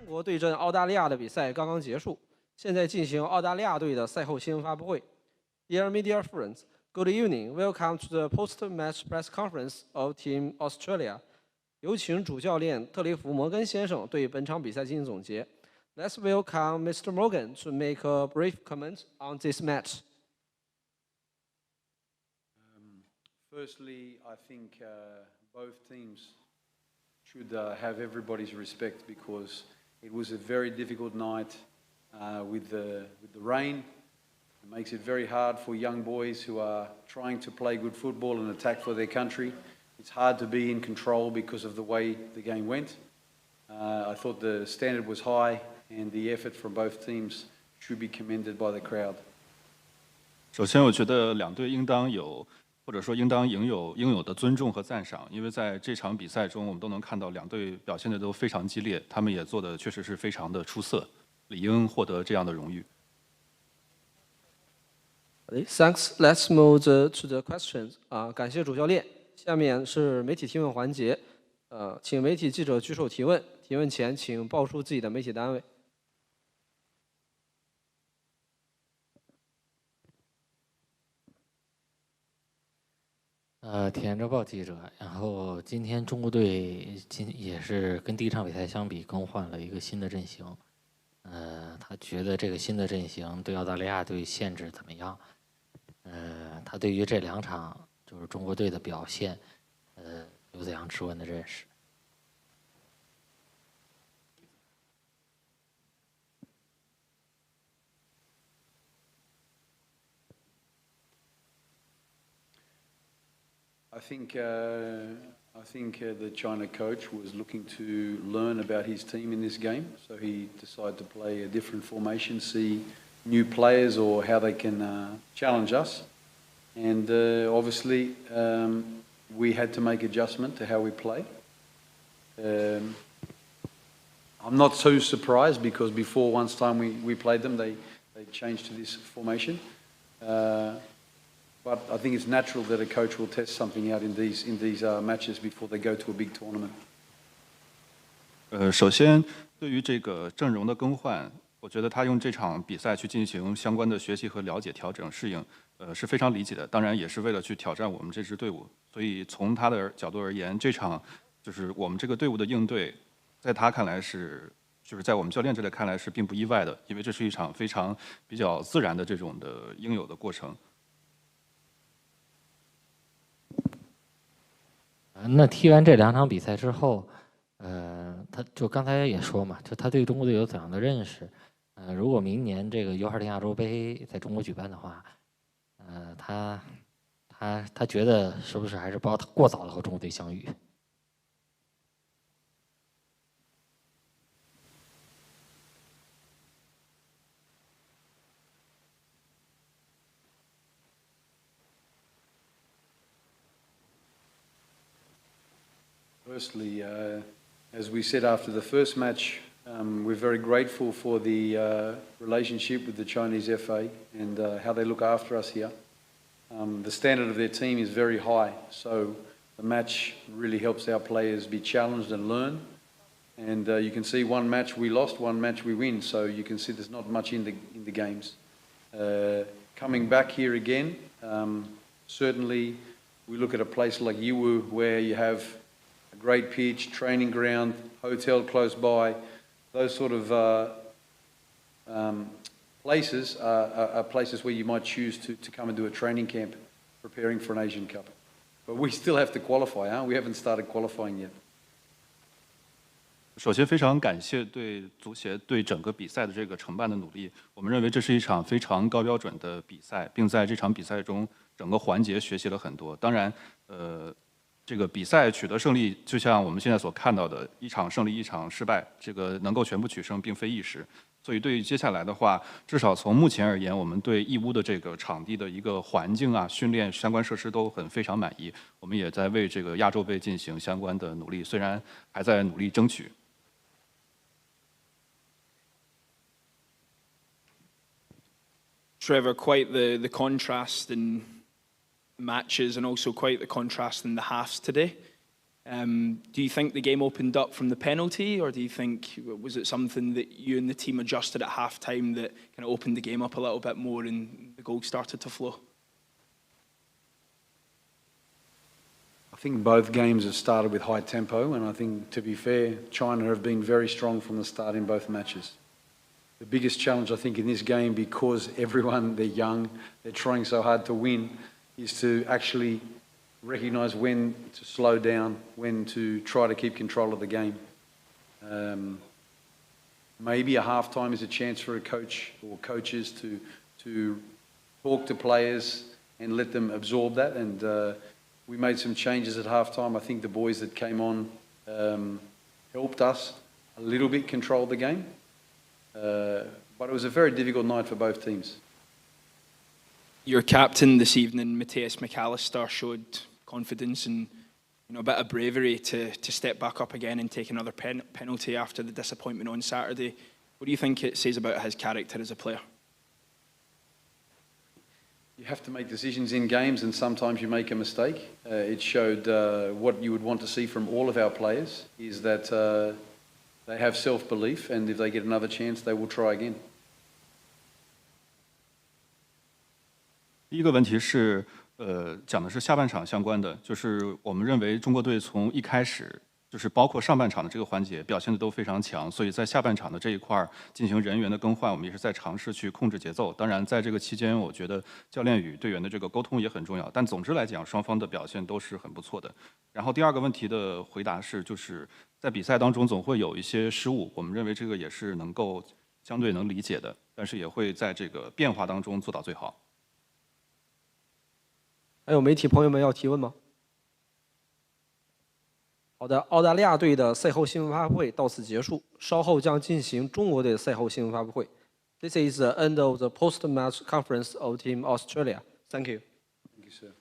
国对阵澳大利亚的比赛刚刚结束，现在进行澳大利亚队的赛后新闻发布会。Dear media friends, good evening. Welcome to the post-match press conference of Team Australia. 有请主教练特雷弗·摩根先生对本场比赛进行总结。Let's welcome Mr. Morgan to make a brief comment on this match. Firstly, I think both teams should have everybody's respect because it was a very difficult night with the rain. It makes it very hard for young boys who are trying to play good football and attack for their country. It's hard to be in control because of the way the game went. I thought the standard was high and the effort from both teams should be commended by the crowd. 首先，我觉得两队应当有，或者说应当应有的尊重和赞赏，因为在这场比赛中，我们都能看到两队表现的都非常激烈，他们也做的确实是非常的出色，理应获得这样的荣誉。Thanks. Let's move to the questions. 感谢主教练。下面是媒体提问环节。请媒体记者举手提问。提问前请报出自己的媒体单位。体验周报记者。然后今天中国队也是跟第一场比赛相比更换了一个新的阵型。他觉得这个新的阵型对澳大利亚队限制怎么样？他对于这两场就是中国队的表现，有怎样直观的认识？ I think the China coach was looking to learn about his team in this game, so he decided to play a different formation, see new players or how they can challenge us, and obviously we had to make adjustment to how we play. I'm not so surprised because before once time we played them, they changed to this formation. But I think it's natural that a coach will test something out in these matches before they go to a big tournament. 首先，对于这个阵容的更换，我觉得他用这场比赛去进行相关的学习和了解、调整、适应，是非常理解的。当然，也是为了去挑战我们这支队伍。所以从他的角度而言，这场就是我们这个队伍的应对，在他看来是，就是在我们教练这里看来是并不意外的，因为这是一场比较自然的这种的应有的过程。 那踢完这两场比赛之后，他就刚才也说嘛，就他对中国队有怎样的认识？如果明年这个U20亚洲杯在中国举办的话，他觉得是不是还是不要过早的和中国队相遇？ Firstly, as we said after the first match, we're very grateful for the relationship with the Chinese FA and how they look after us here. The standard of their team is very high, so the match really helps our players be challenged and learn. And you can see one match we lost, one match we win, so you can see there's not much in the games. Coming back here again, certainly we look at a place like Yiwu where you have a great pitch, training ground, hotel close by. Those sort of places are places where you might choose to come and do a training camp preparing for an Asian Cup. But we still have to qualify, huh? We haven't started qualifying yet. 首先，非常感谢对足协对整个比赛的这个承办的努力。我们认为这是一场非常高标准的比赛，并在这场比赛中整个环节学习了很多。当然，这个比赛取得胜利，就像我们现在所看到的，一场胜利一场失败，这个能够全部取胜并非易事。所以对于接下来的话，至少从目前而言，我们对义乌的这个场地的一个环境啊、训练相关设施都非常满意。我们也在为这个亚洲杯进行相关的努力，虽然还在努力争取。 Trevor, quite the contrast in matches and also quite the contrast in the halves today. Do you think the game opened up from the penalty, or do you think, was it something that you and the team adjusted at half-time that kind of opened the game up a little bit more and the goals started to flow? I think both games have started with high tempo, and I think, to be fair, China have been very strong from the start in both matches. The biggest challenge, I think, in this game, because everyone, they're young, they're trying so hard to win, is to actually recognise when to slow down, when to try to keep control of the game. Maybe a half-time is a chance for a coach or coaches to talk to players and let them absorb that. And we made some changes at half-time. I think the boys that came on helped us a little bit control the game. But it was a very difficult night for both teams. Your captain this evening, Matthias McAllister, showed confidence and a bit of bravery to step back up again and take another penalty after the disappointment on Saturday. What do you think it says about his character as a player? You have to make decisions in games, and sometimes you make a mistake. It showed what you would want to see from all of our players, is that they have self-belief, and if they get another chance, they will try again. 第一个问题是，讲的是下半场相关的，就是我们认为中国队从一开始，就是包括上半场的这个环节表现的都非常强，所以在下半场的这一块进行人员的更换，我们也是在尝试去控制节奏。当然，在这个期间，我觉得教练与队员的这个沟通也很重要。但总之来讲，双方的表现都是很不错的。然后第二个问题的回答是，就是在比赛当中总会有一些失误，我们认为这个也是能够相对能理解的，但是也会在这个变化当中做到最好。 还有媒体朋友们要提问吗？好的，澳大利亚队的赛后新闻发布会到此结束，稍后将进行中国队的赛后新闻发布会。This is the end of the post-match conference of Team Australia. Thank you. Thank you, sir.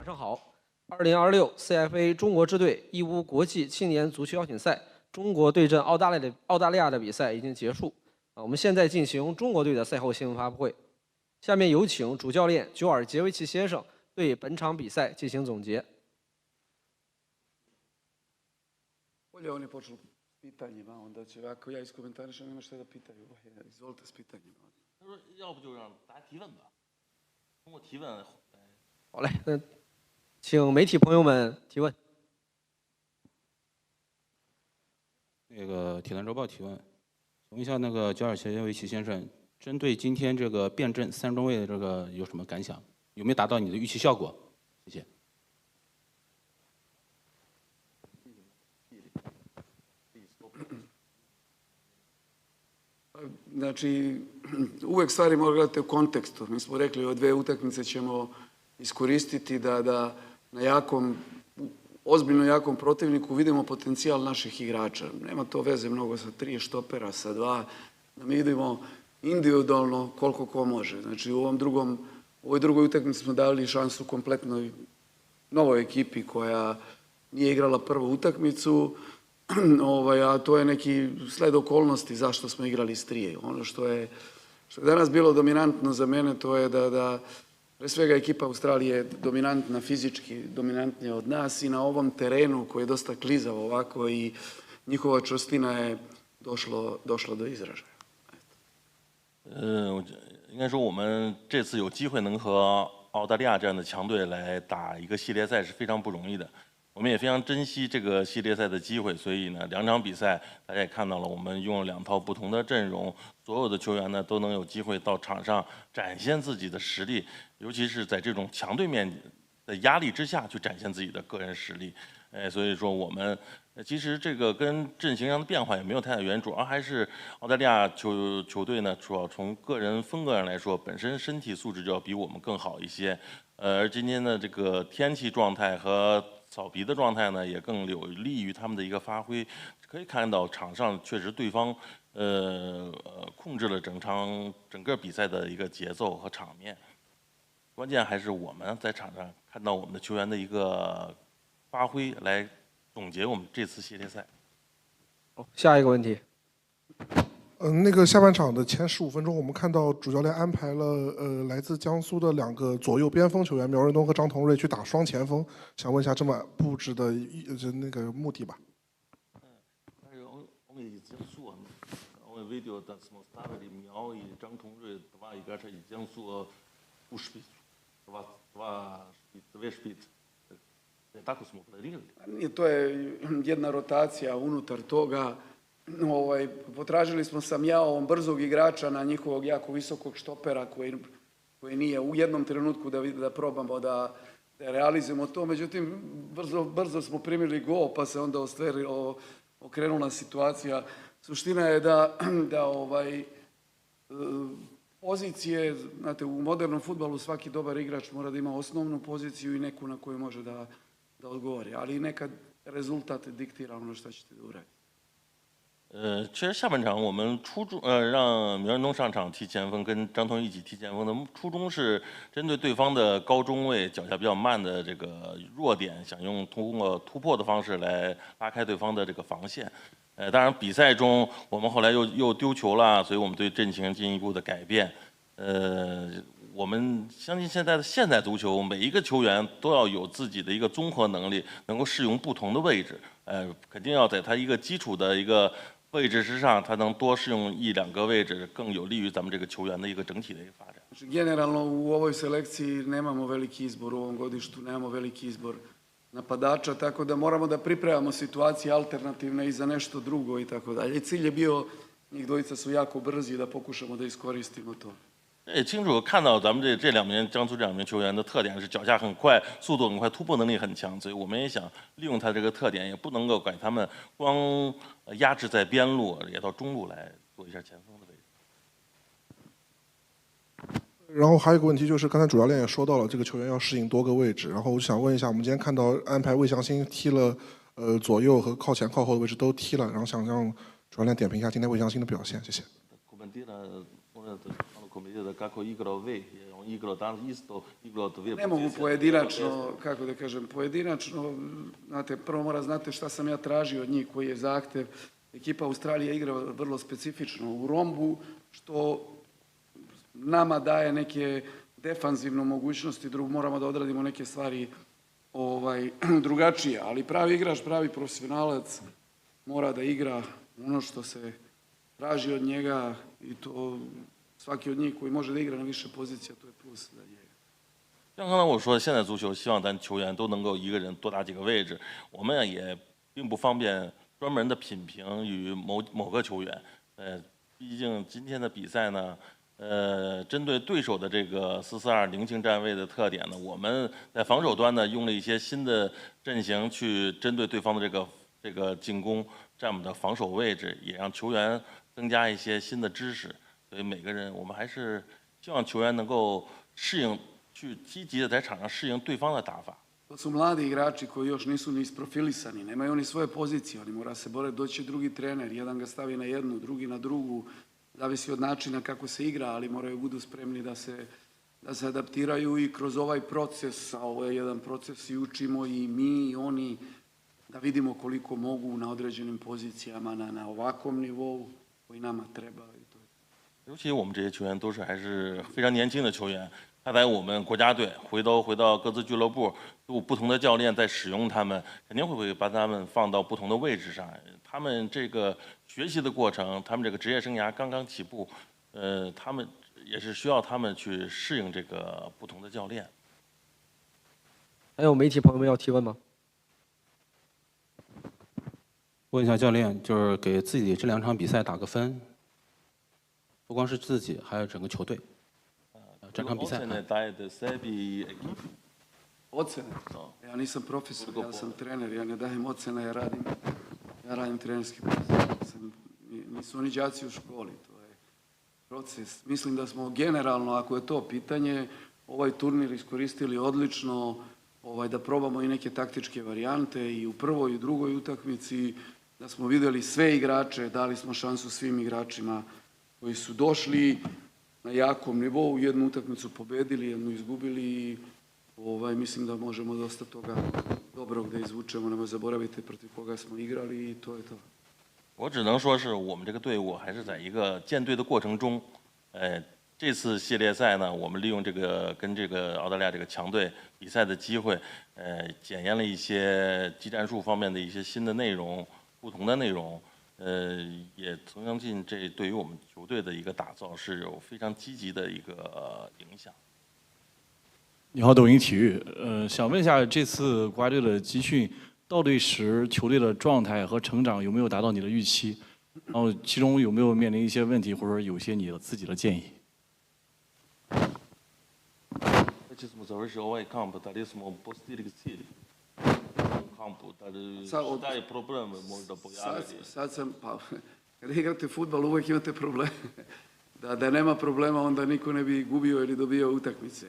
上好。2026 CFA 中国支队义乌国际青年足球邀请赛中国对阵澳大利亚的比赛已经结束。我们现在进行中国队的赛后新闻发布会。下面有请主教练久尔杰维奇先生对本场比赛进行总结。Bolje oni počnu s pitanjima, onda će ako ja iskomentarišem nema šta da pitaju. Izvolite s pitanjima. 他说要不就让大家提问吧，通过提问。好嘞，那请媒体朋友们提问。那个体坛周报提问，请问一下那个久尔杰维奇先生，针对今天这个辩证3中卫的这个有什么感想？有没有达到你的预期效果？谢谢。Znači, uvek stvari moraju gledati u kontekstu. Mi smo rekli ove 2 utakmice ćemo iskoristiti da na ozbiljno jakom protivniku vidimo potencijal naših igrača. Nema to veze mnogo sa 3 štopera, sa 2, da mi idemo individualno koliko ko može. Znači, u ovoj drugoj utakmici smo dali šansu kompletnoj novoj ekipi koja nije igrala prvu utakmicu, a to je neki sled okolnosti zašto smo igrali s 3. Ono što je danas bilo dominantno za mene, to je da pre svega ekipa Australije je dominantna, fizički dominantnija od nas i na ovom terenu koji je dosta klizav ovako i njihova čvrstina je došla do izražaja. 应该说我们这次有机会能和澳大利亚这样的强队来打一个系列赛是非常不容易的。我们也非常珍惜这个系列赛的机会，所以呢，2场比赛大家也看到了，我们用了2套不同的阵容，所有的球员呢都能有机会到场上展现自己的实力，尤其是在这种强对面的压力之下去展现自己的个人实力。所以说我们其实这个跟阵型上的变化也没有太大原因，主要还是澳大利亚球队呢，主要从个人风格上来说，本身身体素质就要比我们更好一些。而今天的这个天气状态和草皮的状态呢，也更有利于他们的一个发挥。可以看到场上确实对方控制了整个比赛的一个节奏和场面。关键还是我们在场上看到我们的球员的一个发挥，来总结我们这次系列赛。下一个问题。那个下半场的前15分钟，我们看到主教练安排了来自江苏的2个左右边锋球员苗润东和张同瑞去打双前锋，想问一下这么布置的那个目的吧。我们 video da smo stavili Miao i Zhang Tongzhui 2 igrača iz Jiangsu u špicu, 2 špice. Tako smo planirali. To je jedna rotacija unutar toga. Potražili smo sa Miaovom brzog igrača na njihovog jako visokog štopera koji nije u jednom trenutku da probamo da realizujemo to. Međutim, brzo smo primili gol pa se onda okrenula situacija. Suština je da pozicije, znate, u modernom fudbalu svaki dobar igrač mora da ima osnovnu poziciju i neku na koju može da odgovori. Ali nekad rezultat diktira ono što ćete da uradite. 其实下半场我们让苗润东上场踢前锋，跟张同一起踢前锋的初衷是针对对方的高中卫脚下比较慢的这个弱点，想通过突破的方式来拉开对方的这个防线。当然比赛中我们后来又丢球了，所以我们对阵型进一步的改变。我们相信现代足球，每一个球员都要有自己的一个综合能力，能够适用不同的位置。肯定要在他一个基础的一个位置之上，他能多适用1、2个位置，更有利于咱们这个球员的一个整体的一个发展。Generalno u ovoj selekciji nemamo veliki izbor, u ovom godištu nemamo veliki izbor napadača, tako da moramo da pripremamo situacije alternativne i za nešto drugo i tako dalje. Cilj je bio, njih dvojica su jako brzi, da pokušamo da iskoristimo to. 也清楚看到咱们这2名江苏这2名球员的特点是脚下很快，速度很快，突破能力很强，所以我们也想利用他这个特点，也不能够给他们光压制在边路，也到中路来做一下前锋的位置。然后还有一个问题就是，刚才主教练也说到了，这个球员要适应多个位置。然后我想问一下，我们今天看到安排魏翔新踢了左右和靠前靠后的位置都踢了，然后想让主教练点评一下今天魏翔新的表现，谢谢。Ne mogu pojedinačno, kako da kažem, pojedinačno, znate, prvo znate šta sam ja tražio od njih, koji je zahtev. Ekipa Australije igra vrlo specifično u rombu, što nama daje neke defanzivne mogućnosti, moramo da odradimo neke stvari drugačije, ali pravi igrač, pravi profesionalac mora da igra ono što se traži od njega i to svaki od njih koji može da igra na više pozicija, to je plus za njega. 像刚才我说，现在足球希望咱球员都能够一个人多打几个位置，我们也并不方便专门的品评与某个球员。毕竟今天的比赛呢，针对对手的这个4-4-2菱形站位的特点呢，我们在防守端呢用了一些新的阵型去针对对方的这个进攻占我们的防守位置，也让球员增加一些新的知识。所以每个人，我们还是希望球员能够适应。 去积极的在场上适应对方的打法。To su mladi igrači koji još nisu ni isprofilisani, nemaju oni svoje pozicije, oni mora se boriti, doći drugi trener, jedan ga stavi na jednu, drugi na drugu, zavisi od načina kako se igra, ali moraju budu spremni da se adaptiraju i kroz ovaj proces, a ovo je jedan proces i učimo i mi i oni da vidimo koliko mogu na određenim pozicijama na ovakvom nivou koji nama treba. 尤其我们这些球员都是还是非常年轻的球员。 他在我们国家队回到各自俱乐部，有不同的教练在使用他们，肯定会把他们放到不同的位置上。他们这个学习的过程，他们这个职业生涯刚刚起步，他们也是需要他们去适应这个不同的教练。还有媒体朋友们要提问吗？问一下教练，就是给自己这2场比赛打个分，不光是自己，还有整个球队。 整场比赛。Ocene? Ja nisam profesor, ja sam trener, ja ne dajem ocene, ja radim trenerski posao. Nisu oni đaci u školi, to je proces. Mislim da smo generalno, ako je to pitanje, ovaj turnir iskoristili odlično, da probamo i neke taktičke varijante i u prvoj i u drugoj utakmici, da smo videli sve igrače, dali smo šansu svim igračima koji su došli na jakom nivou, jednu utakmicu pobedili, jednu izgubili i mislim da možemo dosta toga dobrog da izvučemo. Nemoj zaboravite protiv koga smo igrali i to je to. 我只能说是我们这个队伍还是在一个建队的过程中，这次系列赛呢，我们利用这个跟这个澳大利亚这个强队比赛的机会，检验了一些技战术方面的一些新的内容，不同的内容。 也曾相信这对于我们球队的一个打造是有非常积极的一个影响。你好，抖音体育，想问一下，这次国家队的集训到队时，球队的状态和成长有没有达到你的预期？然后其中有没有面临一些问题，或者有些你自己的建议？ Sad sam, pa, kada igrate fudbal uvijek imate probleme. Da nema problema, onda niko ne bi gubio ili dobio utakmice.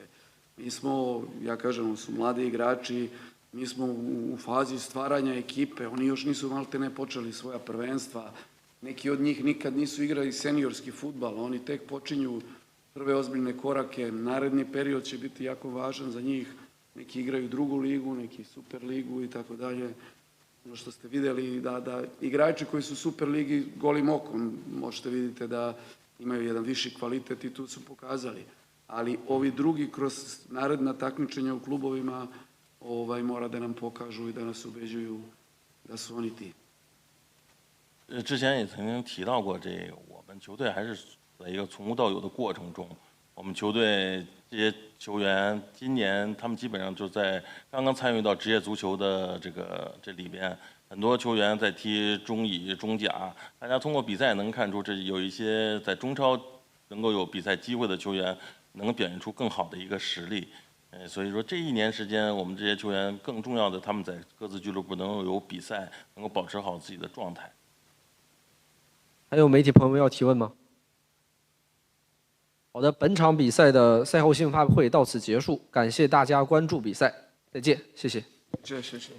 Mi smo, ja kažem, su mladi igrači, mi smo u fazi stvaranja ekipe, oni još nisu malte ne počeli svoja prvenstva. Neki od njih nikad nisu igrali seniorski fudbal, oni tek počinju prve ozbiljne korake. Naredni period će biti jako važan za njih. Neki igraju drugu ligu, neki super ligu i tako dalje. Ono što ste vidjeli da igrači koji su u super ligi golim okom možete vidite da imaju jedan viši kvalitet i tu su pokazali. Ali ovi drugi kroz naredna takmičenja u klubovima mora da nam pokažu i da nas ubeđuju da su oni ti. 之前也曾经提到过，这个我们球队还是在一个从无到有的过程中。我们球队这些球员今年他们基本上就在刚刚参与到职业足球的这里边，很多球员在踢中乙、中甲。大家通过比赛能看出，这有一些在中超能够有比赛机会的球员，能表现出更好的一个实力。所以说这1年时间，我们这些球员更重要的，他们在各自俱乐部能够有比赛，能够保持好自己的状态。还有媒体朋友们要提问吗？好的，本场比赛的赛后新闻发布会到此结束，感谢大家关注比赛，再见，谢谢。谢谢。